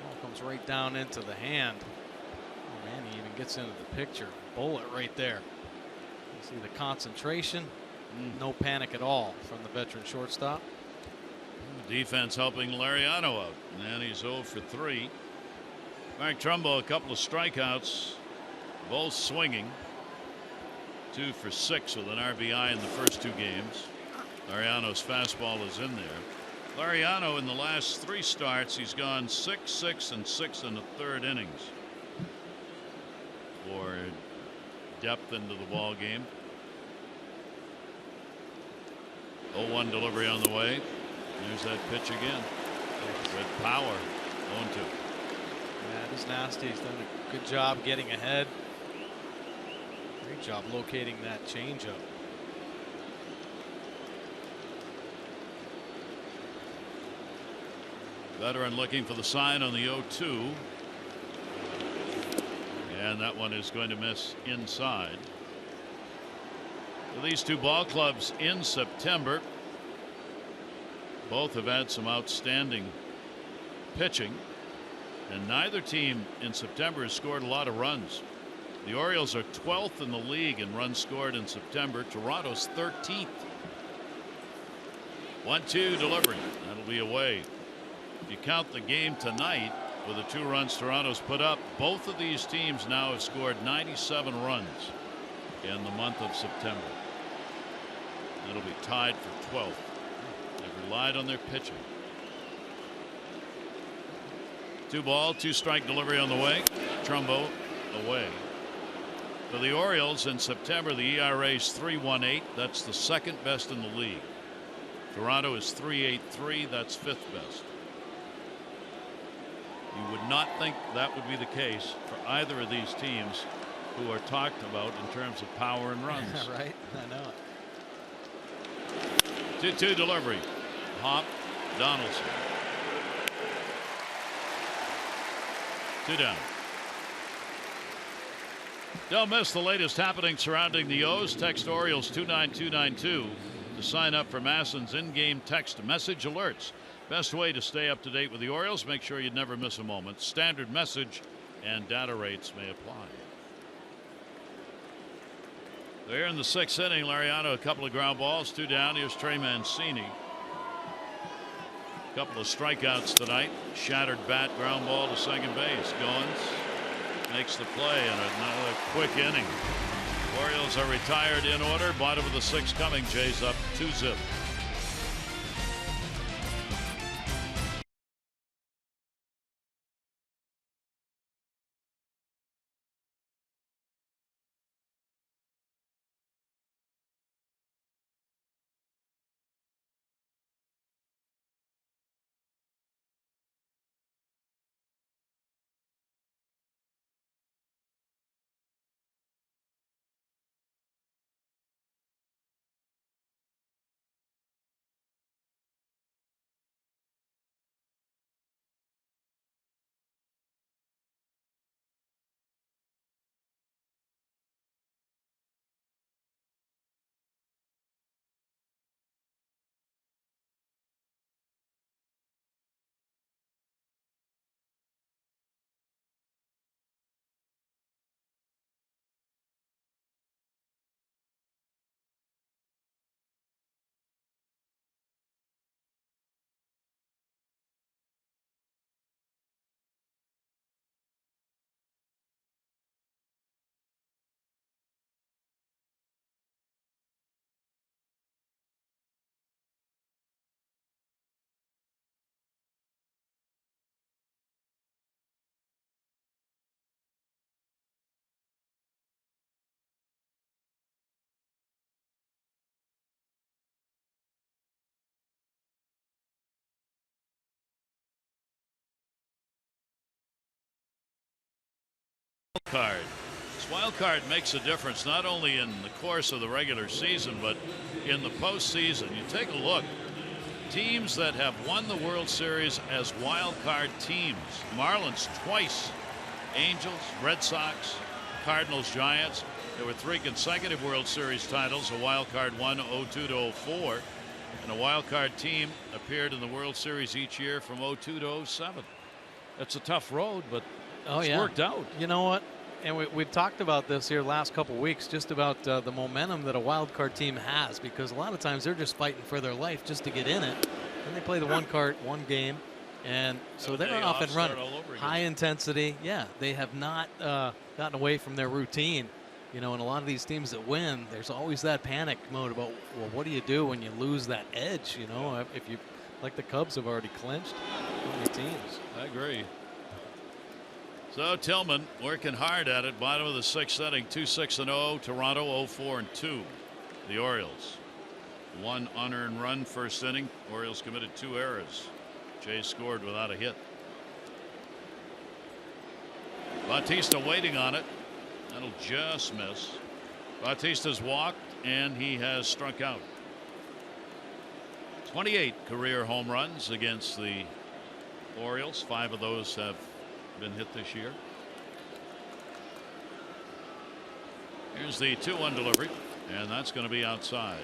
Ball comes right down into the hand. Oh man, he even gets into the picture. Bullet right there. You see the concentration. No panic at all from the veteran shortstop. Defense helping Liriano out, and he's 0 for 3. Mark Trumbo, a couple of strikeouts, both swinging. 2 for 6 with an RBI in the first 2 games. Liriano's fastball is in there. Liriano in the last 3 starts, he's gone 6, 6, and 6 in the 3rd innings for depth into the ball game. 0-1 delivery on the way. There's that pitch again with power. 0-2. That is nasty. He's done a good job getting ahead. Great job locating that changeup. Veteran looking for the sign on the 0-2. And that one is going to miss inside. So these two ball clubs in September both have had some outstanding pitching, and neither team in September has scored a lot of runs. The Orioles are 12th in the league in runs scored in September. Toronto's 13th. 1-2 delivery. That'll be away. If you count the game tonight with the 2 runs Toronto's put up, both of these teams now have scored 97 runs in the month of September. That'll be tied for 12th. They've relied on their pitching. 2 ball, 2 strike delivery on the way. Trumbo away. For the Orioles in September, the ERA is 3.18. That's the second best in the league. Toronto is 3.83. That's 5th best. You would not think that would be the case for either of these teams who are talked about in terms of power and runs. Right? I know it. 2-2 delivery. Hop, Donaldson. 2 down. Don't miss the latest happening surrounding the O's. Text Orioles 29292 to sign up for Masson's in-game text message alerts. Best way to stay up to date with the Orioles. Make sure you never miss a moment. Standard message and data rates may apply. They're in the 6th inning. Lariano, a couple of ground balls, 2 down. Here's Trey Mancini. A couple of strikeouts tonight. Shattered bat, ground ball to second base. Goins makes the play, and another quick inning. Orioles are retired in order. Bottom of the 6th coming. Jays up 2-0. Card. This wild card makes a difference not only in the course of the regular season but in the postseason. You take a look. Teams that have won the World Series as wild card teams. Marlins twice. Angels, Red Sox, Cardinals, Giants. There were 3 consecutive World Series titles. A wild card won 02 to 04. And a wild card team appeared in the World Series each year from 02 to 07. That's a tough road, but it's worked out. You know what? And we've talked about this here last couple weeks, just about the momentum that a wild card team has, because a lot of times they're just fighting for their life just to get in it, and they play the one game, and so they're off and running. High intensity. Yeah, they have not gotten away from their routine. You know, and a lot of these teams that win, there's always that panic mode about, well, what do you do when you lose that edge? You know, if you, like the Cubs have already clinched many teams. I agree. So Tillman working hard at it. Bottom of the 6th inning. 2-6-0. Toronto 0-4-2. The Orioles. 1 unearned run first inning. Orioles committed 2 errors. Jays scored without a hit. Bautista waiting on it. That'll just miss. Bautista's walked and he has struck out. 28 career home runs against the Orioles. 5 of those have been hit this year. Here's the 2-1 delivery, and that's going to be outside.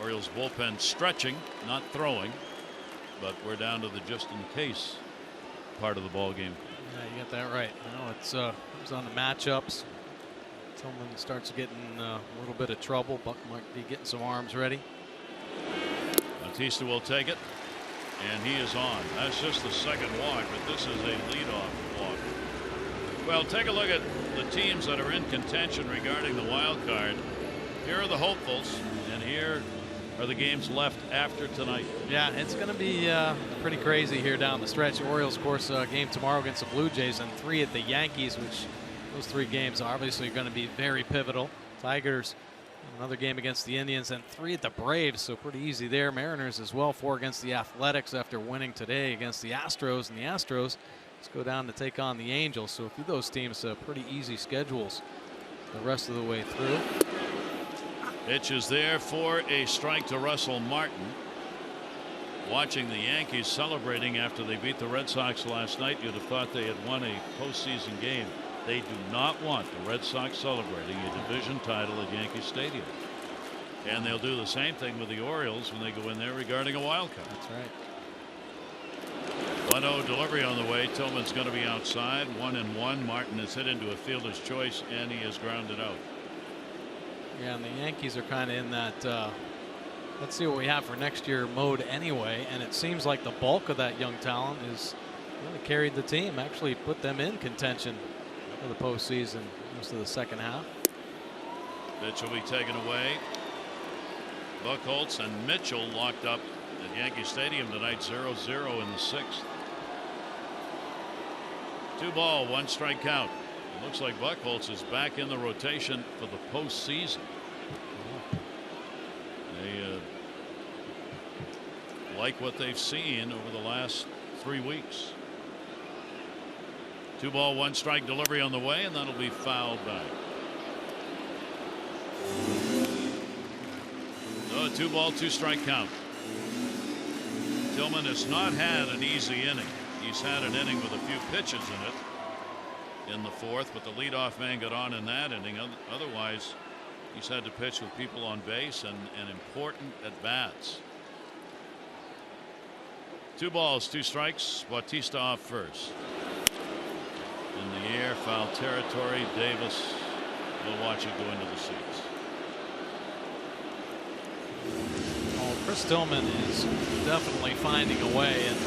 Orioles bullpen stretching, not throwing, but we're down to the just in case part of the ball game. Yeah, you got that right. Now it's on the matchups. Tillman starts getting a little bit of trouble. Buck might be getting some arms ready. Bautista will take it, and he is on. That's just the second walk, but this is a leadoff walk. Well, take a look at the teams that are in contention regarding the wild card. Here are the hopefuls, and here are the games left after tonight. Yeah, it's going to be pretty crazy here down the stretch. Orioles, of course, game tomorrow against the Blue Jays, and 3 at the Yankees, which those 3 games are obviously going to be very pivotal. Tigers, another game against the Indians, and 3 at the Braves, so pretty easy there. Mariners as well, 4 against the Athletics after winning today against the Astros, and the Astros go down to take on the Angels. So a few of those teams pretty easy schedules the rest of the way through. Pitch is there for a strike to Russell Martin. Watching the Yankees celebrating after they beat the Red Sox last night, you'd have thought they had won a postseason game. They do not want the Red Sox celebrating a division title at Yankee Stadium. And they'll do the same thing with the Orioles when they go in there regarding a wild card. That's right. 1-0 delivery on the way. Tillman's going to be outside. 1-1. Martin is hit into a fielder's choice, and he is grounded out. Yeah, and the Yankees are kind of in that let's see what we have for next year mode anyway, and it seems like the bulk of that young talent is really carried the team, actually put them in contention for the postseason most of the second half. Pitch will be taken away. Buchholz and Mitchell locked up at Yankee Stadium tonight, 0-0 in the 6th. 2 ball, 1 strike count. It looks like Buchholz is back in the rotation for the postseason. They like what they've seen over the last 3 weeks. 2 ball, 1 strike delivery on the way, and that'll be fouled back. So 2 ball, 2 strike count. Tillman has not had an easy inning. He's had an inning with a few pitches in it in the 4th, but the leadoff man got on in that inning. Otherwise, he's had to pitch with people on base and important at bats. 2 balls, 2 strikes. Bautista off first. In the air, foul territory. Davis will watch it go into the seats. Oh, Chris Tillman is definitely finding a way, and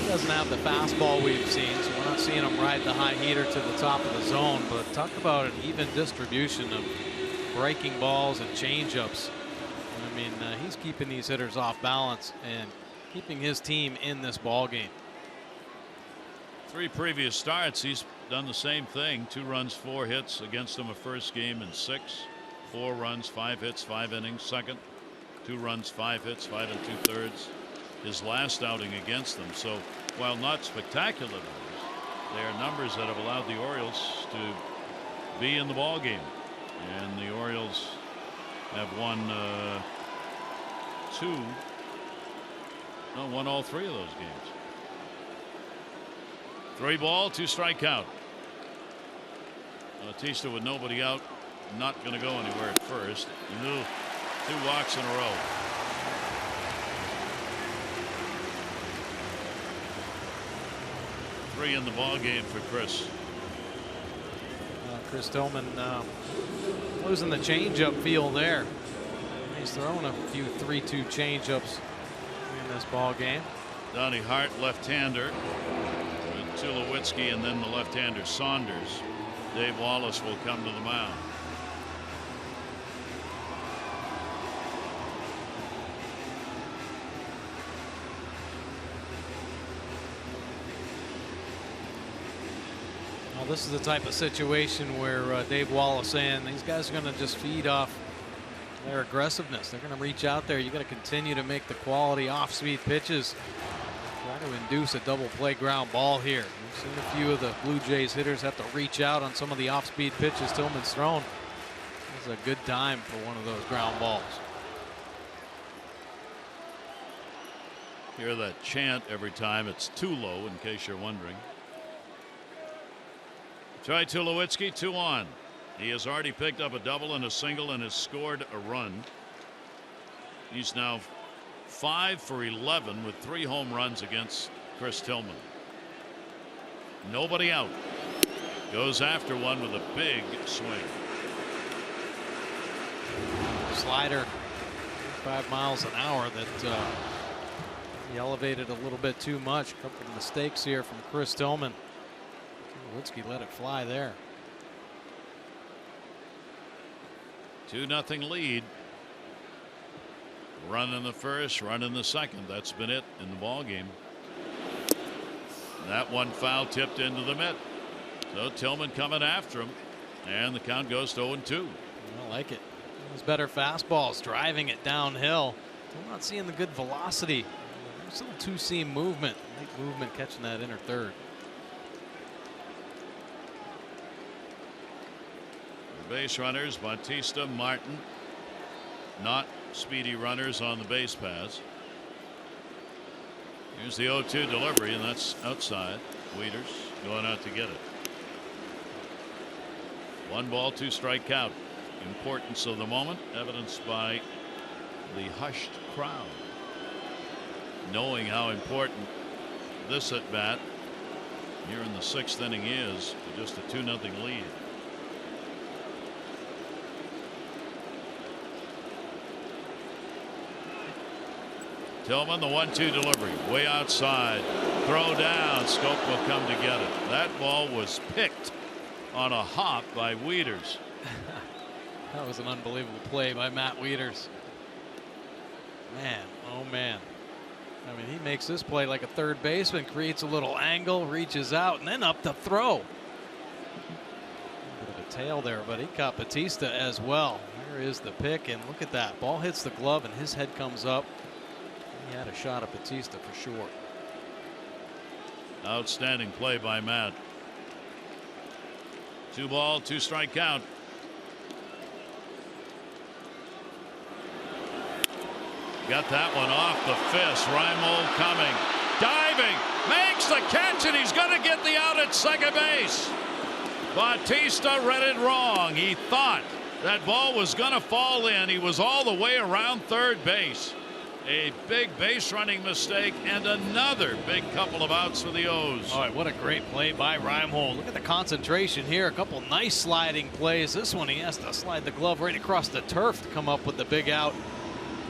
he doesn't have the fastball we've seen, so we're not seeing him ride the high heater to the top of the zone. But talk about an even distribution of breaking balls and changeups. I mean, he's keeping these hitters off balance and keeping his team in this ball game. 3 previous starts, he's done the same thing. 2 runs, 4 hits against them a first game in 6. 4 runs, 5 hits, 5 innings. Second, 2 runs, 5 hits, 5 2/3. His last outing against them. So while not spectacular numbers, they are numbers that have allowed the Orioles to be in the ball game. And the Orioles have won won all 3 of those games. 3 ball, 2 strike count. Bautista with nobody out, not going to go anywhere at first. 2 walks in a row. Three in the ball game for Chris. Chris Tillman losing the changeup feel there. He's throwing a few 3-2 changeups in this ball game. Donnie Hart, left-hander. Tulowitzki, and then the left-hander Saunders. Dave Wallace will come to the mound. Well, this is the type of situation where Dave Wallace saying these guys are going to just feed off their aggressiveness. They're going to reach out there. You got to continue to make the quality off-speed pitches. Try to induce a double play ground ball here. We've seen a few of the Blue Jays hitters have to reach out on some of the off-speed pitches Tillman's thrown. This is a good time for one of those ground balls. Hear that chant every time it's too low, in case you're wondering. Try Tulowitzki, 2 on. He has already picked up a double and a single and has scored a run. He's now 5 for 11 with 3 home runs against Chris Tillman. Nobody out. Goes after one with a big swing. Slider, 5 miles an hour that he elevated a little bit too much. A couple of mistakes here from Chris Tillman. Tulowitzki let it fly there. 2-0 lead. Run in the first, run in the second. That's been it in the ball game. That one foul tipped into the mitt. So Tillman coming after him, and the count goes to 0-2. I like it. Those better fastballs, driving it downhill. I'm not seeing the good velocity. There's a little two-seam movement. Late movement catching that inner third. The base runners, Bautista, Martin, not speedy runners on the base paths. Here's the 0-2 delivery, and that's outside. Wieters going out to get it. 1 ball, 2 strike count. Importance of the moment evidenced by the hushed crowd, knowing how important this at bat here in the 6th inning is to just a 2-0 lead. Tillman, the 1-2 delivery, way outside, throw down. Scope will come to get it. That ball was picked on a hop by Wieters. That was an unbelievable play by Matt Wieters. Man, oh man. I mean, he makes this play like a third baseman, creates a little angle, reaches out, and then up to throw. A bit of a tail there, but he caught Bautista as well. Here is the pick, and look at that. Ball hits the glove, and his head comes up. He had a shot at Bautista for sure. Outstanding play by Matt. 2 ball, 2 strike count. Got that one off the fist. Reimold coming, diving, makes the catch, and he's going to get the out at second base. Bautista read it wrong. He thought that ball was going to fall in. He was all the way around third base. A big base running mistake and another big couple of outs for the O's. All right, what a great play by Reimold. Look at the concentration here. A couple nice sliding plays. This one he has to slide the glove right across the turf to come up with the big out.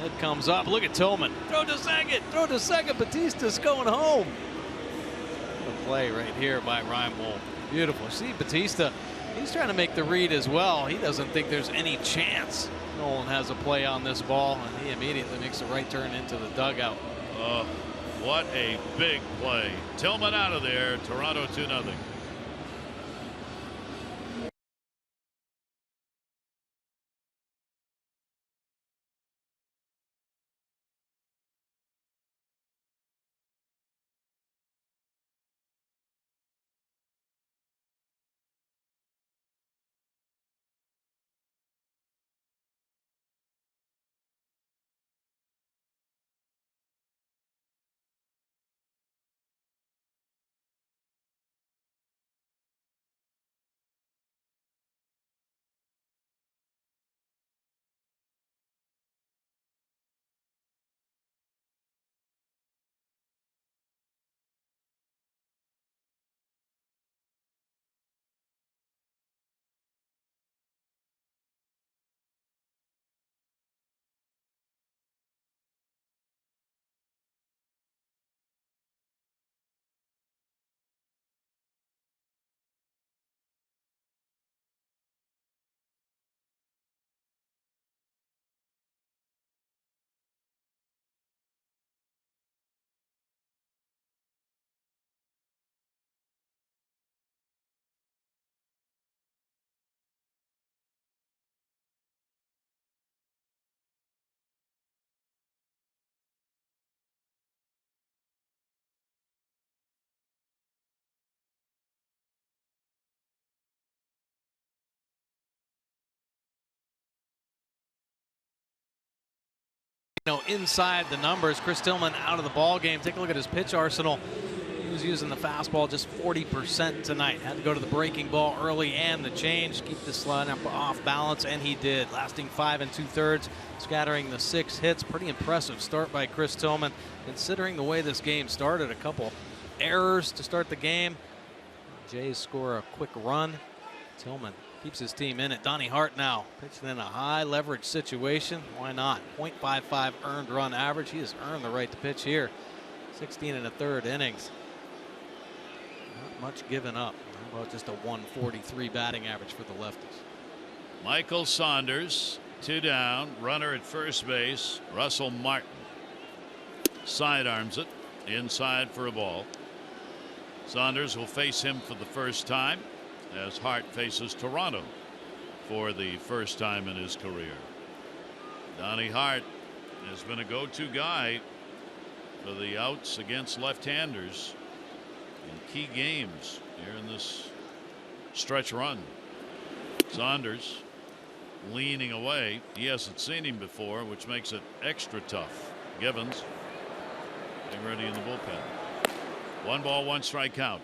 Head comes up. Look at Tillman. Throw to second. Throw to second. Bautista's going home. What a play right here by Reimold. Beautiful. See Bautista. He's trying to make the read as well. He doesn't think there's any chance Nolan has a play on this ball, and he immediately makes a right turn into the dugout. What a big play. Tillman out of there. Toronto 2-0. inside the numbers. Chris Tillman out of the ball game. Take a look at his pitch arsenal. He was using the fastball just 40% tonight. Had to go to the breaking ball early and the change. Keep this lineup off balance, and he did. Lasting 5 2/3, scattering the 6 hits. Pretty impressive start by Chris Tillman, considering the way this game started. A couple errors to start the game. Jays score a quick run. Tillman keeps his team in it. Donnie Hart now pitching in a high leverage situation. Why not? .55 earned run average. He has earned the right to pitch here. 16 1/3 innings. Not much given up. How about just a 143 batting average for the lefties? Michael Saunders, 2 down, runner at first base. Russell Martin sidearms it inside for a ball. Saunders will face him for the first time as Hart faces Toronto for the first time in his career. Donnie Hart has been a go-to guy for the outs against left-handers in key games here in this stretch run. Saunders leaning away. He hasn't seen him before, which makes it extra tough. Givens getting ready in the bullpen. 1 ball, 1 strike count.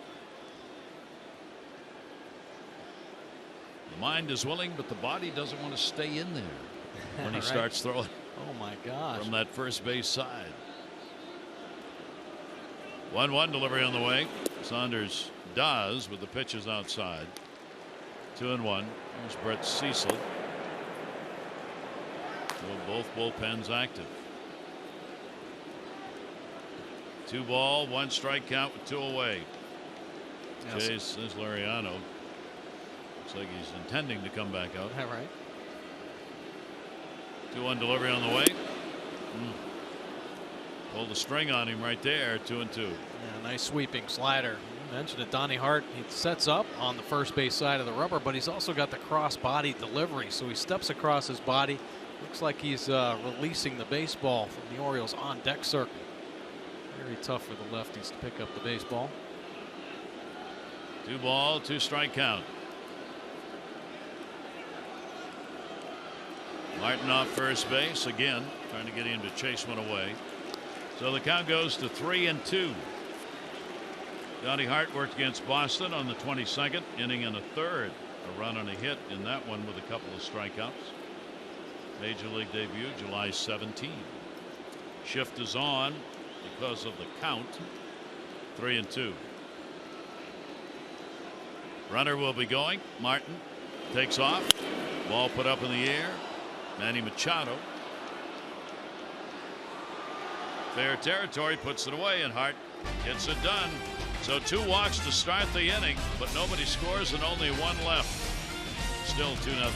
The mind is willing, but the body doesn't want to stay in there when he starts throwing. Oh my gosh. From that first base side. 1-1 delivery on the way. Saunders does, with the pitches outside. 2-1. Here's Brett Cecil. So both bullpens active. 2 ball, 1 strike count with 2 away. Yes. Chase is Lariano. Looks like he's intending to come back out. All right. 2-1 delivery on the way. Pulled the string on him right there. 2-2. Yeah, nice sweeping slider. You mentioned it. Donnie Hart, he sets up on the first base side of the rubber, but he's also got the cross body delivery. So he steps across his body. Looks like he's releasing the baseball from the Orioles on deck circle. Very tough for the lefties to pick up the baseball. 2 ball, 2 strike count. Martin off first base again, trying to get him to chase one away. So the count goes to 3-2. Donnie Hart worked against Boston on the 22nd inning and a third. A run and a hit in that one with a couple of strikeouts. Major League debut July 17. Shift is on because of the count. 3-2. Runner will be going. Martin takes off. Ball put up in the air. Manny Machado. Fair territory, puts it away, and Hart gets it done. So 2 walks to start the inning, but nobody scores and only 1 left. Still 2-0.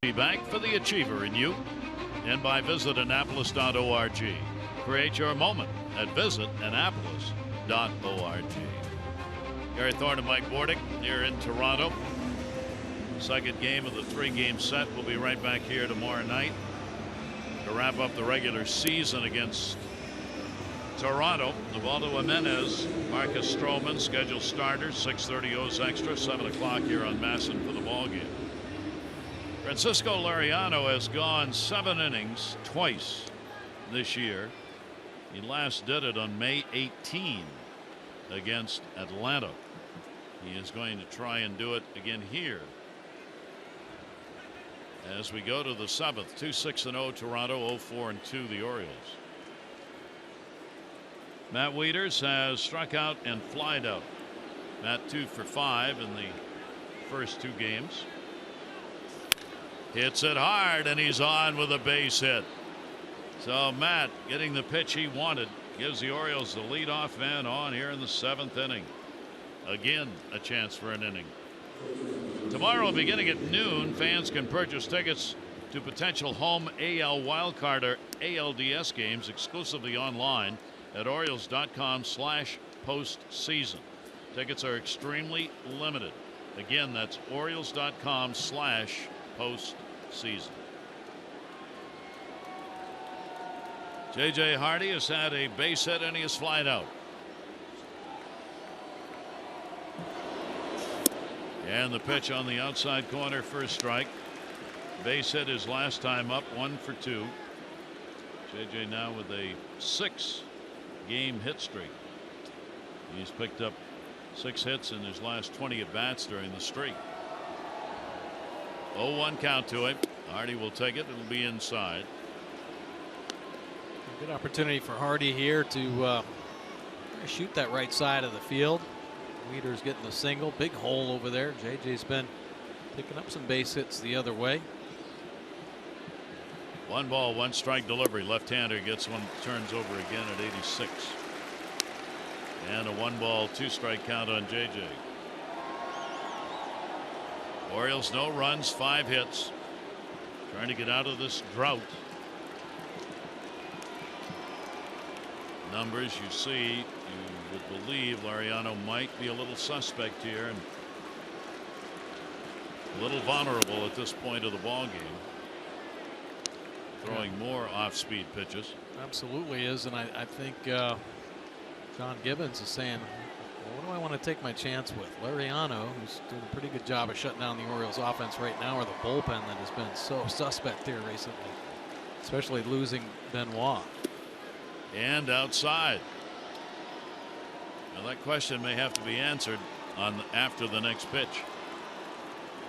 Be back for the achiever in you, and by visitAnnapolis.org. Create your moment at visitAnnapolis.org. Gary Thorne and Mike Bordick here in Toronto. Second game of the 3-game set. We'll be right back here tomorrow night to wrap up the regular season against Toronto. Ubaldo Jimenez, Marcus Stroman, scheduled starters. 6:30 O's Extra, 7 o'clock here on Masson for the ball game. Francisco Liriano has gone 7 innings twice this year. He last did it on May 18 against Atlanta. He is going to try and do it again here as we go to the 7th. 2-6-0 Toronto, 0-4-2 the Orioles. Matt Wieters has struck out and flied out. Matt 2 for 5 in the first 2 games. Hits it hard and he's on with a base hit. So Matt getting the pitch he wanted, gives the Orioles the leadoff man on here in the 7th inning. Again, a chance for an inning. Tomorrow, beginning at noon, fans can purchase tickets to potential home AL wildcard or ALDS games exclusively online at Orioles.com/postseason. Tickets are extremely limited. Again, that's Orioles.com/postseason. J.J. Hardy has had a base hit and he has flied out. And the pitch on the outside corner for a strike. Base hit his last time up, 1 for 2. J.J. now with a 6-game hit streak. He's picked up 6 hits in his last 20 at bats during the streak. 0-1 count to him. Hardy will take it. It'll be inside. Good opportunity for Hardy here to shoot that right side of the field. Wieters getting the single. Big hole over there. JJ's been picking up some base hits the other way. 1 ball, 1 strike delivery. Left-hander gets one, turns over again at 86. And a 1 ball, 2 strike count on JJ. Orioles no runs, 5 hits. Trying to get out of this drought. Numbers you see, you would believe Liriano might be a little suspect here and a little vulnerable at this point of the ball game. Throwing more off-speed pitches. Absolutely is, and I think John Gibbons is saying, well, what do I want to take my chance with? Liriano, who's doing a pretty good job of shutting down the Orioles offense right now, or the bullpen that has been so suspect here recently, especially losing Benoit. And outside. Now that question may have to be answered after the next pitch.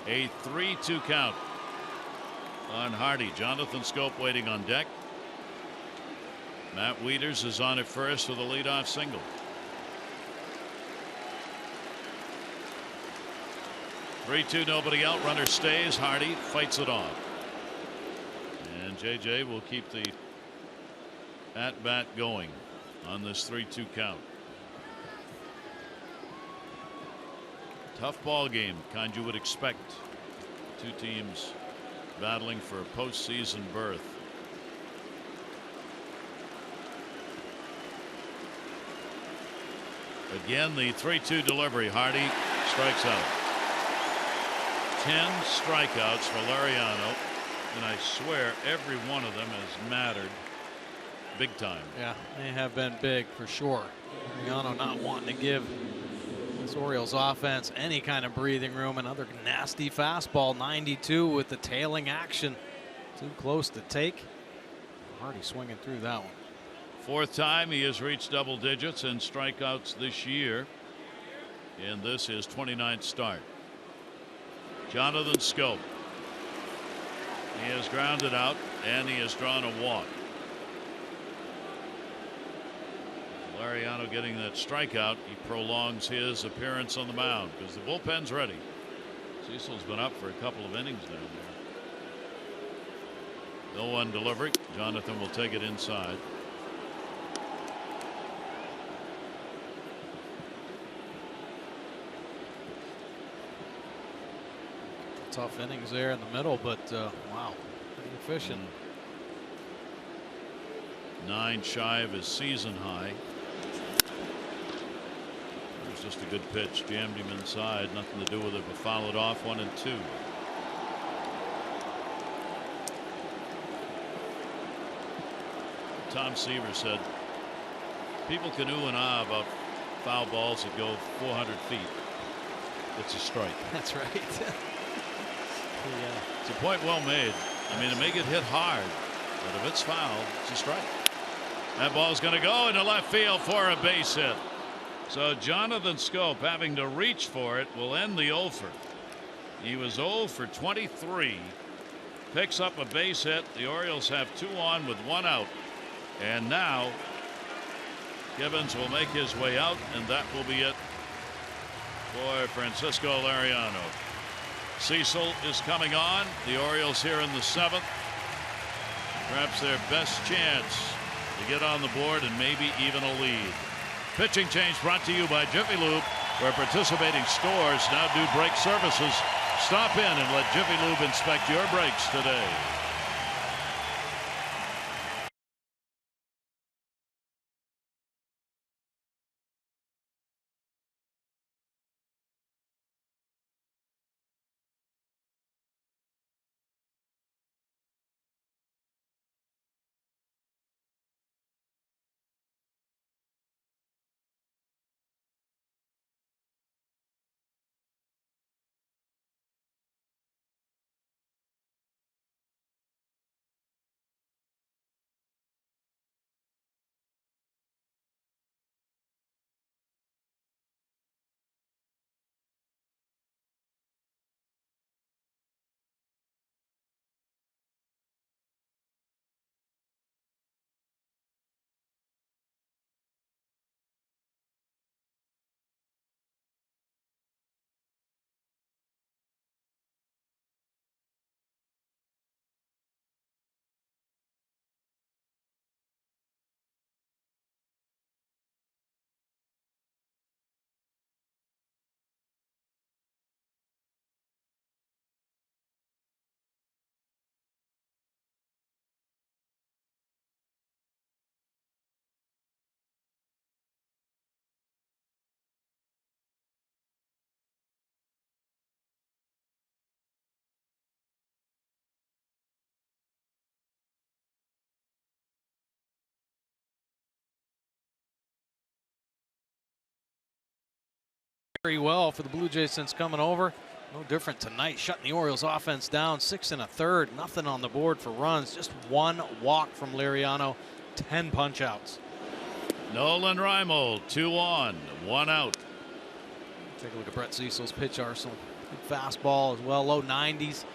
A 3-2 count on Hardy. Jonathan Scope waiting on deck. Matt Wieters is on at first with a leadoff single. Three-two, nobody out. Runner stays. Hardy fights it off. And JJ will keep the at bat going on this 3-2 count. Tough ball game, kind you would expect. 2 teams battling for a postseason berth. Again, the 3-2 delivery. Hardy strikes out. 10 strikeouts for Liriano, and I swear every one of them has mattered big time. Yeah, they have been big for sure. Liriano not wanting to give this Orioles offense any kind of breathing room. Another nasty fastball, 92 with the tailing action. Too close to take. Hardy swinging through that one. 4th time he has reached double digits in strikeouts this year. And this is 29th start. Jonathan Scope. He has grounded out and he has drawn a walk. Liriano getting that strikeout. He prolongs his appearance on the mound because the bullpen's ready. Cecil's been up for a couple of innings down there. 0-1 delivery. Jonathan will take it inside. Tough innings there in the middle, but wow, pretty efficient. 9 shy of his season high. There's just a good pitch. Jammed him inside. Nothing to do with it, but foul it off. 1-2. Tom Seaver said people can ooh and ah about foul balls that go 400 feet. It's a strike. That's right. Yeah. It's a point well made. I mean, it may get hit hard, but if it's fouled, it's a strike. That ball's going to go into left field for a base hit. So Jonathan Schoop, having to reach for it, will end the 0 for. He was 0 for 23. Picks up a base hit. The Orioles have 2 on with 1 out. And now Gibbons will make his way out, and that will be it for Francisco Liriano. Cecil is coming on. The Orioles here in the 7th. Perhaps their best chance to get on the board and maybe even a lead. Pitching change brought to you by Jiffy Lube, where participating stores now do brake services. Stop in and let Jiffy Lube inspect your brakes today. Very well for the Blue Jays since coming over. No different tonight. Shutting the Orioles offense down. 6 1/3. Nothing on the board for runs. Just 1 walk from Liriano. 10 punch outs. Nolan Reimold, 2 on, 1 out. Take a look at Brett Cecil's pitch arsenal. Good fastball as well. Low 90s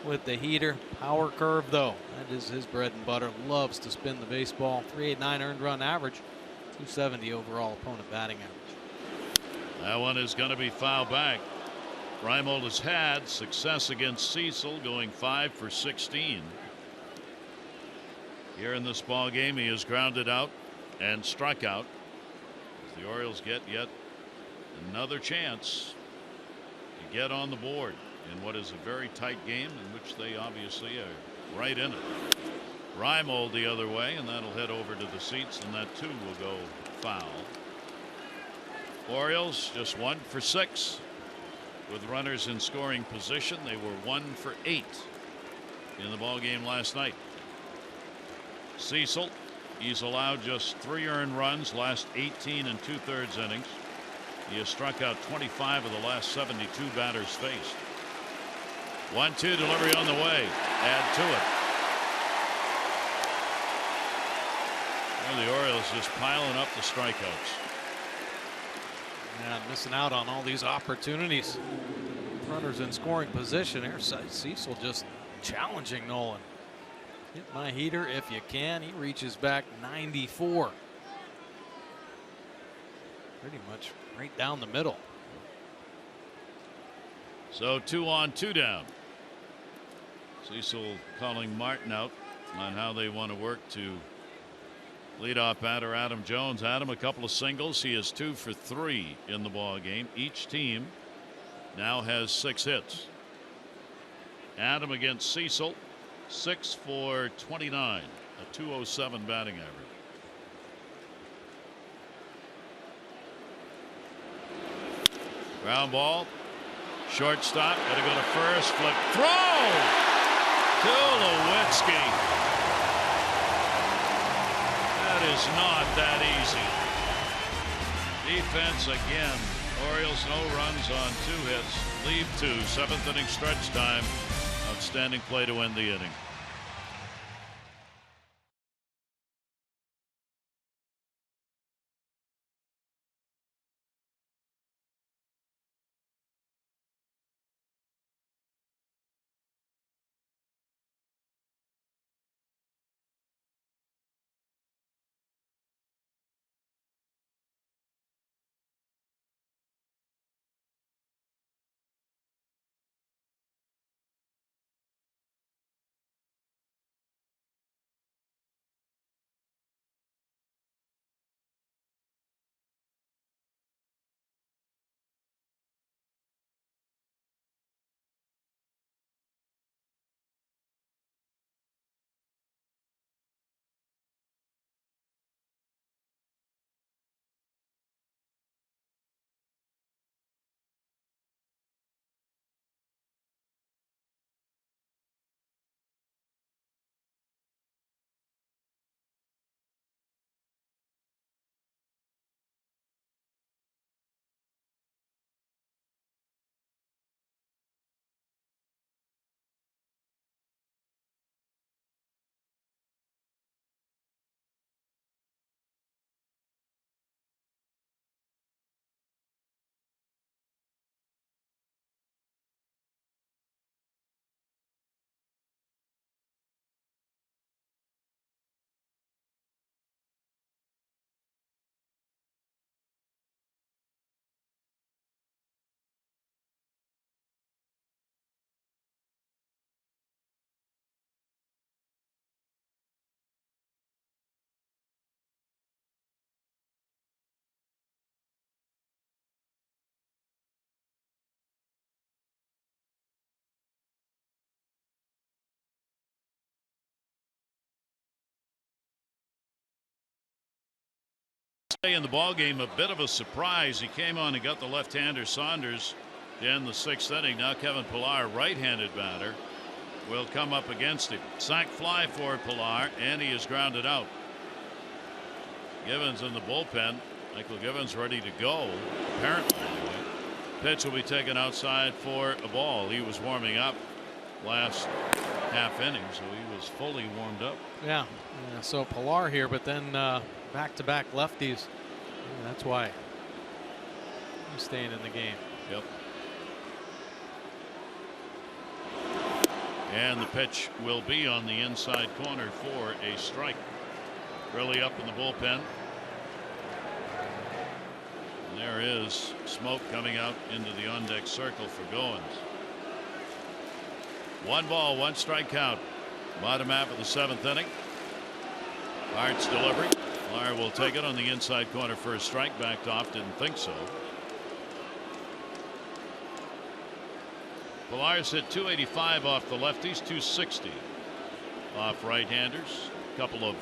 with the heater. Power curve though. That is his bread and butter. Loves to spin the baseball. 389 earned run average. 270 overall opponent batting average. That one is going to be fouled back. Reimold has had success against Cecil, going 5 for 16. Here in this ball game, he is grounded out and struck out. As the Orioles get yet another chance to get on the board in what is a very tight game, in which they obviously are right in it. Reimold the other way, and that'll head over to the seats, and that too will go foul. Orioles just 1 for 6 with runners in scoring position. They were 1 for 8 in the ball game last night. Cecil, he's allowed just 3 earned runs last 18 2/3 innings. He has struck out 25 of the last 72 batters faced. 1-2 delivery on the way. Add to it. Well, the Orioles just piling up the strikeouts. Yeah, missing out on all these opportunities. Runners in scoring position here. Cecil just challenging Nolan. Hit my heater if you can. He reaches back 94. Pretty much right down the middle. So 2 on, 2 down. Cecil calling Martin out on how they want to work to leadoff batter Adam Jones. Adam, a couple of singles. He is 2 for 3 in the ball game. Each team now has 6 hits. Adam against Cecil, 6 for 29, a 207 batting average. Ground ball. Shortstop. Got to go to first. Flip. Throw to Lewinsky. That is not that easy. Defense again. Orioles no runs on 2 hits. Lead 2. 7th inning stretch time. Outstanding play to end the inning. In the ball game, a bit of a surprise. He came on and got the left-hander Saunders in the 6th inning. Now Kevin Pillar, right-handed batter, will come up against him. Sac fly for Pillar, and he is grounded out. Givens in the bullpen. Michael Givens ready to go, apparently. Anyway. Pitch will be taken outside for a ball. He was warming up last half inning, so he was fully warmed up. Yeah, so Pillar here, but then back-to-back lefties. That's why he's staying in the game. Yep. And the pitch will be on the inside corner for a strike. Really up in the bullpen. And there is smoke coming out into the on-deck circle for Goins. 1 ball, 1 strike count. Bottom half of the 7th inning. Hart's delivery. Pillar will take it on the inside corner for a strike. Backed off. Didn't think so. Pillar's hit .285 off the lefties, .260 off right-handers. A couple of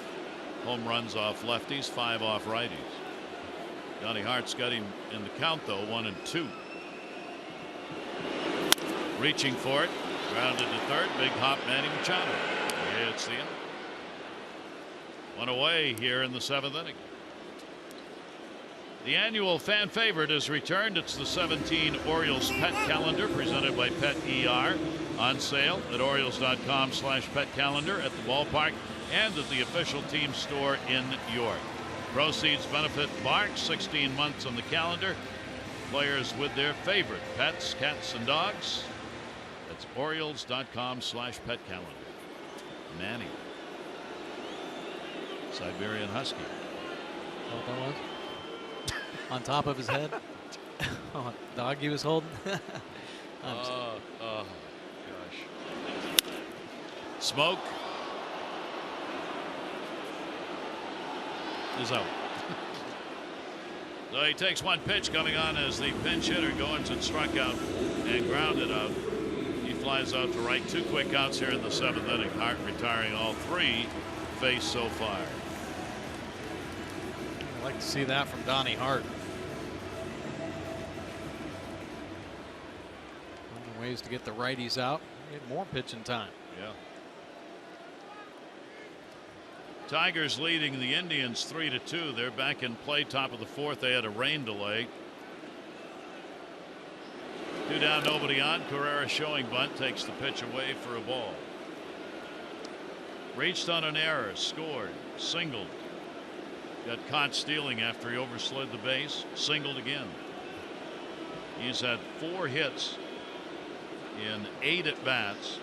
home runs off lefties, 5 off righties. Johnny Hart's got him in the count though, 1-2. Reaching for it. Grounded to third. Big hop, Manny Machado. It's the end. 1 away here in the 7th inning. The annual fan favorite is returned. It's the 17 Orioles Pet Calendar presented by Pet ER. On sale at Orioles.com/pet calendar, at the ballpark, and at the official team store in York. Proceeds benefit Barks. 16 months on the calendar. Players with their favorite pets, cats, and dogs. That's Orioles.com/pet calendar. Manny. Siberian Husky. What that was? On top of his head. Oh, dog he was holding. Oh gosh. Smoke is out. So he takes 1 pitch coming on as the pinch hitter. Goins had struck out and grounded out. He flies out to right. 2 quick outs here in the 7th inning. Hart retiring all 3 faced so far. I'd like to see that from Donnie Hart. ways to get the righties out, get more pitching time. Yeah. Tigers leading the Indians 3-2. They're back in play, top of the fourth. They had a rain delay. 2 down, nobody on. Carrera showing bunt, takes the pitch away for a ball. Reached on an error, scored, singled. Got caught stealing after he overslid the base, singled again. He's had 4 hits in 8 at bats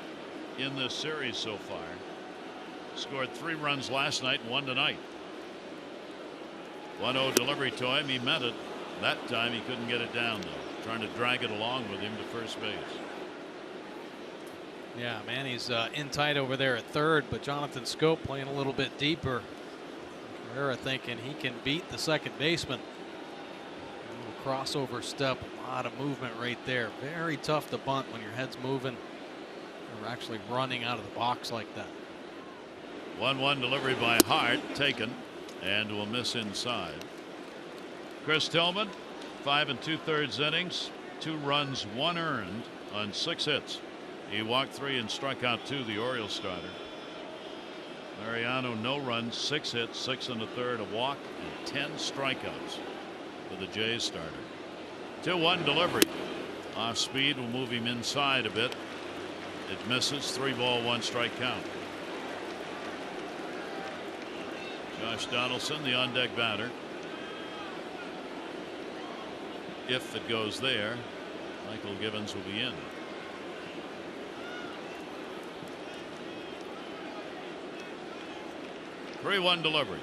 in this series so far. Scored 3 runs last night and 1 tonight. 1-0 delivery to him. He meant it. That time he couldn't get it down though. Trying to drag it along with him to first base. Yeah, Manny's in tight over there at third, but Jonathan Scope playing a little bit deeper. Carrera thinking he can beat the second baseman. A little crossover step, a lot of movement right there. Very tough to bunt when your head's moving or actually running out of the box like that. 1-1 delivery by Hart, taken, and will miss inside. Chris Tillman, 5 2/3 innings, 2 runs, 1 earned on 6 hits. He walked 3 and struck out 2, the Orioles starter. Mariano, no runs, 6 hits, 6 1/3, a walk, and 10 strikeouts for the Jays starter. 2-1 delivery. Off speed will move him inside a bit. It misses. 3 ball, 1 strike count. Josh Donaldson, the on deck batter. If it goes there, Michael Gibbons will be in. Three 3-1 delivery.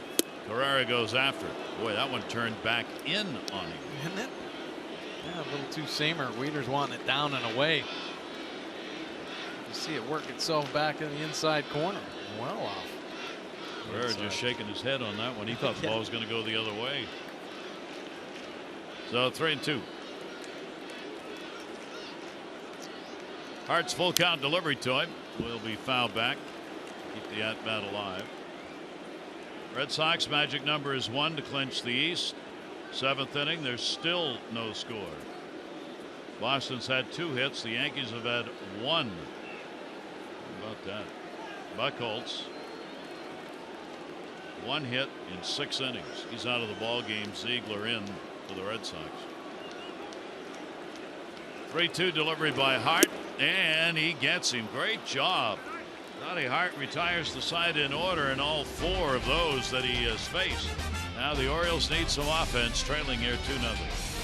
Carrera goes after it. Boy, that one turned back in on him. Isn't it? Yeah, a little two-seamer. Weeder's wanting it down and away. You see it work itself back in the inside corner. Well off. Carrera just shaking his head on that one. He thought the ball was going to go the other way. So 3-2. Hart's full count delivery to him will be fouled back. Keep the at bat alive. Red Sox magic number is 1 to clinch the East. 7th inning, there's still no score. Boston's had 2 hits. The Yankees have had 1. How about that? Buchholz, 1 hit in 6 innings. He's out of the ball game. Ziegler in for the Red Sox. 3-2 delivery by Hart, and he gets him. Great job. Johnny Hart retires the side in order in all 4 of those that he has faced. Now the Orioles need some offense, trailing here 2-0.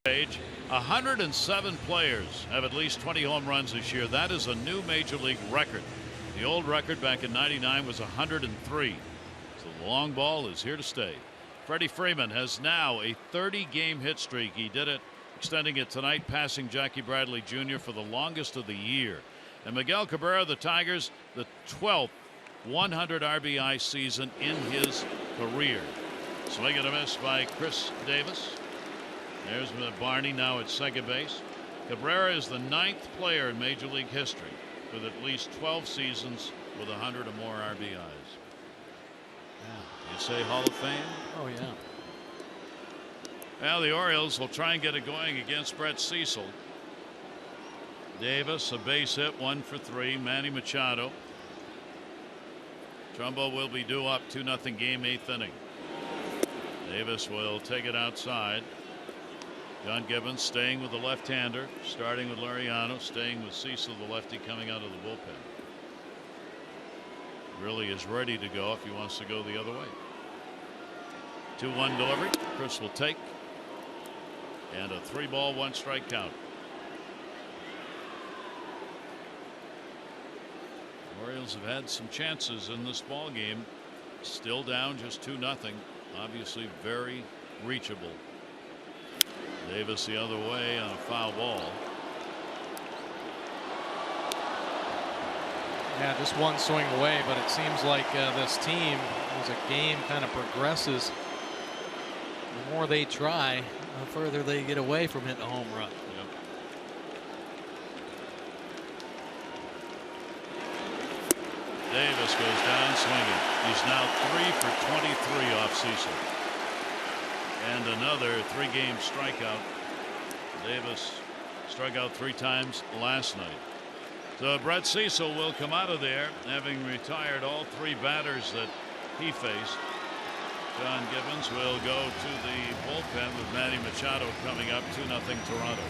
Page, 107 players have at least 20 home runs this year. That is a new major league record. The old record back in '99 was 103. So the long ball is here to stay. Freddie Freeman has now a 30-game hit streak. He did it, extending it tonight, passing Jackie Bradley Jr. for the longest of the year. And Miguel Cabrera, the Tigers, the 12th 100 RBI season in his career. Swing and a miss by Chris Davis. There's Barney now at second base. Cabrera is the 9th player in Major League history with at least 12 seasons with 100 or more RBIs. Yeah. You say Hall of Fame? Oh, yeah. Well, the Orioles will try and get it going against Brett Cecil. Davis, a base hit, 1 for 3. Manny Machado. Trumbo will be due up 2-0 game, 8th inning. Davis will take it outside. John Gibbons staying with the left-hander, starting with Laureano, staying with Cecil, the lefty, coming out of the bullpen. Really is ready to go if he wants to go the other way. 2-1 delivery. Chris will take. And a 3-ball, 1-strike count. Orioles have had some chances in this ball game. Still down just 2-0. Obviously very reachable. Davis the other way on a foul ball. Yeah, just one swing away, but it seems like this team, as a game kind of progresses, the more they try, the further they get away from hitting a home run. Yep. Davis goes down swinging. He's now 3 for 23 off Cecil. And another 3-game strikeout. Davis struck out 3 times last night. So Brett Cecil will come out of there having retired all 3 batters that he faced. John Gibbons will go to the bullpen with Manny Machado coming up. 2-0 Toronto.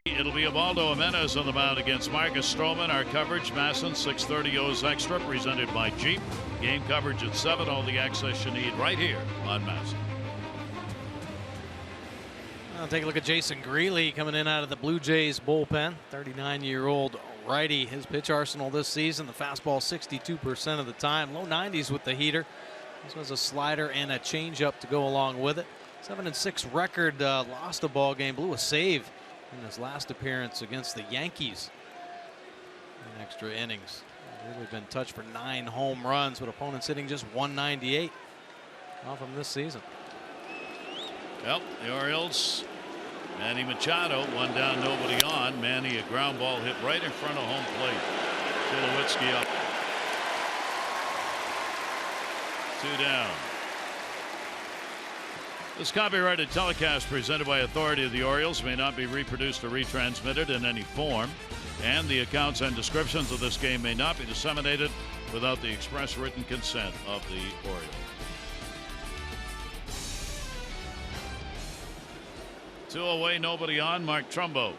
It'll be Ubaldo Jimenez on the mound against Marcus Stroman. Our coverage, Masson, 6:30 O's Extra, presented by Jeep. Game coverage at 7. All the access you need right here on Masson. I'll take a look at Jason Greeley coming in out of the Blue Jays bullpen. 39-year-old righty. His pitch arsenal this season, the fastball 62% of the time. Low 90s with the heater. This was a slider and a changeup to go along with it. 7-6 record. Lost a ball game. Blew a save in his last appearance against the Yankees in extra innings. Really been touched for 9 home runs, with opponents hitting just 198 off him this season. Well, the Orioles, Manny Machado, 1 down, nobody on. Manny, a ground ball hit right in front of home plate. Tulowitzki up. 2 down. This copyrighted telecast presented by authority of the Orioles may not be reproduced or retransmitted in any form, and the accounts and descriptions of this game may not be disseminated without the express written consent of the Orioles. 2 away, nobody on. Mark Trumbo.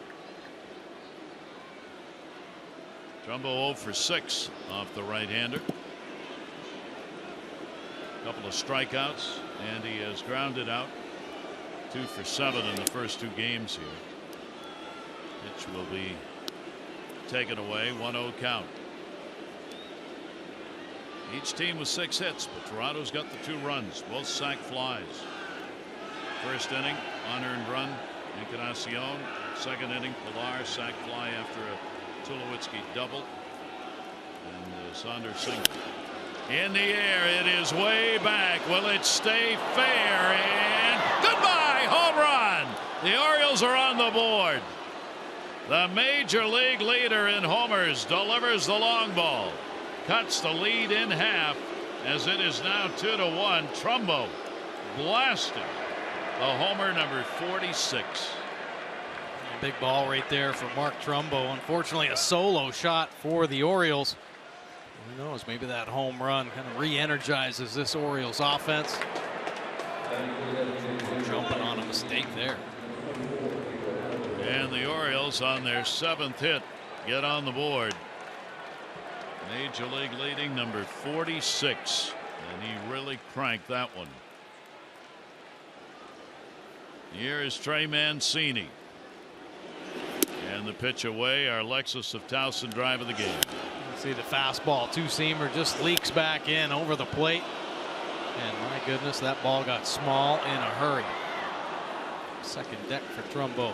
Trumbo 0 for 6 off the right-hander. Couple of strikeouts, and he has grounded out. 2 for 7 in the first 2 games here. Pitch will be taken away. 1-0 count. Each team with 6 hits, but Toronto's got the 2 runs, both sac flies. First inning, unearned run, Encarnacion. Second inning, Pilar sac fly after a Tulowitzki double. And Saunders single. In the air, it is way back. Will it stay fair? And goodbye, home run. The Orioles are on the board. The major league leader in homers delivers the long ball. Cuts the lead in half as it is now 2-1. Trumbo blasting the homer number 46. A big ball right there for Mark Trumbo. Unfortunately, a solo shot for the Orioles. Who knows, maybe that home run kind of re-energizes this Orioles offense. Jumping on a mistake there. And the Orioles on their 7th hit get on the board. Major league leading number 46, and he really cranked that one. Here is Trey Mancini, and the pitch away. Our Lexus of Towson drive of the game. See the fastball 2-seamer just leaks back in over the plate, and my goodness, that ball got small in a hurry. Second deck for Trumbo,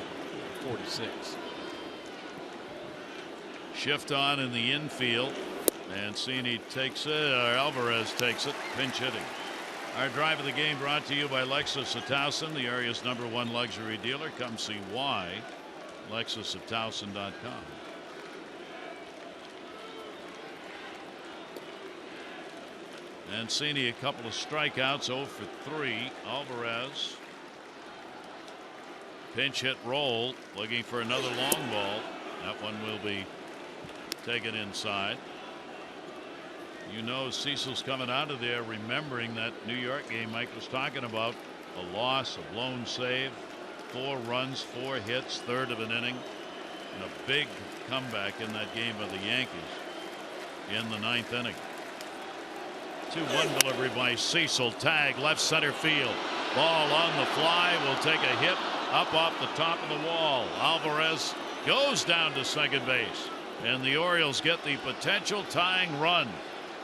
46. Shift on in the infield. Mancini takes it, or Alvarez takes it, pinch hitting. Our drive of the game brought to you by Lexus of Towson, the area's #1 luxury dealer. Come see why. LexusofTowson.com. Mancini a couple of strikeouts, 0 for 3. Alvarez pinch hit roll, looking for another long ball. That one will be taken inside. You know, Cecil's coming out of there remembering that New York game Mike was talking about. A loss, a blown save, 4 runs, 4 hits, third of an inning, and a big comeback in that game by the Yankees in the 9th inning. 2-1 delivery by Cecil. Tag left center field. Ball on the fly will take a hit up off the top of the wall. Alvarez goes down to second base, and the Orioles get the potential tying run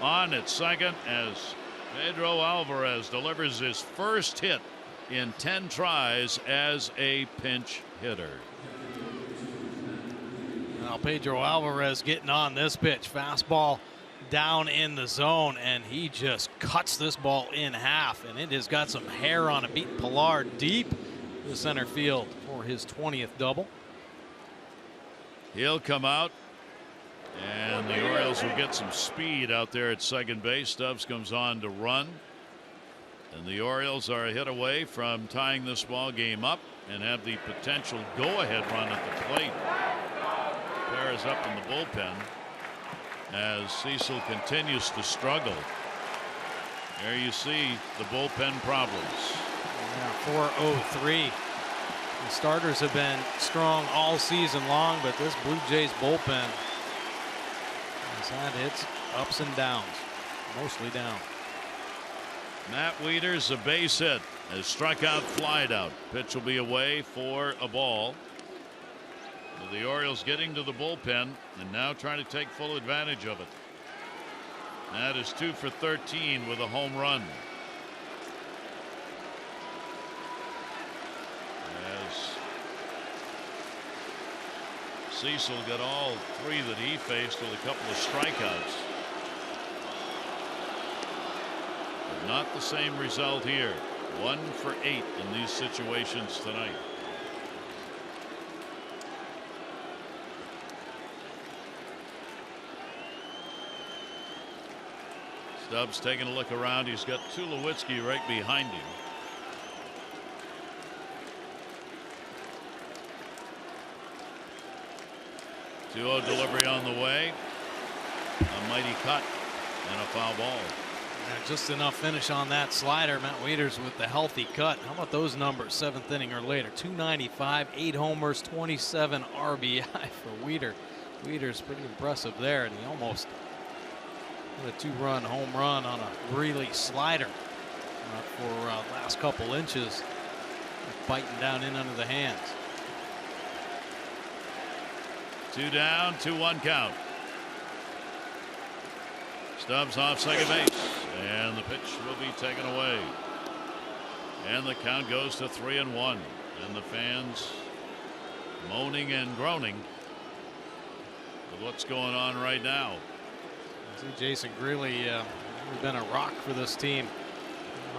on at second as Pedro Alvarez delivers his first hit in 10 tries as a pinch hitter. Now Pedro Alvarez getting on this pitch. Fastball down in the zone, and he just cuts this ball in half, and it has got some hair on it. Beat Pilar deep to center field for his 20th double. He'll come out, and the Orioles will get some speed out there at second base. Stubbs comes on to run, and the Orioles are a hit away from tying this ball game up and have the potential go-ahead run at the plate. Perez up in the bullpen as Cecil continues to struggle. There you see the bullpen problems. Yeah, 4-0-3. The starters have been strong all season long, but this Blue Jays bullpen has had its ups and downs, mostly down. Matt Wieters, a base hit, has struck out, flied out. Pitch will be away for a ball. So the Orioles getting to the bullpen and now trying to take full advantage of it. That is 2 for 13 with a home run. Cecil got all 3 that he faced with a couple of strikeouts. But not the same result here. 1 for 8 in these situations tonight. Stubbs taking a look around. He's got Tulowitzki right behind him. 2-0 delivery on the way. A mighty cut and a foul ball. Yeah, just enough finish on that slider. Matt Wieters with the healthy cut. How about those numbers 7th inning or later? 295, 8 homers, 27 RBI for Wieters. Wieters pretty impressive there, and he almost had a 2-run home run on a Greeley slider for last couple inches, biting down in under the hands. Two down, 2-1 count. Stubbs off second base, and the pitch will be taken away. And the count goes to 3-1. And the fans moaning and groaning with what's going on right now. See Jason Greeley been a rock for this team.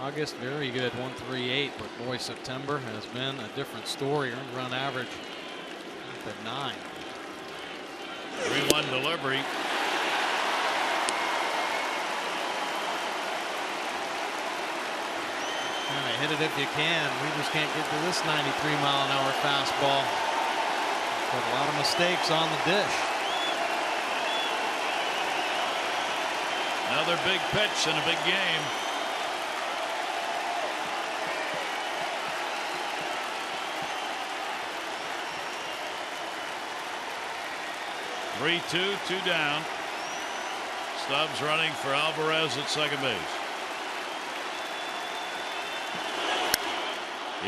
August very good, 1.38, but boy, September has been a different story. Earned run average up at 9. 3-1 delivery. Kind of hit it if you can. We just can't get to this 93-mile-an-hour fastball. Put a lot of mistakes on the dish. Another big pitch in a big game. Three-two, 2 down. Stubbs running for Alvarez at second base.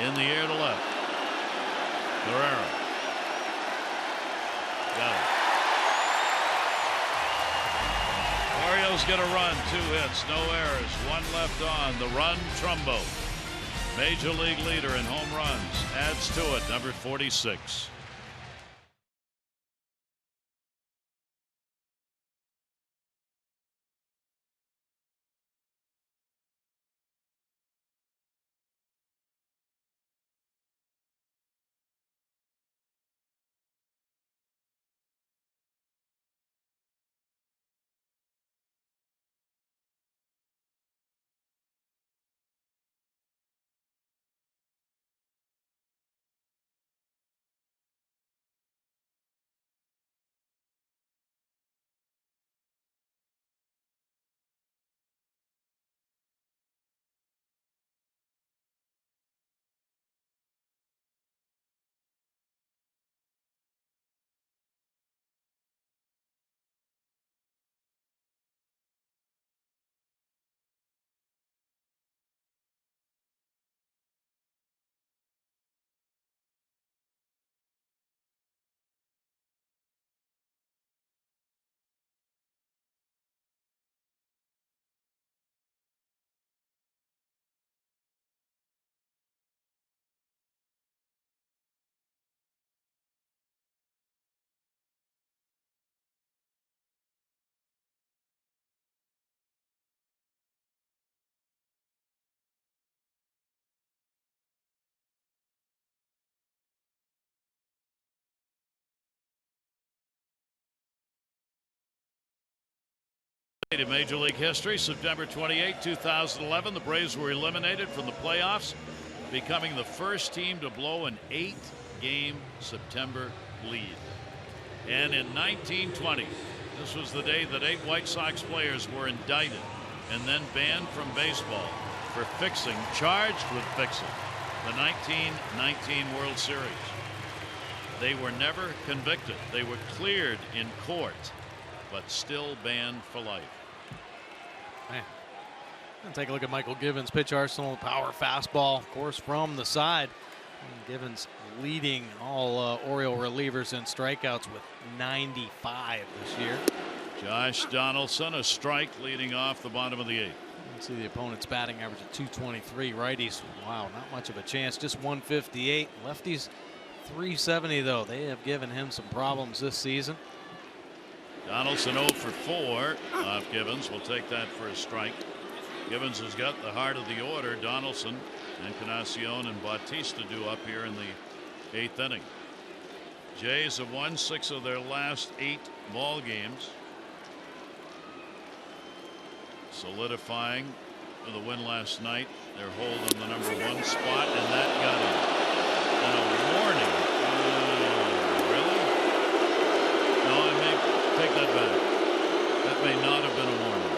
In the air to left. Guerrero. Got it. Orioles get a run, 2 hits, no errors, 1 left on. The run, Trumbo. Major league leader in home runs. Adds to it, number 46. In Major League history, September 28, 2011, the Braves were eliminated from the playoffs, becoming the first team to blow an 8-game September lead. And in 1920, this was the day that 8 White Sox players were indicted and then banned from baseball for charged with fixing the 1919 World Series. They were never convicted. They were cleared in court, but still banned for life. Man. And take a look at Michael Givens' pitch arsenal. Power fastball, of course, from the side. And Givens leading all Oriole relievers in strikeouts with 95 this year. Josh Donaldson, a strike leading off the bottom of the 8th. You can see the opponent's batting average at 223. Righties, wow, not much of a chance. Just 158. Lefties, 370, though. They have given him some problems this season. Donaldson 0 for 4 off Givens. We'll take that for a strike. Givens has got the heart of the order. Donaldson, Encarnacion, and Bautista do up here in the 8th inning. Jays have won 6 of their last 8 ball games, solidifying with a win last night their hold on the number 1 spot, and that got him. And a warning. Really? No, I may take that back. That may not have been a warning.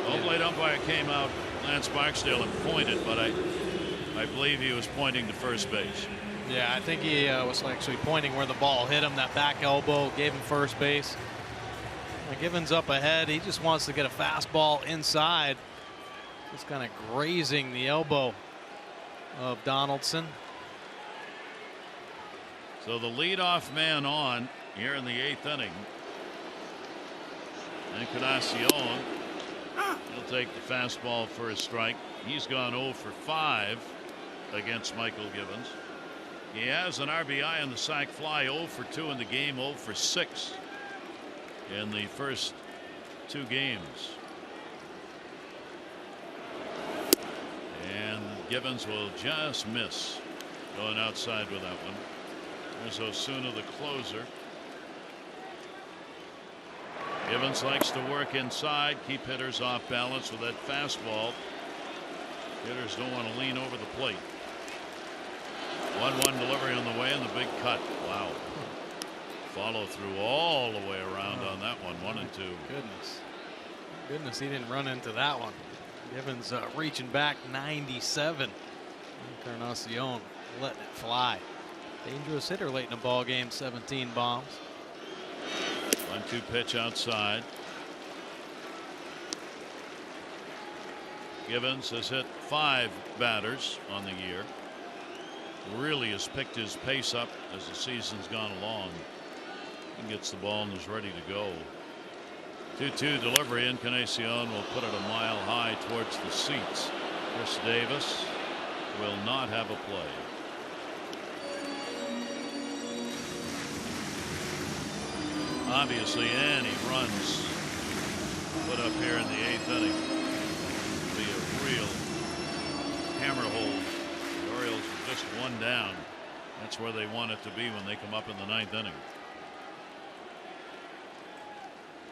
Home plate umpire came out, Lance Barksdale, and pointed, but I believe he was pointing to first base. Yeah, I think he was actually pointing where the ball hit him. That back elbow gave him first base. Givens up ahead. He just wants to get a fastball inside. Just kind of grazing the elbow of Donaldson. So the leadoff man on here in the 8th inning. Encarnacion. He'll take the fastball for a strike. He's gone 0 for 5 against Michael Givens. He has an RBI on the sac fly, 0 for 2 in the game, 0 for 6 in the first 2 games. And Givens will just miss going outside with that one. There's Osuna, the closer. Givens likes to work inside, keep hitters off balance with that fastball. Hitters don't want to lean over the plate. 1-1 delivery on the way and the big cut. Wow. Follow through all the way around on that one. 1-2. Goodness, he didn't run into that one. Givens reaching back 97. Encarnacion letting it fly. Dangerous hitter late in the ball game. 17 bombs. 1-2 pitch outside. Givens has hit 5 batters on the year. Really has picked his pace up as the season's gone along. He gets the ball and is ready to go. 2-2 delivery. Encarnacion will put it a mile high towards the seats. Chris Davis will not have a play. Obviously, any runs put up here in the 8th inning will be a real hammer hold. The Orioles are just 1 down. That's where they want it to be when they come up in the 9th inning.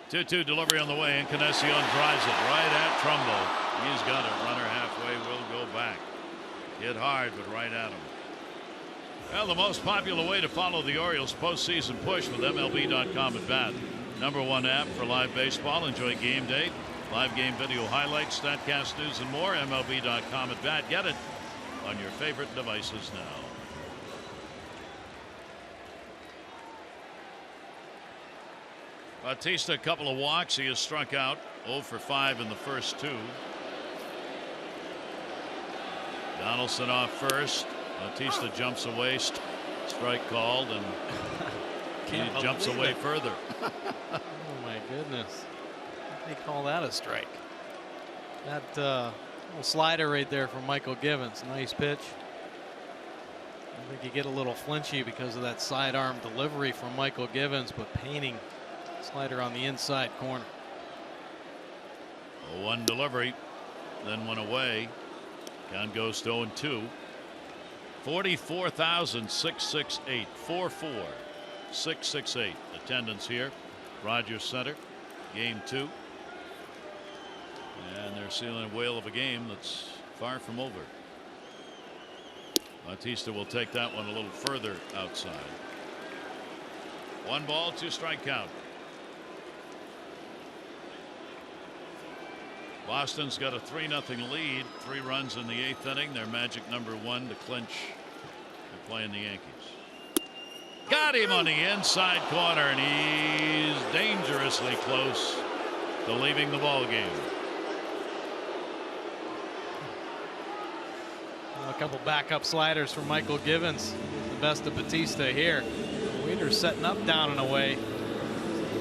2-2 delivery on the way. Encarnacion drives it right at Trumbo. He's got it. Runner halfway, will go back. Hit hard, but right at him. Well, the most popular way to follow the Orioles postseason push with MLB.com at bat. #1 app for live baseball. Enjoy game day, live game video highlights, StatCast news, and more. MLB.com at bat. Get it on your favorite devices now. Bautista, a couple of walks. He has struck out 0 for 5 in the first 2. Donaldson off first. Bautista jumps away. Strike called, and he jumps away further. Oh my goodness! They call that a strike. That little slider right there from Michael Givens. Nice pitch. I think you get a little flinchy because of that sidearm delivery from Michael Givens, but painting slider on the inside corner. 1 delivery, then 1 away. Count goes to 0-2. 44,668. 44,668 attendance here. Rogers Center, game 2. And they're sealing a whale of a game that's far from over. Bautista will take that one a little further outside. 1 ball, 2 strike count. Boston's got a 3-0 lead. 3 runs in the 8th inning. Their magic #1 to clinch. They're playing the Yankees. Got him on the inside corner, and he's dangerously close to leaving the ball game. A couple backup sliders from Michael Givens. The best of Bautista here. Wieder's setting up down and away.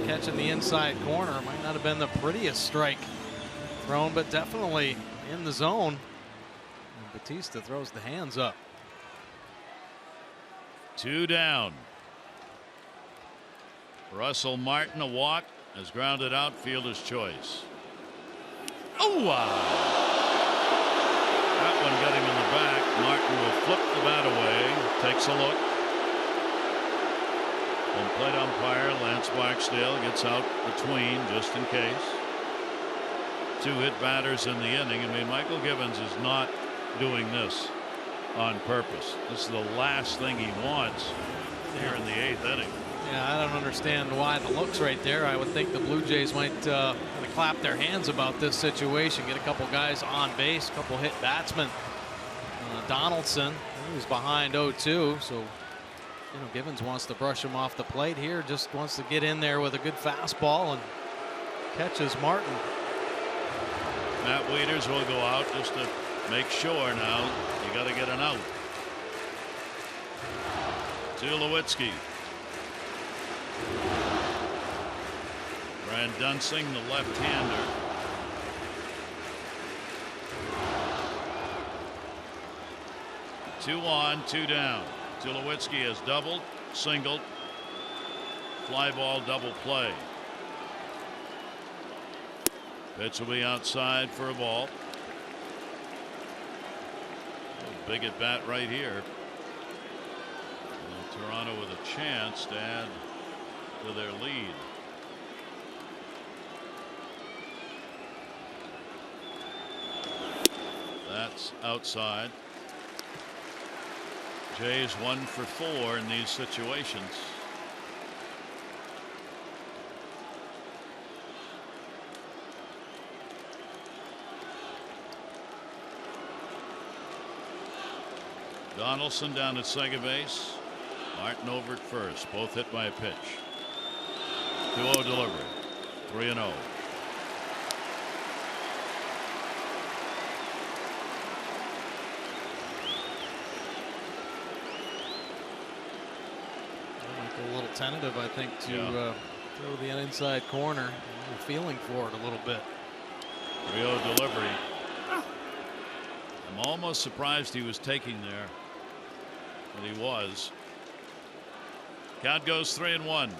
Catching the inside corner. Might not have been the prettiest strike thrown, but definitely in the zone. And Bautista throws the hands up. 2 down. Russell Martin, a walk, has grounded out, fielder's choice. Oh, wow. That one got him in the back. Martin will flip the bat away, takes a look. Home plate umpire Lance Barksdale gets out between just in case. 2 hit batters in the inning. I mean, Michael Givens is not doing this on purpose. This is the last thing he wants here in the 8th inning. Yeah, I don't understand why the looks right there. I would think the Blue Jays might kind of clap their hands about this situation. Get a couple guys on base, a couple hit batsmen. Donaldson, he was behind 0-2, so Givens wants to brush him off the plate here. Just wants to get in there with a good fastball and catches Martin. Matt Wieters will go out just to make sure now. You got to get an out. Tulowitzki. Brad Dunsing, the left-hander. Two on, two down. Tulowitzki has doubled, singled, fly ball, double play. Pitch will be outside for a ball. A big at bat right here. And Toronto with a chance to add to their lead. That's outside. Jays 1 for 4 in these situations. Donaldson down at second base. Martin over at first. Both hit by a pitch. 2-0 delivery. 3-0. A little tentative, I think, to throw the inside corner. I'm feeling for it a little bit. 3-0 delivery. I'm almost surprised he was taking there, but he was. Count goes 3-1.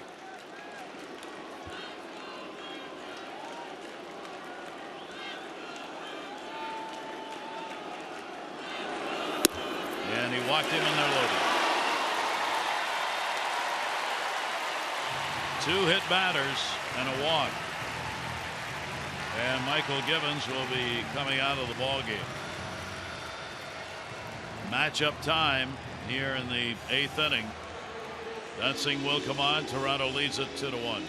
And he walked him, and they're loaded. 2 hit batters and a walk. And Michael Givens will be coming out of the ball game. Matchup time here in the 8th inning. Dunsing will come on. Toronto leads it 2-1.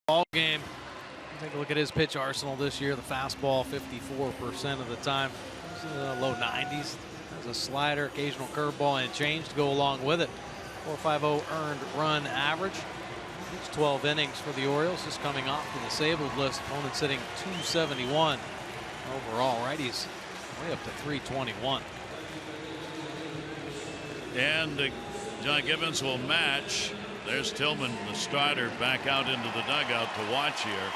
Ball game. Take a look at his pitch arsenal this year. The fastball 54% of the time. It's in the low 90s. Has a slider, occasional curveball, and a change to go along with it. 4.50 earned run average. It's 12 innings for the Orioles, just coming off the disabled list. Opponent sitting 271 overall. Righties way up to 321. And John Gibbons will match. There's Tillman, the starter, back out into the dugout to watch here.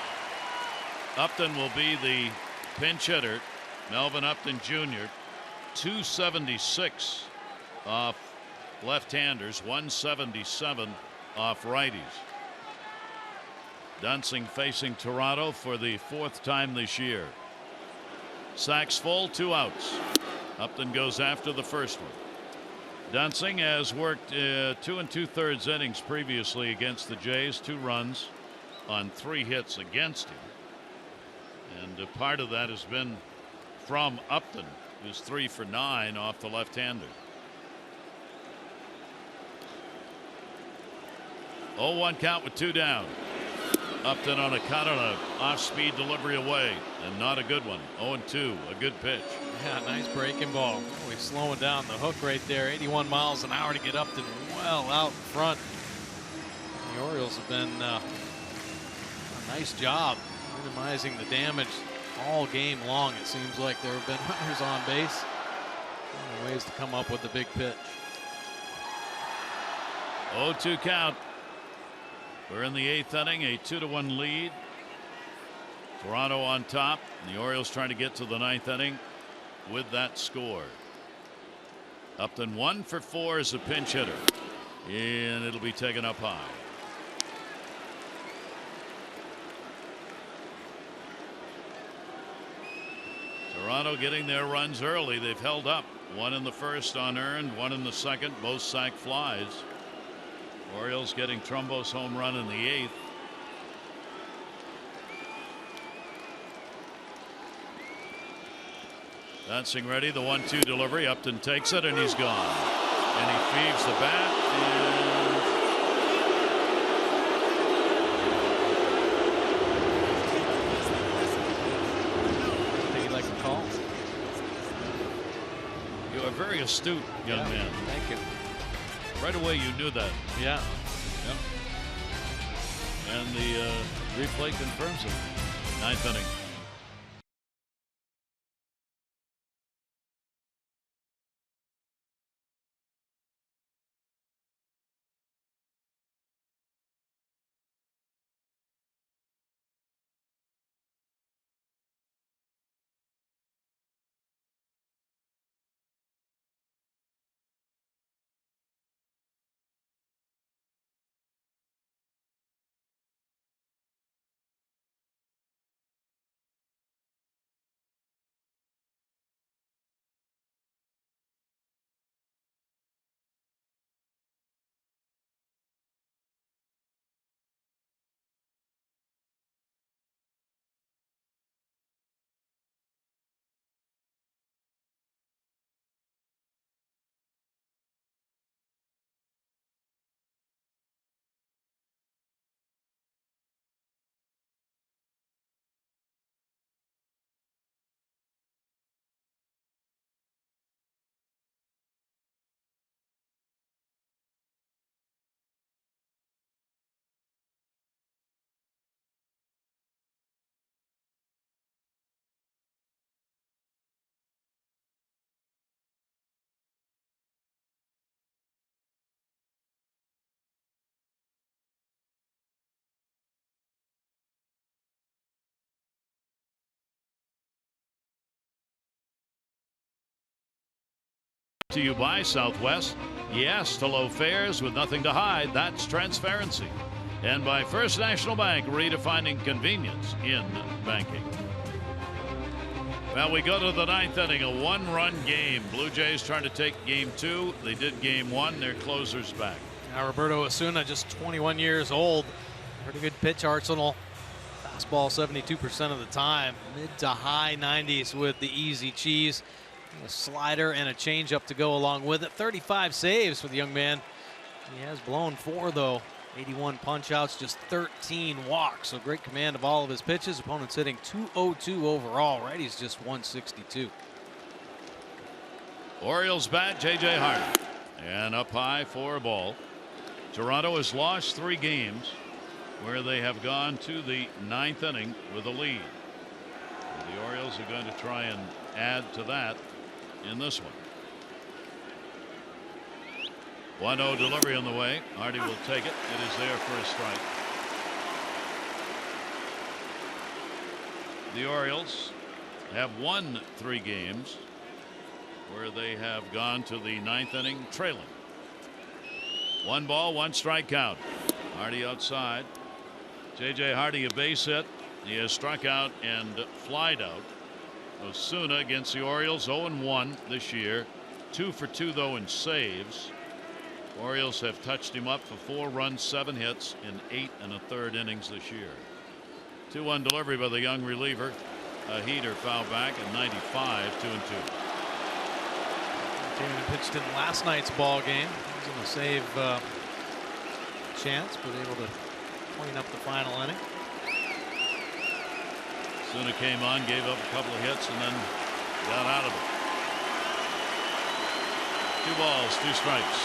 Upton will be the pinch hitter. Melvin Upton Jr. 276 off left-handers, 177 off righties. Dunsing facing Toronto for the 4th time this year. Sacks full, 2 outs. Upton goes after the first one. Dunsing has worked 2 2/3 innings previously against the Jays, 2 runs on 3 hits against him. And part of that has been from Upton, who's 3 for 9 off the left-hander. 0-1 count with 2 down. Upton on a count on a off-speed delivery away, and not a good one. 0-2, a good pitch. Yeah, nice breaking ball. Really slowing down the hook right there. 81 miles an hour to get Upton well out in front. The Orioles have been a nice job minimizing the damage all game long. It seems like there have been runners on base. Ways to come up with the big pitch. 0-2 count. We're in the 8th inning, a 2-1 lead. Toronto on top. The Orioles trying to get to the 9th inning with that score. Upton 1 for 4 as a pinch hitter, and it'll be taken up high. Toronto getting their runs early. They've held up. 1 in the first unearned, 1 in the second, both sac flies. Orioles getting Trumbo's home run in the 8th. Dancing ready, the 1-2 delivery. Upton takes it and he's gone. And he feeds the bat. What do you like to call? You are very astute, young man. Thank you. Right away you knew that. Yeah. Yep. And the replay confirms it. 9th inning. To you by Southwest. Yes to low fares with nothing to hide. That's transparency. And by First National Bank, redefining convenience in banking. Well, we go to the 9th inning, a 1-run game. Blue Jays trying to take game 2. They did game 1. Their closer's back. Now Roberto Osuna, just 21 years old. Pretty good pitch arsenal. Fastball 72% of the time. Mid to high 90s with the easy cheese. A slider and a changeup to go along with it. 35 saves for the young man. He has blown 4 though. 81 punch outs, just 13 walks. So great command of all of his pitches. Opponents hitting .202 overall. Righty's just 162. Orioles bat, J.J. Hardy. And up high for a ball. Toronto has lost 3 games where they have gone to the 9th inning with a lead. The Orioles are going to try and add to that in this one. 1-0 delivery on the way. Hardy will take it. It is there for a strike. The Orioles have won 3 games where they have gone to the 9th inning trailing. 1 ball, 1 strike count. Hardy outside. J.J. Hardy a base hit. He has struck out and flied out. Osuna against the Orioles 0-1 this year. 2 for 2 though in saves. Orioles have touched him up for 4 runs, 7 hits in 8 1/3 innings this year. 2-1 delivery by the young reliever. A heater foul back at 95, 2-2. Tatum pitched in last night's ball game. He was in a save chance, but able to clean up the final inning. Osuna came on, gave up a couple of hits, and then got out of it. 2 balls, 2 strikes.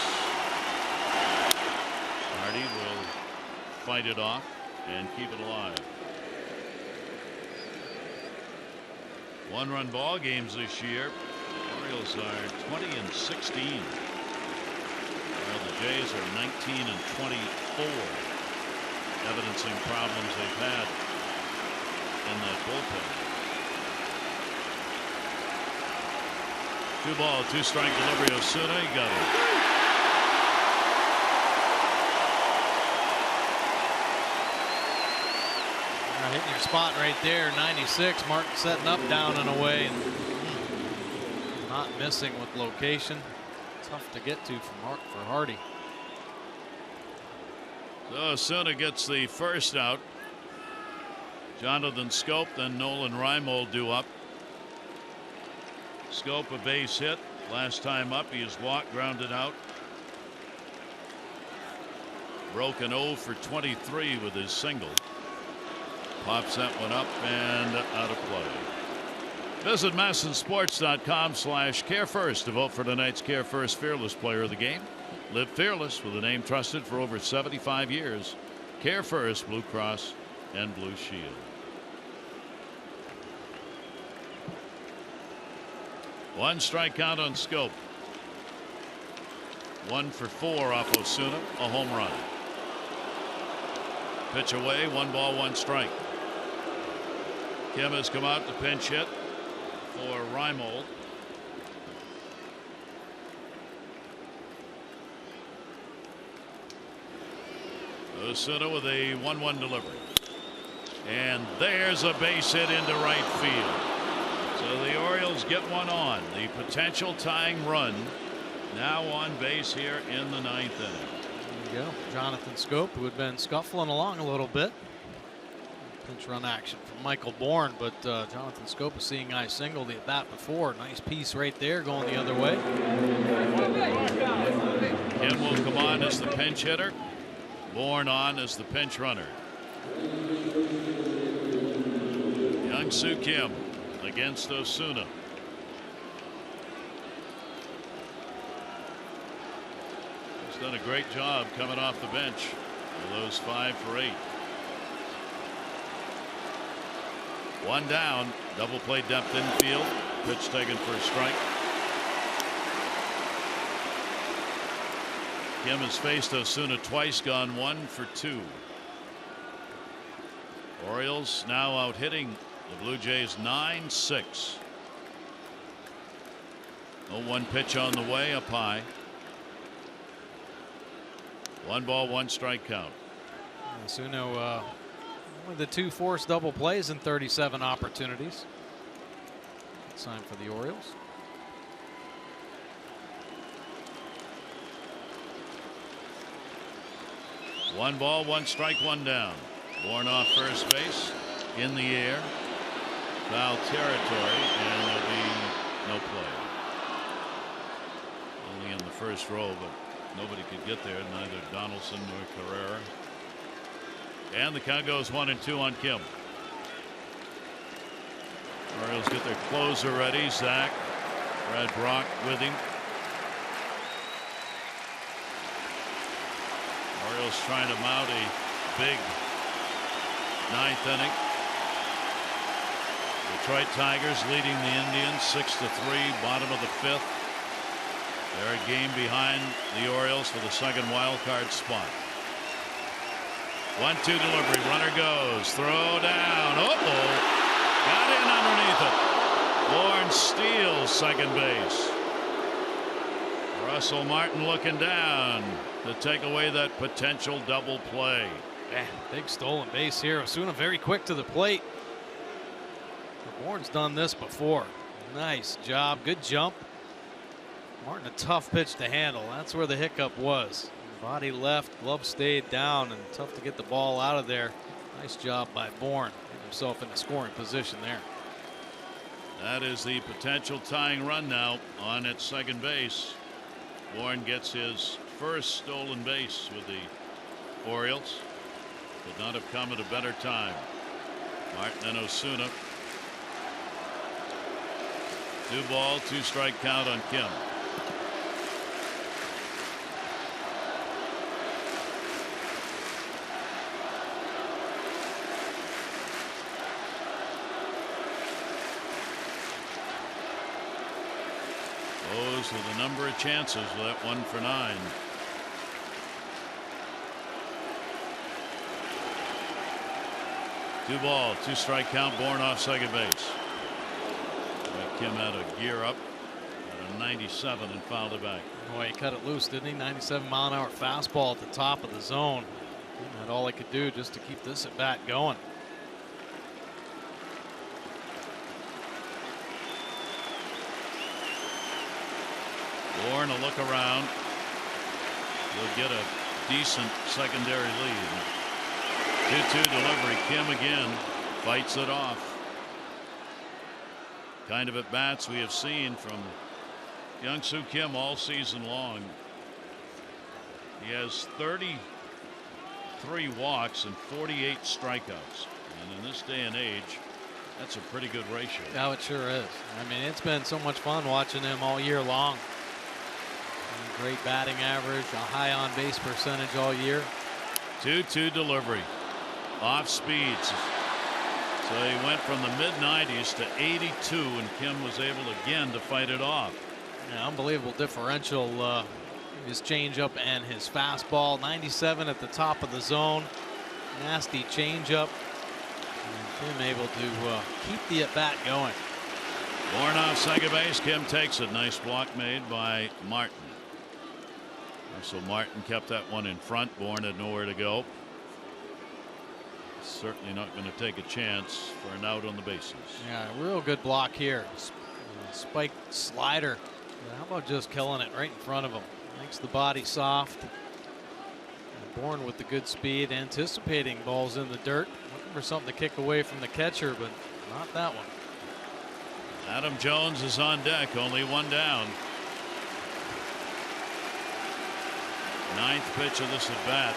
Hardy will fight it off and keep it alive. 1-run ball games this year. Orioles are 20-16. While the Jays are 19-24. Evidencing problems they've had in that bullpen. 2 ball, 2 strike delivery. Osuna, he got it. Hitting your spot right there. 96. Martin setting up, down and away, and not missing with location. Tough to get to for Hardy. So Osuna gets the first out. Jonathan Scope, then Nolan Reimold due up. Scope a base hit. Last time up, he is walked, grounded out. Broken 0 for 23 with his single. Pops that one up and out of play. Visit MASNsports.com/CareFirst to vote for tonight's Care First Fearless Player of the Game. Live fearless with a name trusted for over 75 years. Care First Blue Cross and Blue Shield. One strike count on Scope. 1 for 4 off Osuna, a home run. Pitch away, 1 ball, 1 strike. Kim has come out to pinch hit for Reimold. Osuna with a 1-1 delivery. And there's a base hit into right field. So the Orioles get one on. The potential tying run now on base here in the 9th inning. There you go. Jonathan Scope, who had been scuffling along a little bit. Pinch run action from Michael Bourne, but Jonathan Scope is seeing I singled the at bat before. Nice piece right there going the other way. Kim will come on as the pinch hitter. Bourne on as the pinch runner. Young-Soo Kim against Osuna. He's done a great job coming off the bench with those 5 for 8. 1 down, double play depth infield. Pitch taken for a strike. Kim has faced Osuna twice, gone 1 for 2. Orioles now out hitting the Blue Jays 9-6. 0-1 pitch on the way, up high. 1 ball, 1 strike count. Osuna only the 2 forced double plays in 37 opportunities. Good sign for the Orioles. One ball, 1 strike, 1 down. Bourne off first base, in the air, foul territory, and there'll be no play. Only in the first row, but nobody could get there, neither Donaldson nor Carrera. And the count goes 1-2 on Kim. Orioles get their closer ready. Zach, Brad Brock with him. Orioles trying to mount a big 9th inning. Detroit Tigers leading the Indians 6-3, bottom of the 5th. They're a game behind the Orioles for the second wild card spot. 1-2 delivery, runner goes, throw down, got in underneath it. Bourne steals second base. Russell Martin looking down to take away that potential double play. Big stolen base here. Osuna very quick to the plate. Bourne's done this before. Nice job, good jump. Martin a tough pitch to handle. That's where the hiccup was. Body left, glove stayed down, and tough to get the ball out of there. Nice job by Bourne. Get himself in a scoring position there. That is the potential tying run now on at second base. Bourne gets his first stolen base with the Orioles. Could not have come at a better time. Martin and Osuna 2-ball, 2-strike count on Kim. O's with a number of chances with that 1 for 9. Two-ball, 2-strike count. Bourne off second base. Kim had a gear up at a 97 and fouled it back. Boy, he cut it loose, didn't he? 97-mile-an-hour fastball at the top of the zone. He had all he could do just to keep this at bat going. Bourne a look around. He'll get a decent secondary lead. 2-2 delivery. Kim again fights it off. Kind of at bats we have seen from Young-Soo Kim all season long. He has 33 walks and 48 strikeouts. And in this day and age, that's a pretty good ratio. Yeah, it sure is. I mean, it's been so much fun watching him all year long. Great batting average, a high on base percentage all year. 2-2 delivery. Off speeds. So he went from the mid-90s to 82, and Kim was able again to fight it off. Yeah, unbelievable differential. His changeup and his fastball. 97 at the top of the zone. Nasty changeup. And Kim able to keep the at-bat going. Bourne off second base. Kim takes it. Nice block made by Martin. So Martin kept that one in front. Bourne had nowhere to go. Certainly not going to take a chance for an out on the bases. Yeah, real good block here. Spiked slider. How about just killing it right in front of him? Makes the body soft. Bourne with the good speed, anticipating balls in the dirt. Looking for something to kick away from the catcher, but not that one. Adam Jones is on deck. Only one down. 9th pitch of this at bat.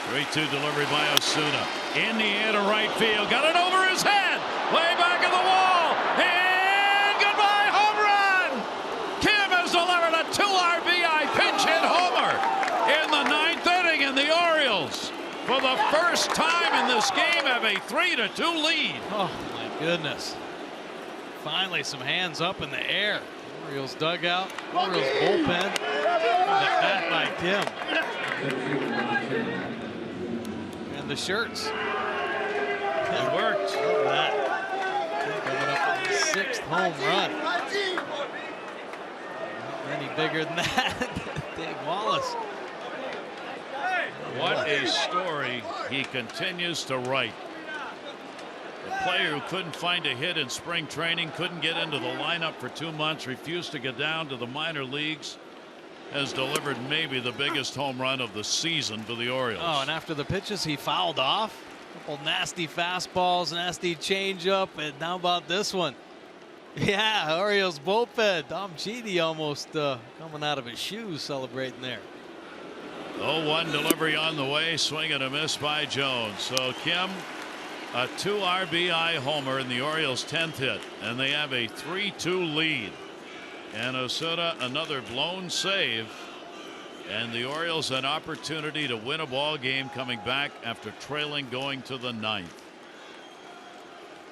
Three-2 delivery by Osuna. In the air to right field. Got it over his head. Way back of the wall. And goodbye, home run. Kim has delivered a 2 RBI pinch hit homer in the 9th inning, and the Orioles, for the first time in this game, have a 3-2 lead. Oh, my goodness. Finally, some hands up in the air. Orioles dugout. Orioles bullpen. That bat by Kim. The shirts. It worked. Look at that. Coming up with his 6th home run. Not any bigger than that. Dave Wallace. What a story he continues to write. A player who couldn't find a hit in spring training, couldn't get into the lineup for 2 months, refused to get down to the minor leagues, has delivered maybe the biggest home run of the season for the Orioles. Oh, and after the pitches he fouled off, a couple nasty fastballs, nasty changeup, and how about this one? Yeah, Orioles bullpen. Dom Chidi almost coming out of his shoes celebrating there. 0-1 delivery on the way, swing and a miss by Jones. So Kim, a 2 RBI homer in the Orioles' 10th hit, and they have a 3-2 lead. And Osuna another blown save, and the Orioles an opportunity to win a ball game coming back after trailing going to the 9th.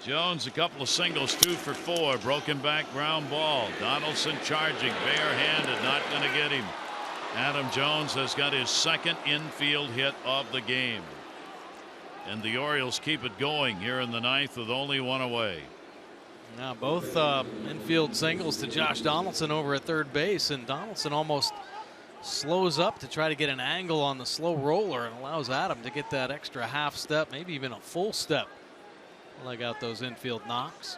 Jones a couple of singles, 2 for 4, broken back ground ball. Donaldson charging barehanded, not going to get him. Adam Jones has got his 2nd infield hit of the game, and the Orioles keep it going here in the 9th with only 1 away. Now both infield singles to Josh Donaldson over at third base, and Donaldson almost slows up to try to get an angle on the slow roller and allows Adam to get that extra half step, maybe even a full step, leg out those infield knocks.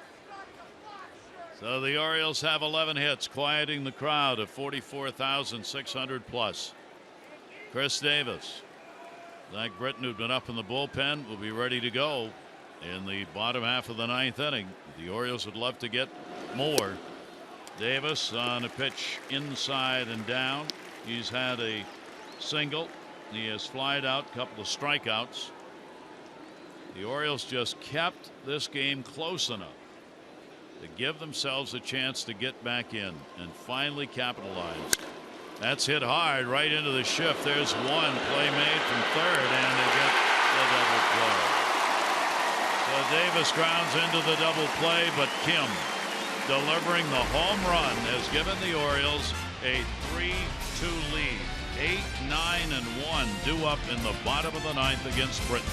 So the Orioles have 11 hits, quieting the crowd of 44,600 plus. Chris Davis, Zach Britton, who'd been up in the bullpen, will be ready to go in the bottom half of the 9th inning. The Orioles would love to get more. Davis on a pitch inside and down. He's had a single. He has flied out, a couple of strikeouts. The Orioles just kept this game close enough to give themselves a chance to get back in and finally capitalize. That's hit hard right into the shift. There's one play made from third, and they get the double play. So Davis grounds into the double play, but Kim, delivering the home run, has given the Orioles a 3-2 lead. 8, 9, and 1 due up in the bottom of the ninth against Britain.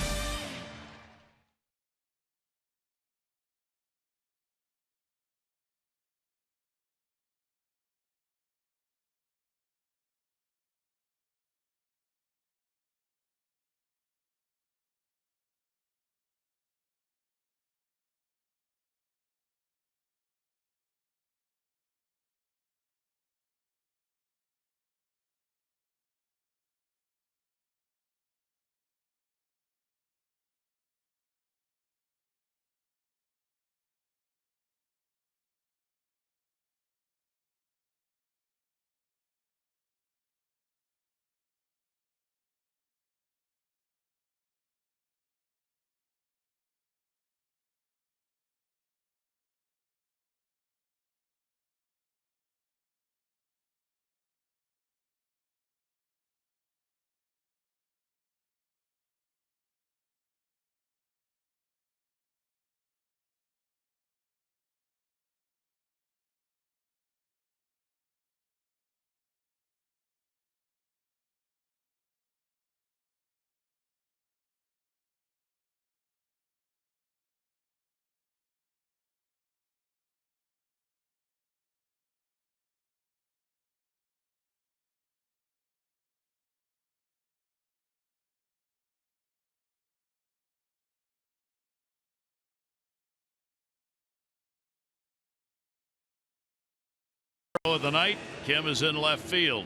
Of the night, Kim is in left field,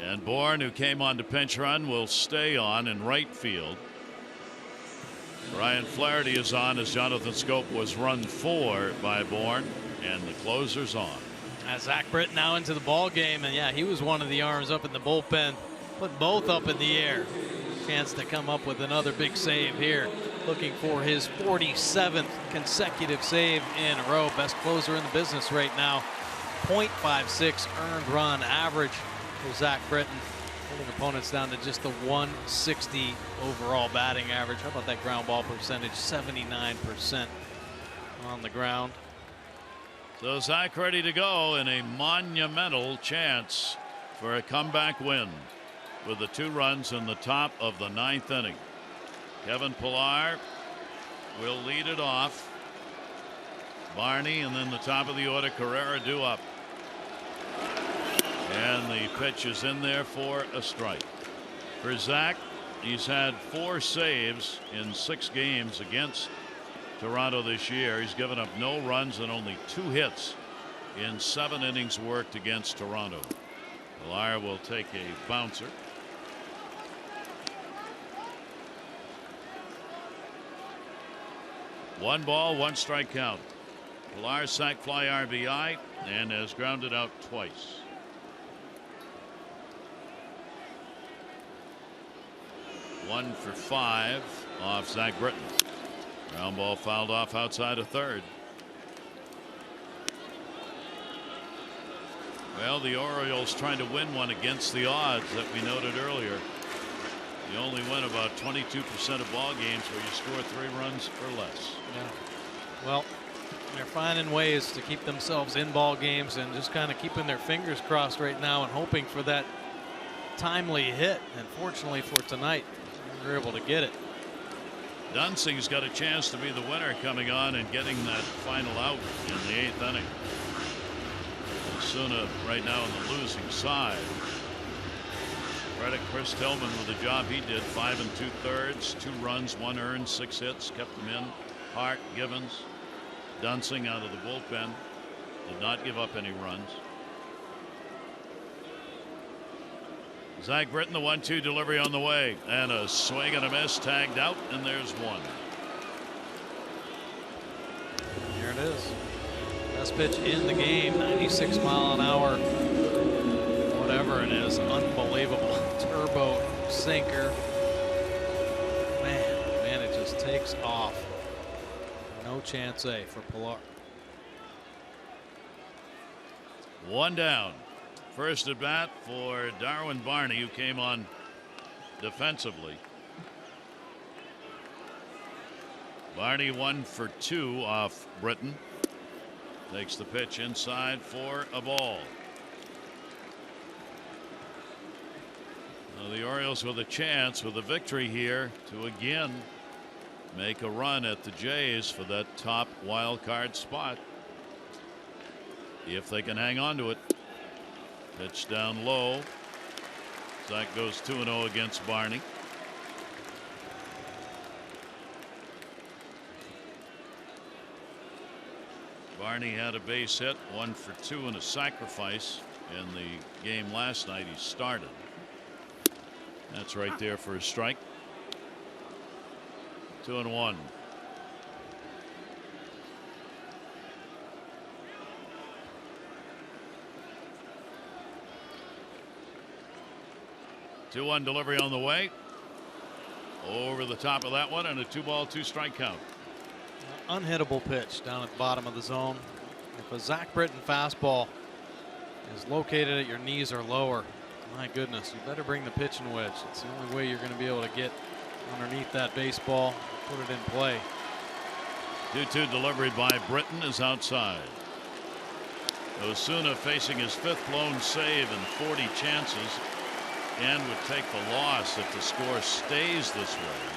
and Bourne, who came on to pinch run, will stay on in right field. Ryan Flaherty is on as Jonathan Scope was run for by Bourne, and the closer's on. Zach Britton now into the ball game, and yeah, he was one of the arms up in the bullpen, put both up in the air. Chance to come up with another big save here, looking for his 47th consecutive save in a row. Best closer in the business right now. .56 earned run average for Zach Britton, holding opponents down to just the 160 overall batting average. How about that ground ball percentage? 79% on the ground. So Zach ready to go in a monumental chance for a comeback win with the 2 runs in the top of the 9th inning. Kevin Pillar will lead it off. Barney, and then the top of the order, Carrera due up. And the pitch is in there for a strike. For Zach, he's had 4 saves in 6 games against Toronto this year. He's given up no runs and only 2 hits in 7 innings worked against Toronto. Pillar will take a bouncer. One ball, 1 strike count. Pillar sac fly RBI and has grounded out twice. One for 5 off Zach Britton. Ground ball fouled off outside of third. Well, the Orioles trying to win one against the odds that we noted earlier. You only win about 22% of ball games where you score 3 runs or less. Yeah. Well, they're finding ways to keep themselves in ball games and just kind of keeping their fingers crossed right now and hoping for that timely hit. And fortunately for tonight, they're able to get it. Dunsing's got a chance to be the winner coming on and getting that final out in the 8th inning. Osuna right now on the losing side. Credit Chris Tillman with the job he did. 5 2/3, 2 runs, 1 earned, 6 hits, kept them in. Hart, Givens, Dunsing out of the bullpen, did not give up any runs. Zach Britton, the 1-2 delivery on the way, and a swing and a miss, tagged out, and there's 1. Here it is. Best pitch in the game, 96 mile an hour. Whatever it is, unbelievable. Turbo sinker. Man, it just takes off. No chance A for Pilar. One down. First at bat for Darwin Barney, who came on defensively. Barney 1 for 2 off Britton. Takes the pitch inside for a ball. Now the Orioles with a chance with a victory here to again make a run at the Jays for that top wild card spot. If they can hang on to it. Pitch down low. Zach goes 2-0 against Barney. Barney had a base hit, 1 for 2 and a sacrifice in the game last night. He started. That's right there for a strike. 2-1. Two-one delivery on the way. Over the top of that one, and a 2-ball, 2-strike count. Unhittable pitch down at the bottom of the zone. If a Zach Britton fastball is located at your knees or lower, my goodness, you better bring the pitching wedge. It's the only way you're going to be able to get underneath that baseball, put it in play. 2-2 delivery by Britton is outside. Osuna facing his 5th blown save and 40 chances, and would take the loss if the score stays this way.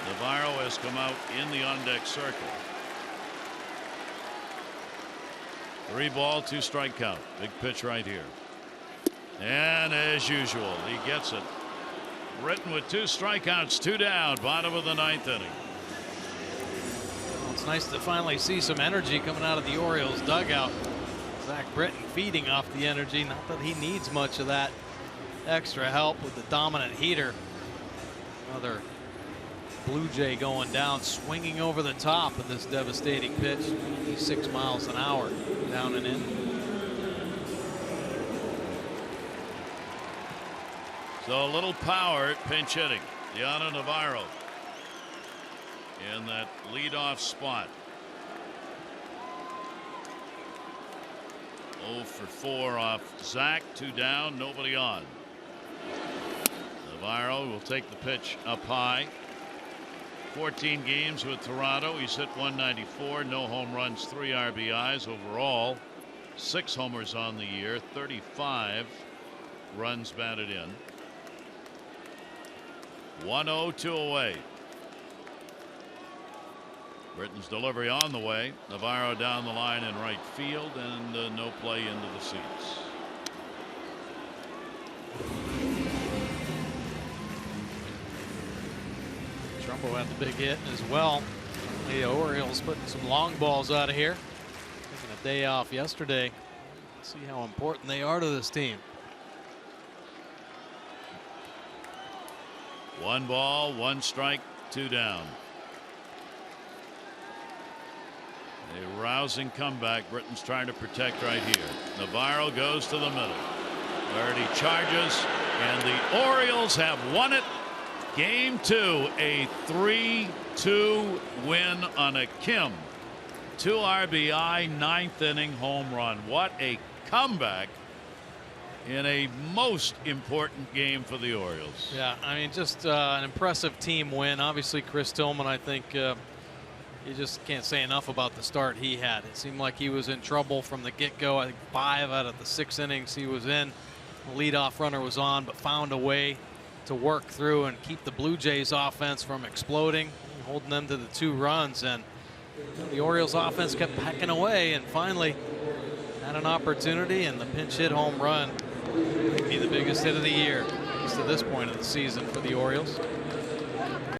Navarro has come out in the on-deck circle. 3-ball, 2-strike count. Big pitch right here. And as usual, he gets it. Britton with 2 strikeouts, 2 down, bottom of the 9th inning. Well, it's nice to finally see some energy coming out of the Orioles dugout. Zach Britton feeding off the energy. Not that he needs much of that extra help with the dominant heater. Another Blue Jay going down, swinging over the top of this devastating pitch. 86 miles an hour down and in. So a little power at pinch hitting. Diana Navarro in that leadoff spot. 0 for 4 off Zach. 2 down, nobody on. Navarro will take the pitch up high. 14 games with Toronto. He's hit 194, no home runs, 3 RBIs overall, 6 homers on the year, 35 runs batted in. 1-0, 2 away. Britton's delivery on the way. Navarro down the line in right field, and no play into the seats. Trumbo had the big hit as well. The Orioles putting some long balls out of here. Taking a day off yesterday. Let's see how important they are to this team. 1 ball, 1 strike, 2 down. A rousing comeback. Britton's trying to protect right here. Navarro goes to the middle. Where he charges, and the Orioles have won it. Game 2, a 3-2 win on a Kim 2 RBI 9th inning home run. What a comeback in a most important game for the Orioles. Yeah, I mean, just an impressive team win. Obviously, Chris Tillman, I think you just can't say enough about the start he had. It seemed like he was in trouble from the get-go. I think 5 out of the 6 innings he was in. The leadoff runner was on, but found a way to work through and keep the Blue Jays offense from exploding, holding them to the 2 runs. And the Orioles offense kept pecking away and finally had an opportunity, and the pinch hit home run may be the biggest hit of the year, at least to this point of the season for the Orioles.